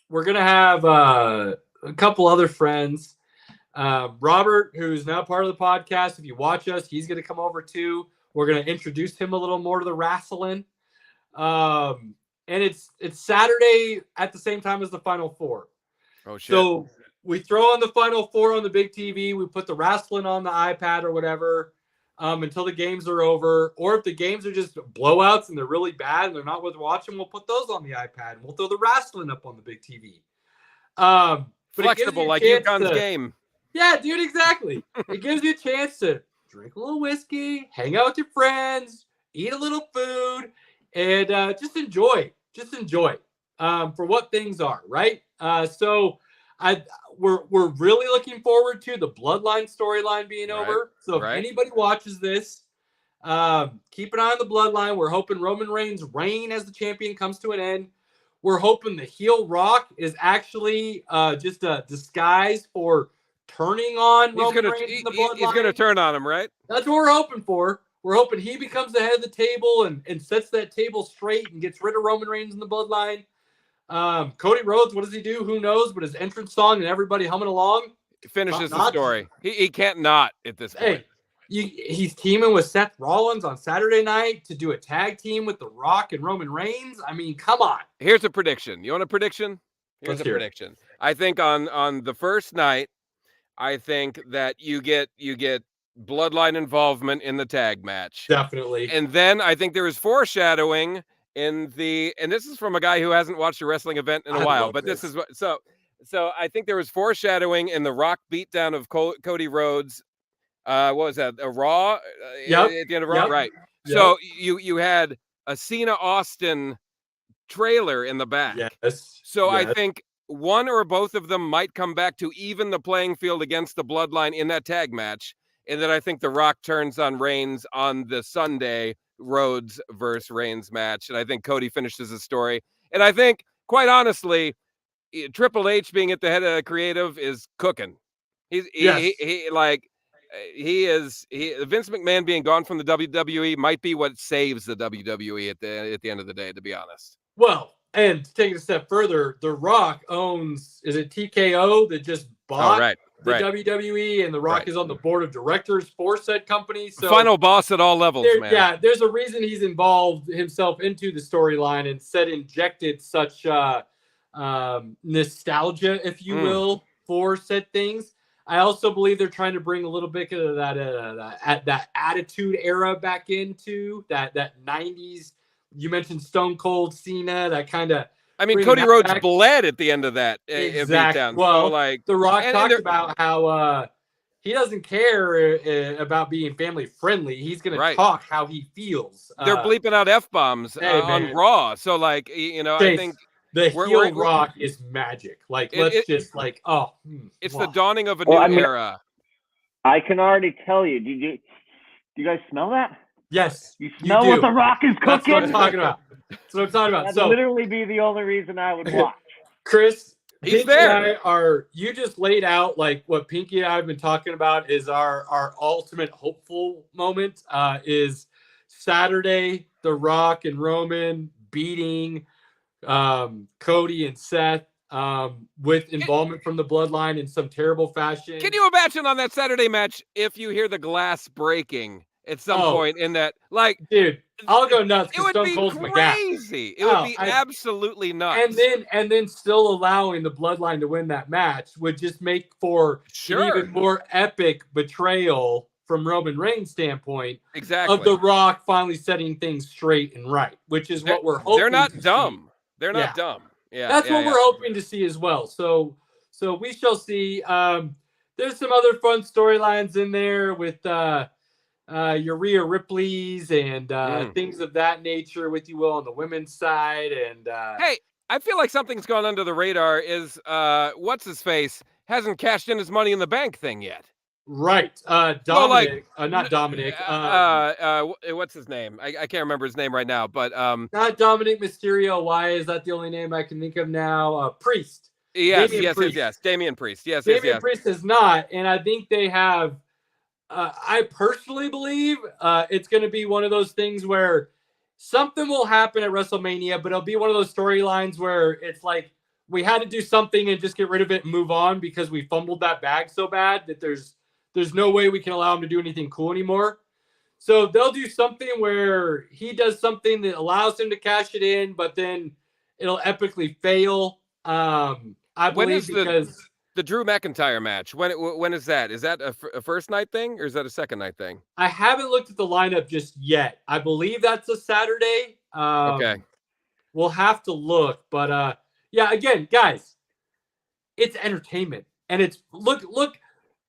Speaker 3: We're going to have a couple other friends. Robert, who's now part of the podcast, if you watch us, he's going to come over too. We're going to introduce him a little more to the wrestling. And it's Saturday at the same time as the Final Four.
Speaker 4: Oh, shit.
Speaker 3: So we throw on the Final Four on the big TV. We put the wrestling on the iPad or whatever until the games are over. Or if the games are just blowouts and they're really bad and they're not worth watching, we'll put those on the iPad. And we'll throw the wrestling up on the big TV.
Speaker 4: Flexible like UConn's game.
Speaker 3: Yeah, dude, exactly. It gives you a chance to drink a little whiskey, hang out with your friends, eat a little food, and just enjoy. Just enjoy for what things are, right? So we're really looking forward to the Bloodline storyline being over. So if anybody watches this, keep an eye on the Bloodline. We're hoping Roman Reigns' reign as the champion comes to an end. We're hoping the heel Rock is actually just a disguise for turning on Roman Reigns in the Bloodline.
Speaker 4: He's going to turn on him, right?
Speaker 3: That's what we're hoping for. We're hoping he becomes the head of the table and sets that table straight and gets rid of Roman Reigns in the Bloodline. Cody Rhodes, what does he do? Who knows? But his entrance song and everybody humming along
Speaker 4: finishes the story. He can't not at this point.
Speaker 3: Hey, he's teaming with Seth Rollins on Saturday night to do a tag team with The Rock and Roman Reigns. I mean, come on.
Speaker 4: Here's a prediction. You want a prediction? Here's a prediction. I think on the first night, I think that you get Bloodline involvement in the tag match.
Speaker 3: Definitely.
Speaker 4: And then I think there is foreshadowing and this is from a guy who hasn't watched a wrestling event in a while, but this is what, so I think there was foreshadowing in the Rock beatdown of Cody Rhodes. What was that? A Raw? At the end of Raw? Yep. Right. Yep. So you had a Cena Austin trailer in the back.
Speaker 3: Yes.
Speaker 4: So yes. I think one or both of them might come back to even the playing field against the Bloodline in that tag match. And then I think The Rock turns on Reigns on the Sunday Rhodes versus Reigns match. And I think Cody finishes the story. And I think, quite honestly, Triple H being at the head of the creative is cooking. Vince McMahon being gone from the WWE might be what saves the WWE at the end of the day, to be honest.
Speaker 3: Well, and to take it a step further, The Rock owns, is it TKO that just bought the WWE, and The Rock is on the board of directors for said company. So
Speaker 4: final boss at all levels, man.
Speaker 3: Yeah, there's a reason he's involved himself into the storyline and injected such nostalgia, if you will, for said things. I also believe they're trying to bring a little bit of that attitude era back into that 90s. You mentioned Stone Cold, Cena, that kind of.
Speaker 4: I mean, Cody Rhodes bled at the end of that.
Speaker 3: Exactly. Well, so, The Rock talked about how he doesn't care about being family friendly. He's going to talk how he feels.
Speaker 4: They're bleeping out F-bombs on Raw. So, I think
Speaker 3: the heel Rock is magic. It's
Speaker 4: the dawning of a new era.
Speaker 5: I can already tell you. Do you guys smell that?
Speaker 3: Yes.
Speaker 5: You smell what The Rock is cooking?
Speaker 3: That's what I'm talking about. That'd
Speaker 5: literally be the only reason I would watch.
Speaker 3: Chris,
Speaker 4: He's
Speaker 3: Pinky
Speaker 4: there.
Speaker 3: you just laid out like what Pinky and I have been talking about is our ultimate hopeful moment is Saturday, The Rock and Roman beating Cody and Seth with involvement from the bloodline in some terrible fashion.
Speaker 4: Can you imagine on that Saturday match if you hear the glass breaking at some point in that? Like,
Speaker 3: dude, I'll go nuts.
Speaker 4: It would
Speaker 3: Stone
Speaker 4: be
Speaker 3: Cold's my guy.
Speaker 4: crazy. It would be absolutely nuts.
Speaker 3: And then still allowing the bloodline to win that match would just make for an even more epic betrayal from Roman Reigns' standpoint.
Speaker 4: Exactly.
Speaker 3: Of The Rock finally setting things straight and right, which is what we're hoping.
Speaker 4: They're not dumb. They're not dumb. Yeah,
Speaker 3: that's what we're hoping to see as well. So we shall see. There's some other fun storylines in there with your Rhea Ripley's and things of that nature, with you will, on the women's side. And
Speaker 4: hey, I feel like something's gone under the radar. Is what's his face hasn't cashed in his Money in the Bank thing yet?
Speaker 3: Right. Dominic, not Dominic.
Speaker 4: What's his name? I can't remember his name right now, but
Speaker 3: not Dominic Mysterio. Why is that the only name I can think of now? Priest.
Speaker 4: Yes.
Speaker 3: Damian Priest.
Speaker 4: Yes.
Speaker 3: Damian Priest is not, and I think they have. I personally believe it's going to be one of those things where something will happen at WrestleMania, but it'll be one of those storylines where it's like we had to do something and just get rid of it and move on because we fumbled that bag so bad that there's no way we can allow him to do anything cool anymore. So they'll do something where he does something that allows him to cash it in, but then it'll epically fail. I believe because
Speaker 4: the Drew McIntyre match, when is that? Is that a first night thing or is that a second night thing?
Speaker 3: I haven't looked at the lineup just yet. I believe that's a Saturday.
Speaker 4: Okay.
Speaker 3: We'll have to look, but yeah, again, guys, it's entertainment. And it's look,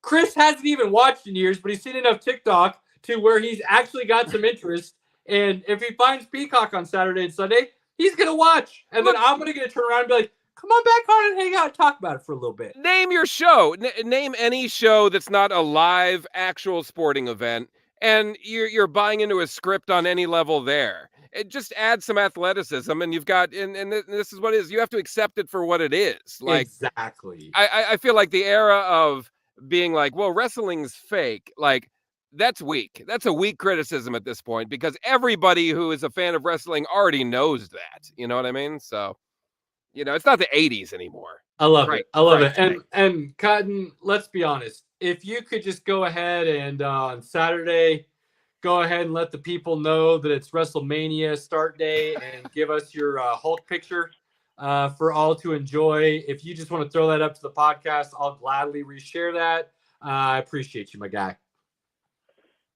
Speaker 3: Chris hasn't even watched in years, but he's seen enough TikTok to where he's actually got some interest. And if he finds Peacock on Saturday and Sunday, he's going to watch. And then I'm going to turn around and be like, come on back on and hang out and talk about it for a little bit.
Speaker 4: Name your show. Name any show that's not a live, actual sporting event. And you're buying into a script on any level there. It just adds some athleticism, and you've got, and this is what it is. You have to accept it for what it is. Like,
Speaker 3: exactly.
Speaker 4: I feel like the era of being like, well, wrestling's fake, like, that's weak. That's a weak criticism at this point, because everybody who is a fan of wrestling already knows that. You know what I mean? So, it's not the 80s anymore.
Speaker 3: I love it. I love it. And Cotton, let's be honest. If you could just go ahead and on Saturday, go ahead and let the people know that it's WrestleMania start day and give us your Hulk picture for all to enjoy. If you just want to throw that up to the podcast, I'll gladly reshare that. I appreciate you, my guy.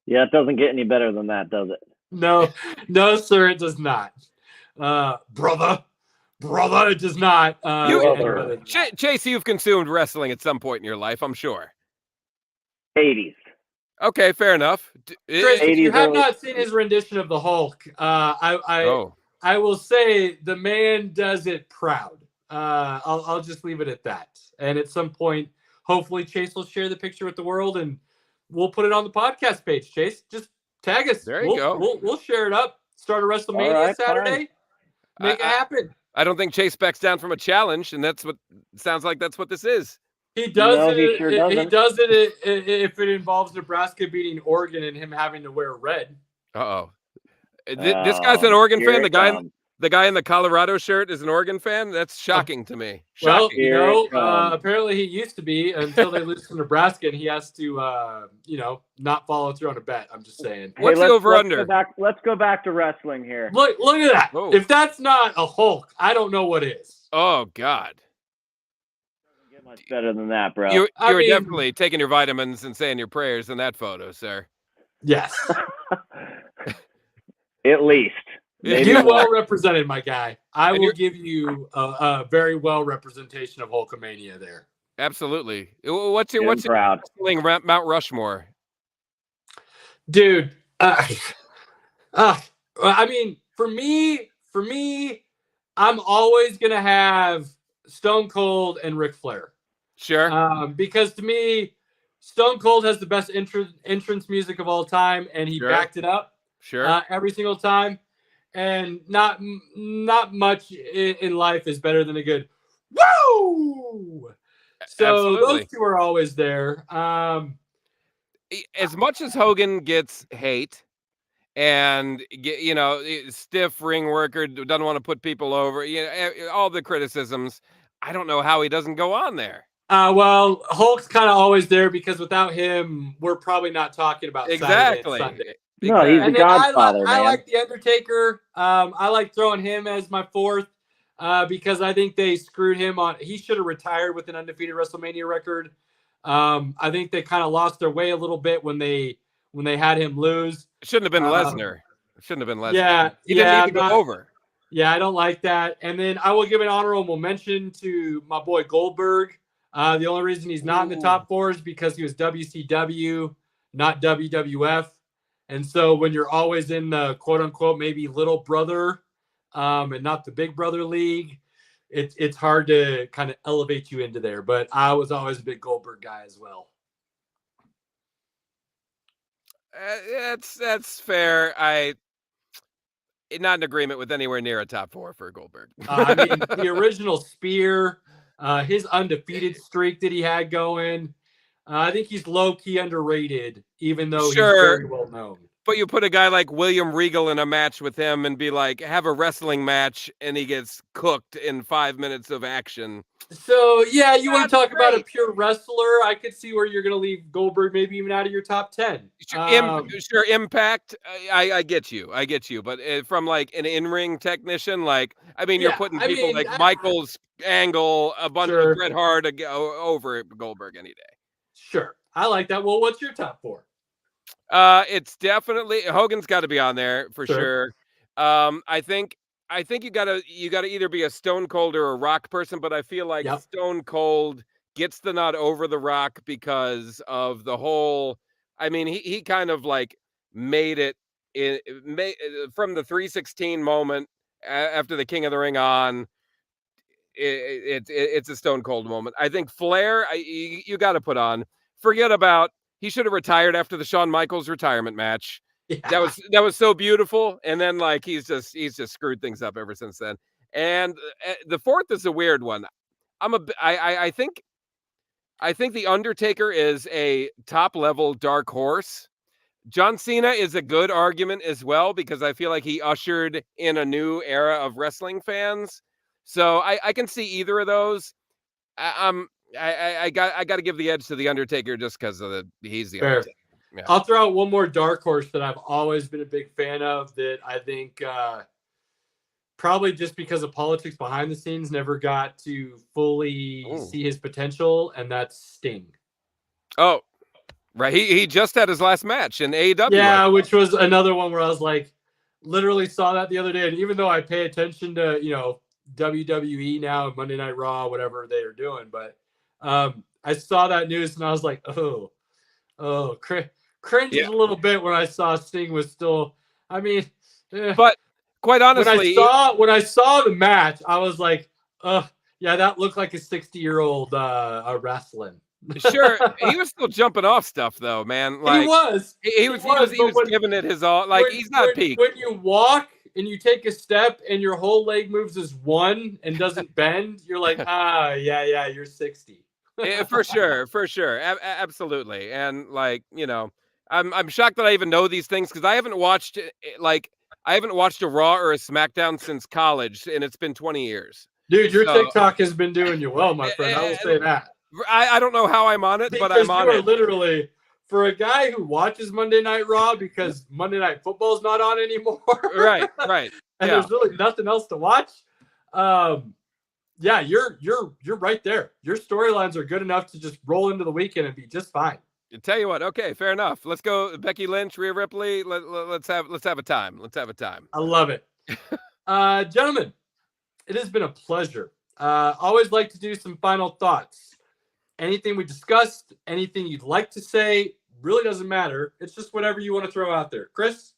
Speaker 5: Yeah, it doesn't get any better than that, does it?
Speaker 3: No, sir, it does not. Brother, it does not.
Speaker 4: Chase, you've consumed wrestling at some point in your life, I'm sure.
Speaker 5: 80s.
Speaker 4: Okay, fair enough.
Speaker 3: Chris, if you have not seen his rendition of the Hulk, I will say the man does it proud. I'll just leave it at that. And at some point, hopefully Chase will share the picture with the world and we'll put it on the podcast page. Chase, just tag us.
Speaker 4: There you go.
Speaker 3: We'll share it up. Start a WrestleMania Saturday. Make it happen.
Speaker 4: I don't think Chase backs down from a challenge, and that's what sounds like. That's what this is.
Speaker 3: He does
Speaker 5: No,
Speaker 3: it.
Speaker 5: he sure doesn't.
Speaker 3: He does it if it involves Nebraska beating Oregon and him having to wear red.
Speaker 4: Uh-oh. This guy's an Oregon fan. The guy in the Colorado shirt is an Oregon fan. That's shocking to me. Shocking.
Speaker 3: Well, apparently he used to be until they lose to Nebraska, and he has to, not follow through on a bet. I'm just saying.
Speaker 4: What's the over/under?
Speaker 5: Let's go back to wrestling here.
Speaker 3: Look at that.
Speaker 4: Oh.
Speaker 3: If that's not a Hulk, I don't know what is.
Speaker 4: Oh God.
Speaker 5: Doesn't get much better than that, bro.
Speaker 4: You were definitely taking your vitamins and saying your prayers in that photo, sir.
Speaker 3: Yes.
Speaker 5: At least.
Speaker 3: You're well represented, my guy. I will give you a very well representation of Hulkamania there.
Speaker 4: Absolutely. What's your Mount Rushmore?
Speaker 3: Dude, I mean, for me, I'm always gonna have Stone Cold and Ric Flair.
Speaker 4: Sure.
Speaker 3: Because to me, Stone Cold has the best entrance music of all time, and he backed it up.
Speaker 4: Sure.
Speaker 3: Every single time. And not much in life is better than a good Woo! So
Speaker 4: Absolutely.
Speaker 3: those two are always there.
Speaker 4: As much as Hogan gets hate and stiff ring worker, doesn't want to put people over, all the criticisms, I don't know how he doesn't go on there.
Speaker 3: Well, Hulk's kind of always there because without him, we're probably not talking about Saturday and Sunday.
Speaker 5: No, he's the Godfather, man.
Speaker 3: I like The Undertaker. I like throwing him as my fourth because I think they screwed him on. He should have retired with an undefeated WrestleMania record. I think they kind of lost their way a little bit when they had him lose.
Speaker 4: It shouldn't have been Lesnar. It shouldn't have been Lesnar.
Speaker 3: Yeah,
Speaker 4: he didn't need to go over.
Speaker 3: Yeah, I don't like that. And then I will give an honorable mention to my boy Goldberg. The only reason he's not in the top four is because he was WCW, not WWF. And so when you're always in the quote unquote maybe little brother and not the big brother league, it's hard to kind of elevate you into there. But I was always a big Goldberg guy as well.
Speaker 4: That's fair. I'm not in agreement with anywhere near a top four for Goldberg.
Speaker 3: I mean, the original Spear, his undefeated streak that he had going, I think he's low-key underrated, even though he's very well known.
Speaker 4: But you put a guy like William Regal in a match with him and be like, have a wrestling match, and he gets cooked in 5 minutes of action.
Speaker 3: So, yeah, you want to talk about a pure wrestler? I could see where you're going to leave Goldberg maybe even out of your top 10.
Speaker 4: Sure, Impact, I get you. But from like an in-ring technician, you're putting people like Michaels, Angle, a bunch of Bret Hart over Goldberg any day.
Speaker 3: Sure. I like that. Well, what's your top four?
Speaker 4: It's definitely Hogan's got to be on there for sure. I think you gotta either be a Stone Cold or a Rock person, but I feel like Stone Cold gets the nod over the Rock because of the whole. I mean, he kind of like made it from the 316 moment after the King of the Ring on. It's a Stone Cold moment. I think Flair, you got to put on. Forget about. He should have retired after the Shawn Michaels retirement match. Yeah. That was so beautiful. And then he's just screwed things up ever since then. And the fourth is a weird one. I think the Undertaker is a top level dark horse. John Cena is a good argument as well because I feel like he ushered in a new era of wrestling fans. So I can see either of those. I got to give the edge to the Undertaker just because of he's the Undertaker. Yeah.
Speaker 3: I'll throw out one more dark horse that I've always been a big fan of that I think probably just because of politics behind the scenes never got to fully see his potential, and that's Sting.
Speaker 4: Oh, right. He just had his last match in AEW.
Speaker 3: Yeah, which was another one where I was like, literally saw that the other day, and even though I pay attention to WWE now, Monday Night Raw, whatever they are doing, but I saw that news and I was like, cringed a little bit when I saw Sting was still. I mean,
Speaker 4: but quite honestly,
Speaker 3: when I saw the match, I was like, yeah, that looked like a 60-year-old wrestling.
Speaker 4: Sure, he was still jumping off stuff though, man.
Speaker 3: He was
Speaker 4: giving it his all. He's not peak.
Speaker 3: When you walk and you take a step and your whole leg moves as one and doesn't bend, you're like, yeah, you're 60.
Speaker 4: For sure. Absolutely. And I'm shocked that I even know these things because I haven't watched a Raw or a SmackDown since college, and it's been 20 years.
Speaker 3: Dude, your TikTok has been doing you well, my friend. I will say that.
Speaker 4: I don't know how I'm on it, but I'm on it.
Speaker 3: Literally, for a guy who watches Monday Night Raw because Monday Night Football is not on anymore.
Speaker 4: Right.
Speaker 3: And there's really nothing else to watch. Yeah, you're right there. Your storylines are good enough to just roll into the weekend and be just fine.
Speaker 4: I tell you what, okay, fair enough. Let's go, Becky Lynch, Rhea Ripley. Let's have a time.
Speaker 3: I love it, gentlemen. It has been a pleasure. Always like to do some final thoughts. Anything we discussed, anything you'd like to say, really doesn't matter. It's just whatever you want to throw out there, Chris.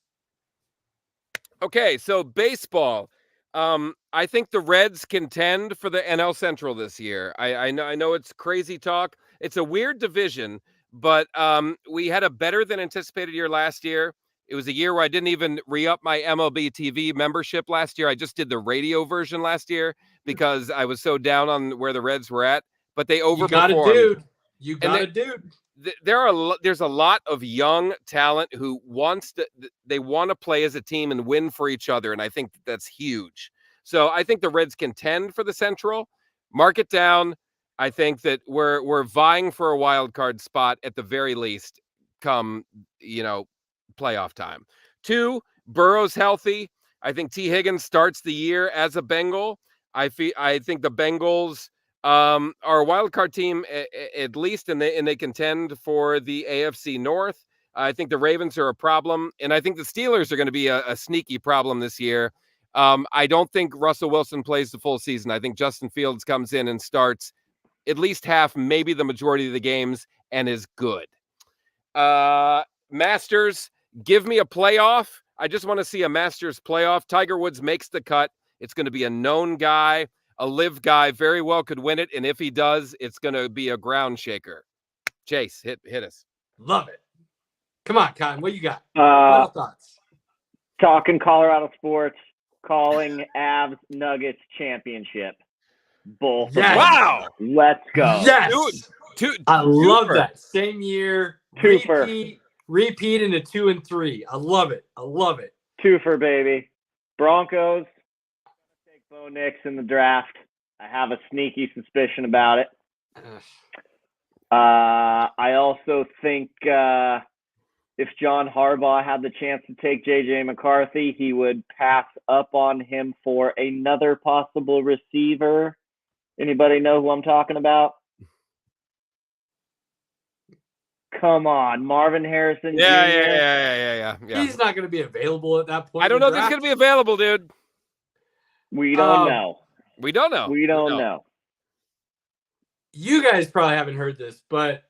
Speaker 4: Okay, so baseball. I think the Reds contend for the NL Central this year. I know it's crazy talk. It's a weird division, but we had a better than anticipated year last year. It was a year where I didn't even re-up my MLB TV membership last year. I just did the radio version last year because I was so down on where the Reds were at. But they overperformed.
Speaker 3: You got a dude.
Speaker 4: There's a lot of young talent who want to play as a team and win for each other, and I think that's huge. So I think the Reds contend for the Central. Mark it down. I think that we're vying for a wild card spot at the very least come, playoff time. 2, Burrow's healthy. I think T. Higgins starts the year as a Bengal. I think the Bengals are a wild card team at least, and they contend for the AFC North. I think the Ravens are a problem, and I think the Steelers are going to be a sneaky problem this year. I don't think Russell Wilson plays the full season. I think Justin Fields comes in and starts at least half, maybe the majority of the games, and is good. Masters, give me a playoff. I just want to see a Masters playoff. Tiger Woods makes the cut. It's going to be a known guy, a live guy, very well could win it. And if he does, it's going to be a ground shaker. Chase, hit us.
Speaker 3: Love it. Come on, Cotton. What you got? Final thoughts.
Speaker 5: Talking Colorado sports, calling Avs Nuggets championship. Both.
Speaker 3: Yes.
Speaker 4: Wow.
Speaker 5: Let's go.
Speaker 3: Yes. I love
Speaker 4: Twofer.
Speaker 3: that. Same year.
Speaker 5: Twofer.
Speaker 3: Repeat into 2 and 3. I love it.
Speaker 5: 2-for, baby. Broncos. Take Bo Nix in the draft. I have a sneaky suspicion about it. I also think if John Harbaugh had the chance to take J.J. McCarthy, he would pass up on him for another possible receiver. Anybody know who I'm talking about? Come on, Marvin Harrison Jr.
Speaker 4: Yeah.
Speaker 3: He's not going to be available at that point.
Speaker 4: I don't know if he's going to be available, dude.
Speaker 5: We don't know.
Speaker 4: We don't know.
Speaker 5: We don't know.
Speaker 3: You guys probably haven't heard this, but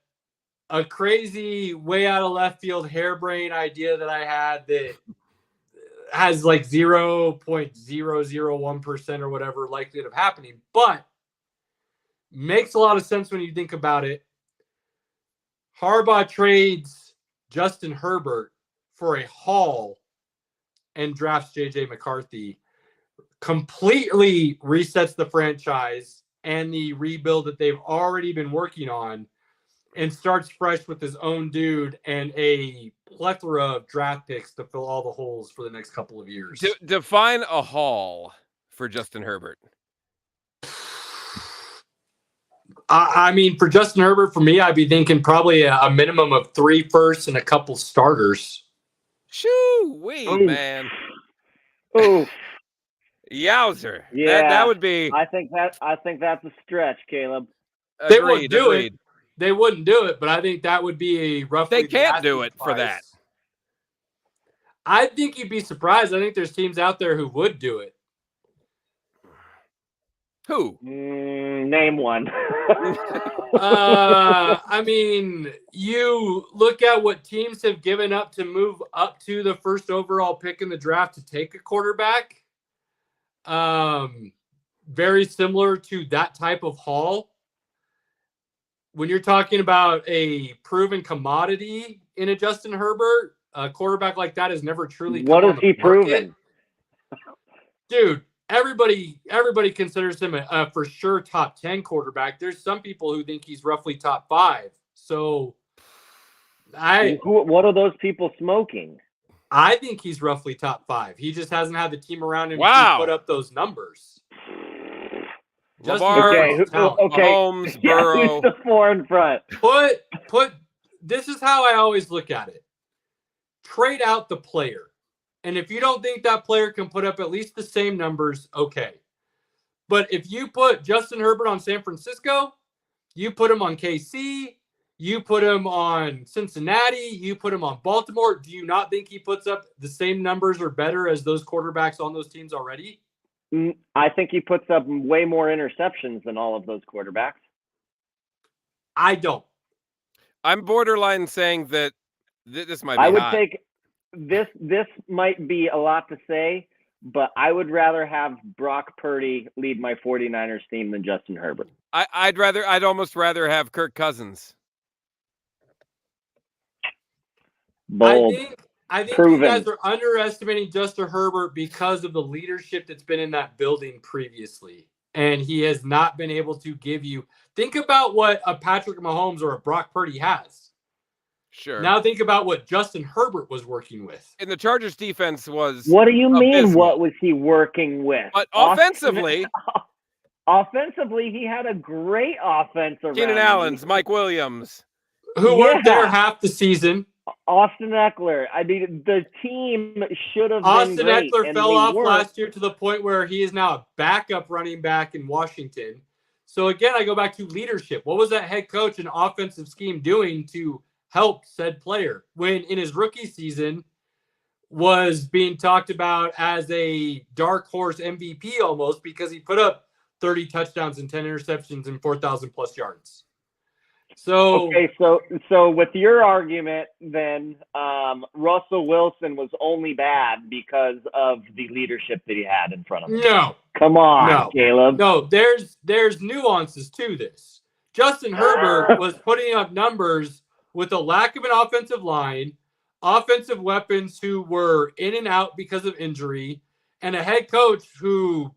Speaker 3: a crazy, way out of left field, harebrained idea that I had that has like 0.001% or whatever likelihood of happening, but makes a lot of sense when you think about it. Harbaugh trades Justin Herbert for a haul and drafts J.J. McCarthy, completely resets the franchise and the rebuild that they've already been working on, and starts fresh with his own dude and a plethora of draft picks to fill all the holes for the next couple of years.
Speaker 4: Define a haul for Justin Herbert.
Speaker 3: I mean, for Justin Herbert, for me, I'd be thinking probably a minimum of 3 firsts and a couple starters.
Speaker 4: Shoo-wee, man.
Speaker 5: Oh,
Speaker 4: Yowzer.
Speaker 5: yeah.
Speaker 4: That would be.
Speaker 5: I think that's a stretch, Caleb.
Speaker 3: They wouldn't do it. They wouldn't do it, but I think that would be a roughly.
Speaker 4: They can't do it for that.
Speaker 3: I think you'd be surprised. I think there's teams out there who would do it.
Speaker 4: Who?
Speaker 5: Name one.
Speaker 3: I mean, you look at what teams have given up to move up to the first overall pick in the draft to take a quarterback. Very similar to that type of haul. When you're talking about a proven commodity in a Justin Herbert, a quarterback like that has never truly.
Speaker 5: What has he proven?
Speaker 3: Dude, everybody considers him a for sure top 10 quarterback. There's some people who think he's roughly top 5. So
Speaker 5: what are those people smoking?
Speaker 3: I think he's roughly top 5. He just hasn't had the team around him to put up those numbers.
Speaker 4: Lamar, Mahomes, Burrow.
Speaker 5: Who's the 4 in front?
Speaker 3: Put. This is how I always look at it. Trade out the player. And if you don't think that player can put up at least the same numbers, okay. But if you put Justin Herbert on San Francisco, you put him on KC, you put him on Cincinnati, you put him on Baltimore, do you not think he puts up the same numbers or better as those quarterbacks on those teams already?
Speaker 5: I think he puts up way more interceptions than all of those quarterbacks.
Speaker 3: I don't.
Speaker 4: I'm borderline saying that this might be
Speaker 5: I would
Speaker 4: hot.
Speaker 5: take this might be a lot to say, but I would rather have Brock Purdy lead my 49ers team than Justin Herbert.
Speaker 4: I'd almost rather have Kirk Cousins.
Speaker 5: Bold.
Speaker 3: I think
Speaker 5: Proven.
Speaker 3: you guys are underestimating Justin Herbert because of the leadership that's been in that building previously. And he has not been able to give you. Think about what a Patrick Mahomes or a Brock Purdy has.
Speaker 4: Sure.
Speaker 3: Now think about what Justin Herbert was working with.
Speaker 4: And the Chargers defense was.
Speaker 5: What do you mean?
Speaker 4: abysmal.
Speaker 5: What was he working with?
Speaker 4: But offensively,
Speaker 5: offensively, he had a great offense around
Speaker 4: Keenan
Speaker 5: him.
Speaker 4: Allen's, Mike Williams,
Speaker 3: Who weren't there half the season.
Speaker 5: Austin Eckler. I mean, the team should have
Speaker 3: Austin
Speaker 5: been great.
Speaker 3: Eckler
Speaker 5: and
Speaker 3: fell
Speaker 5: they
Speaker 3: off
Speaker 5: weren't.
Speaker 3: last year to the point where he is now a backup running back in Washington. So again, I go back to leadership. What was that head coach and offensive scheme doing to help said player when in his rookie season was being talked about as a dark horse MVP almost because he put up 30 touchdowns and 10 interceptions and 4,000 plus yards. So
Speaker 5: Okay, so with your argument, then Russell Wilson was only bad because of the leadership that he had in front of him.
Speaker 3: no,
Speaker 5: Come on,
Speaker 3: No.
Speaker 5: Caleb.
Speaker 3: no, there's nuances to this. Justin Herbert was putting up numbers with a lack of an offensive line, offensive weapons who were in and out because of injury, and a head coach who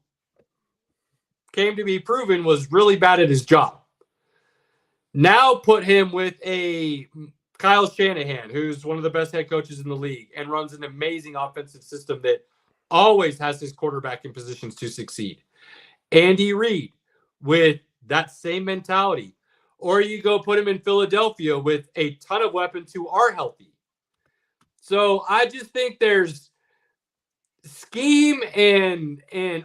Speaker 3: came to be proven was really bad at his job. Now put him with a Kyle Shanahan, who's one of the best head coaches in the league and runs an amazing offensive system that always has his quarterback in positions to succeed. Andy Reid with that same mentality. Or you go put him in Philadelphia with a ton of weapons who are healthy. So I just think there's scheme and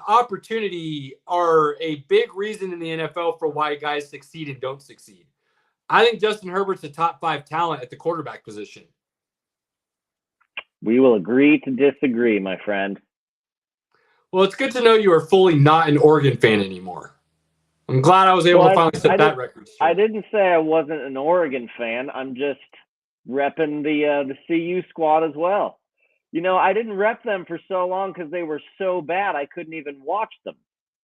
Speaker 3: opportunity are a big reason in the NFL for why guys succeed and don't succeed. I think Justin Herbert's a top 5 talent at the quarterback position.
Speaker 5: We will agree to disagree, my friend.
Speaker 3: Well, it's good to know you are fully not an Oregon fan anymore. I'm glad I was able to finally set that record straight.
Speaker 5: I didn't say I wasn't an Oregon fan. I'm just repping the CU squad as well. You know, I didn't rep them for so long because they were so bad I couldn't even watch them.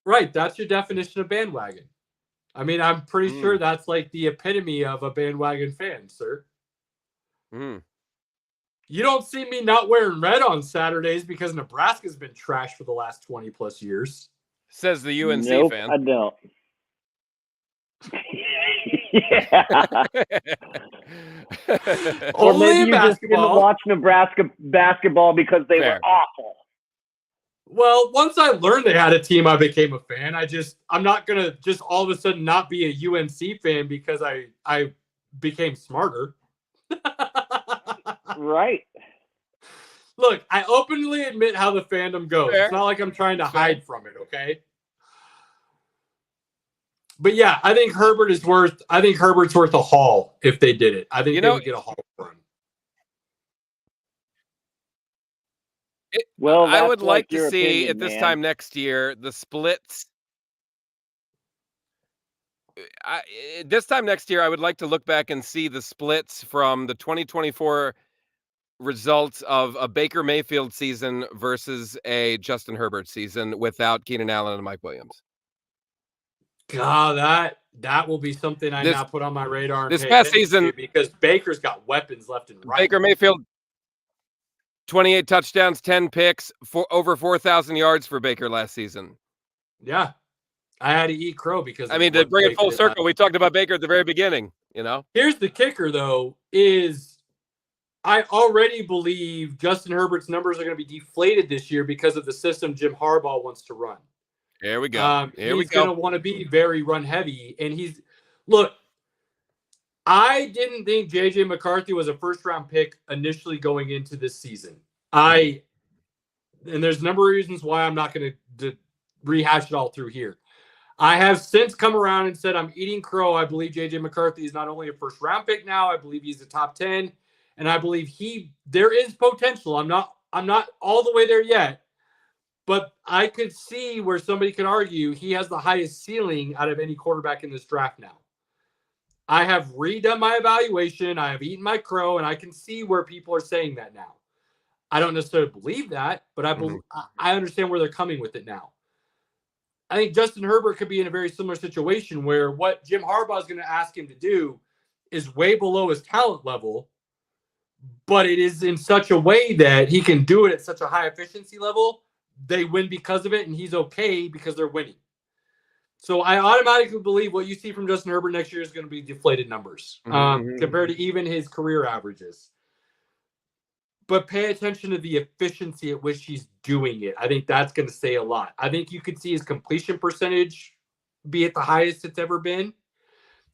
Speaker 3: Right, that's your definition of bandwagon. I mean, I'm pretty sure that's like the epitome of a bandwagon fan, sir. You don't see me not wearing red on Saturdays because Nebraska's been trash for the last 20 plus years.
Speaker 4: says the UNC
Speaker 5: Nope,
Speaker 4: fan.
Speaker 5: I don't. Yeah. Or
Speaker 3: Only
Speaker 5: maybe
Speaker 3: in
Speaker 5: you just didn't
Speaker 3: basketball.
Speaker 5: watch Nebraska basketball because they
Speaker 4: Fair.
Speaker 5: were awful.
Speaker 3: Well, once I learned they had a team, I became a fan. I'm not going to just all of a sudden not be a UNC fan because I became smarter.
Speaker 5: Right.
Speaker 3: Look, I openly admit how the fandom goes.
Speaker 4: Fair.
Speaker 3: It's not like I'm trying to hide from it, okay? But yeah, I think Herbert's worth a haul if they did it. I think they would get a haul run.
Speaker 5: Well,
Speaker 4: I
Speaker 5: that's
Speaker 4: would like
Speaker 5: your
Speaker 4: to see
Speaker 5: opinion,
Speaker 4: at this
Speaker 5: man.
Speaker 4: time next year the splits. This time next year, I would like to look back and see the splits from the 2024 results of a Baker Mayfield season versus a Justin Herbert season without Keenan Allen and Mike Williams.
Speaker 3: God, that will be something I now put on my radar.
Speaker 4: This past season,
Speaker 3: because Baker's got weapons left and right.
Speaker 4: Baker Mayfield, 28 touchdowns, 10 picks, over 4,000 yards for Baker last season.
Speaker 3: Yeah. I had to eat crow because
Speaker 4: I mean, to bring it full circle, we talked about Baker at the very beginning, you know?
Speaker 3: Here's the kicker, though, is I already believe Justin Herbert's numbers are going to be deflated this year because of the system Jim Harbaugh wants to run.
Speaker 4: Here we go.
Speaker 3: He's going to want to be very run heavy. And look, I didn't think J.J. McCarthy was a first-round pick initially going into this season. And there's a number of reasons why I'm not going to rehash it all through here. I have since come around and said I'm eating crow. I believe J.J. McCarthy is not only a first-round pick now, I believe he's a top 10, and I believe there is potential. I'm not all the way there yet, but I could see where somebody could argue he has the highest ceiling out of any quarterback in this draft now. I have redone my evaluation. I have eaten my crow, and I can see where people are saying that now. I don't necessarily believe that, but I understand where they're coming with it now. I think Justin Herbert could be in a very similar situation where what Jim Harbaugh is going to ask him to do is way below his talent level, but it is in such a way that he can do it at such a high efficiency level. They win because of it, and he's okay because they're winning. So I automatically believe what you see from Justin Herbert next year is going to be deflated numbers compared to even his career averages. But pay attention to the efficiency at which he's doing it. I think that's going to say a lot. I think you could see his completion percentage be at the highest it's ever been,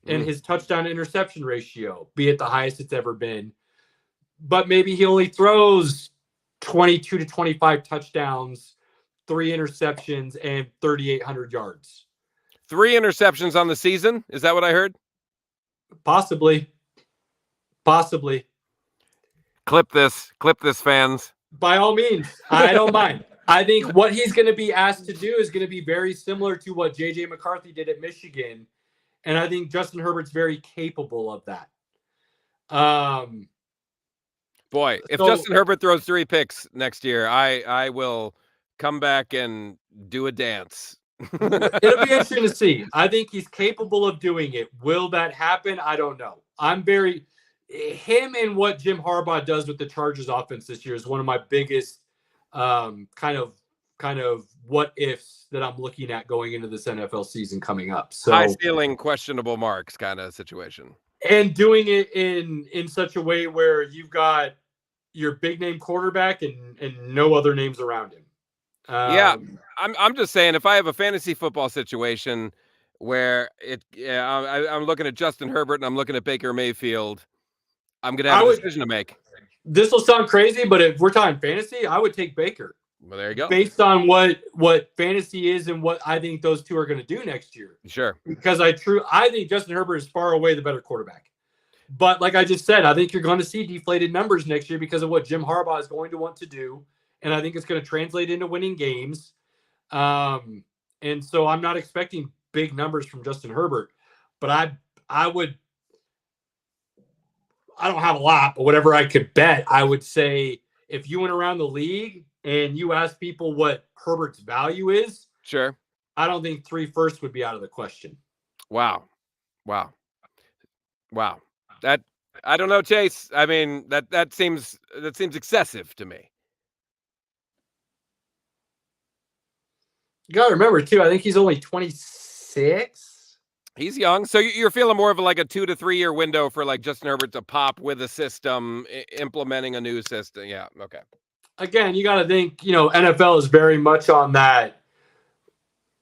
Speaker 3: and his touchdown interception ratio be at the highest it's ever been. But maybe he only throws 22 to 25 touchdowns, 3 interceptions, and 3,800 yards.
Speaker 4: 3 interceptions on the season? Is that what I heard?
Speaker 3: Possibly.
Speaker 4: Clip this, fans.
Speaker 3: By all means, I don't mind. I think what he's going to be asked to do is going to be very similar to what J.J. McCarthy did at Michigan. And I think Justin Herbert's very capable of that.
Speaker 4: Boy, if Justin Herbert throws 3 picks next year, I will come back and do a dance.
Speaker 3: It'll be interesting to see. I think he's capable of doing it. Will that happen? I don't know. Him and what Jim Harbaugh does with the Chargers offense this year is one of my biggest kind of what ifs that I'm looking at going into this NFL season coming up. So
Speaker 4: high ceiling, questionable marks kind of situation.
Speaker 3: And doing it in such a way where you've got your big name quarterback and no other names around him.
Speaker 4: I'm just saying, if I have a fantasy football situation where I'm looking at Justin Herbert and I'm looking at Baker Mayfield, I'm going to have a decision to make.
Speaker 3: This will sound crazy, but if we're talking fantasy, I would take Baker.
Speaker 4: Well, there you go.
Speaker 3: Based on what fantasy is and what I think those two are going to do next year.
Speaker 4: Sure.
Speaker 3: Because I think Justin Herbert is far away the better quarterback. But like I just said, I think you're going to see deflated numbers next year because of what Jim Harbaugh is going to want to do. And I think it's going to translate into winning games. And so I'm not expecting big numbers from Justin Herbert. But I don't have a lot, but whatever I could bet, I would say if you went around the league and you asked people what Herbert's value is,
Speaker 4: sure,
Speaker 3: I don't think 3 firsts would be out of the question.
Speaker 4: Wow. That, I don't know, Chase. I mean, that seems excessive to me.
Speaker 3: You got to remember too, I think he's only 26.
Speaker 4: He's young. So you're feeling more of like a 2 to 3 year window for like Justin Herbert to pop with a system, implementing a new system. Yeah. Okay.
Speaker 3: Again, you got to think, NFL is very much on that.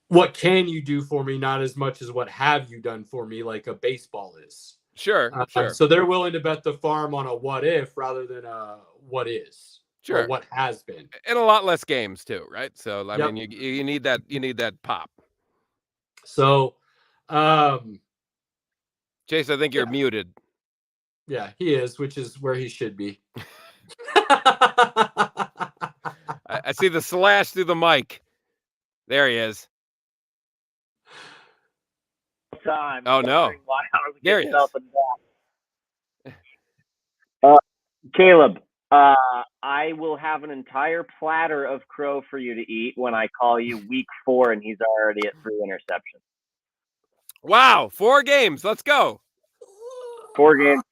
Speaker 3: What can you do for me? Not as much as what have you done for me, like a baseball is.
Speaker 4: Sure.
Speaker 3: So they're willing to bet the farm on a what if rather than a what is.
Speaker 4: Sure.
Speaker 3: Or what has been.
Speaker 4: And a lot less games too, right? So I mean, you need that pop.
Speaker 3: So,
Speaker 4: Chase, I think you're muted.
Speaker 3: Yeah, he is, which is where he should be.
Speaker 4: I see the slash through the mic. There he is.
Speaker 5: Time.
Speaker 4: Oh no! There he is.
Speaker 5: Caleb, I will have an entire platter of crow for you to eat when I call you week 4, and he's already at 3 interceptions.
Speaker 4: Wow, 4 games. Let's go.
Speaker 5: 4 games.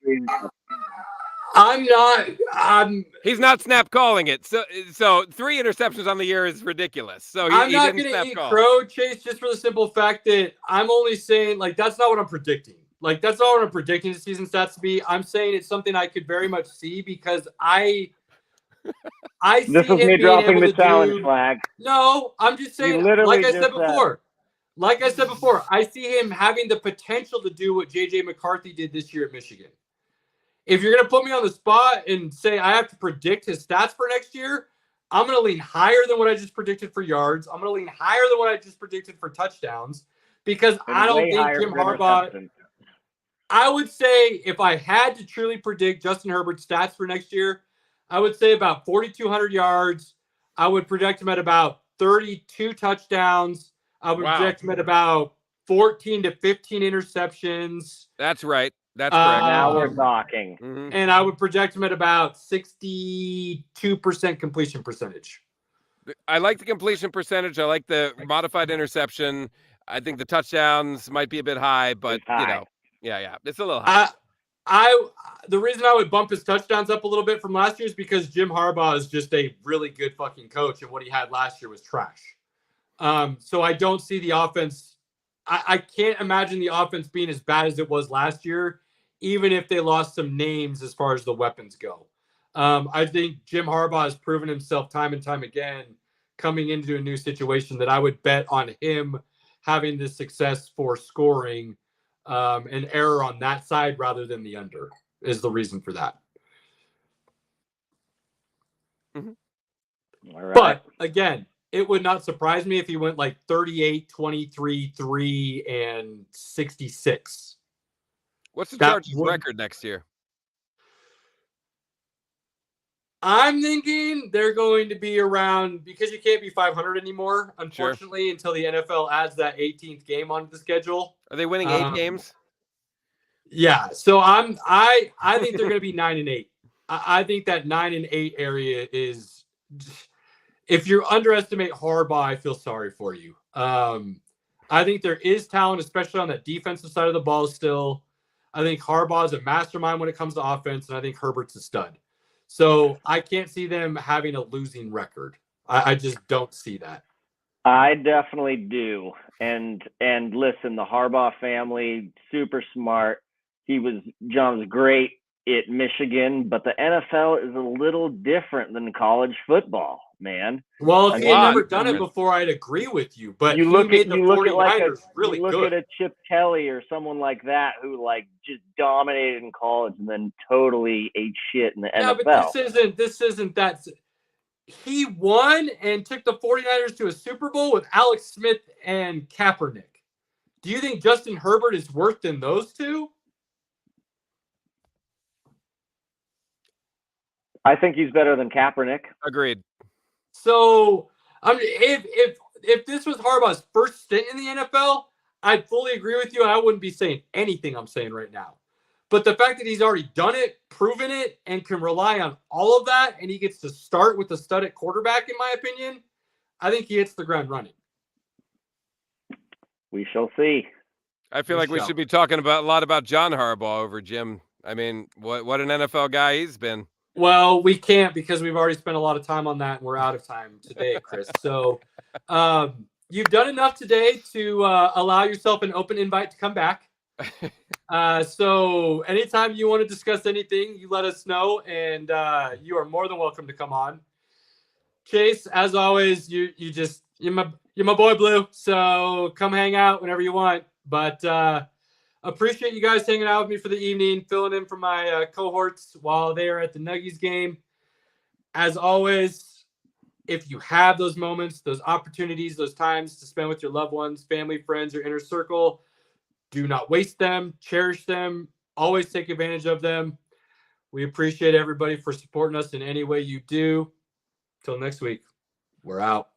Speaker 3: He's
Speaker 4: not snap calling it. So 3 interceptions on the year is ridiculous. So
Speaker 3: I'm not going to eat crow, Chase, just for the simple fact that I'm only saying, like, that's not what I'm predicting. Like, that's not what I'm predicting the season stats to be. I'm saying it's something I could very much see because I see
Speaker 5: this is me dropping the challenge flag.
Speaker 3: No, I'm just saying, like I said before, I see him having the potential to do what J.J. McCarthy did this year at Michigan. If you're going to put me on the spot and say I have to predict his stats for next year, I'm going to lean higher than what I just predicted for yards. I'm going to lean higher than what I just predicted for touchdowns because I don't think Jim Harbaugh. I would say if I had to truly predict Justin Herbert's stats for next year, I would say about 4,200 yards. I would project him at about 32 touchdowns. I would project him at about 14 to 15 interceptions.
Speaker 4: That's right. That's correct.
Speaker 5: Now we're talking.
Speaker 4: Mm-hmm.
Speaker 3: And I would project him at about 62% completion percentage.
Speaker 4: I like the completion percentage. I like the modified interception. I think the touchdowns might be a bit high, but yeah, it's a little high.
Speaker 3: The reason I would bump his touchdowns up a little bit from last year is because Jim Harbaugh is just a really good fucking coach, and what he had last year was trash. So I don't see the offense. I can't imagine the offense being as bad as it was last year, even if they lost some names as far as the weapons go. I think Jim Harbaugh has proven himself time and time again coming into a new situation that I would bet on him having the success for scoring an error on that side rather than the under is the reason for that.
Speaker 5: Mm-hmm. All right.
Speaker 3: But again, it would not surprise me if he went like 38, 23, 3, and 66.
Speaker 4: What's the Chargers' record next year?
Speaker 3: I'm thinking they're going to be around, because you can't be 500 anymore, unfortunately, until the NFL adds that 18th game onto the schedule.
Speaker 4: Are they winning 8 games?
Speaker 3: Yeah. So I think they're going to be 9-8. I think that 9-8 area is, if you underestimate Harbaugh, I feel sorry for you. I think there is talent, especially on that defensive side of the ball still. I think Harbaugh is a mastermind when it comes to offense, and I think Herbert's a stud. So I can't see them having a losing record. I just don't see that.
Speaker 5: I definitely do. And listen, the Harbaugh family, super smart. John was great at Michigan, but the NFL is a little different than college football, man.
Speaker 3: Well, if he had never done it before, I'd agree with you. But
Speaker 5: you look at a Chip Kelly or someone like that who like just dominated in college and then totally ate shit in the NFL.
Speaker 3: But this isn't that. He won and took the 49ers to a Super Bowl with Alex Smith and Kaepernick. Do you think Justin Herbert is worse than those two?
Speaker 5: I think he's better than Kaepernick.
Speaker 4: Agreed.
Speaker 3: So, I mean, if this was Harbaugh's first stint in the NFL, I'd fully agree with you, and I wouldn't be saying anything I'm saying right now. But the fact that he's already done it, proven it, and can rely on all of that, and he gets to start with a stud at quarterback, in my opinion, I think he hits the ground running.
Speaker 5: We shall see.
Speaker 4: I feel like we should be talking a lot about John Harbaugh over Jim. I mean, what an NFL guy he's been.
Speaker 3: Well, we can't because we've already spent a lot of time on that, and we're out of time today, Chris. So you've done enough today to allow yourself an open invite to come back. So anytime you want to discuss anything, you let us know, and you are more than welcome to come on. Chase, as always, you're my boy Blue, so come hang out whenever you want. But appreciate you guys hanging out with me for the evening, filling in for my cohorts while they are at the Nuggies game. As always, if you have those moments, those opportunities, those times to spend with your loved ones, family, friends, your inner circle, do not waste them, cherish them, always take advantage of them. We appreciate everybody for supporting us in any way you do. Till next week, we're out.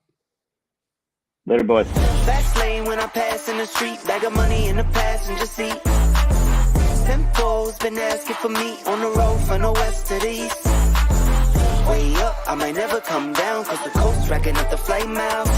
Speaker 5: Later, boys.
Speaker 6: Fast lane when I pass in the street, bag of money in the passenger seat. Simcoe's been asking for me on the road from the west to the east. Way up, I might never come down, cause the coast's racking up the flight miles.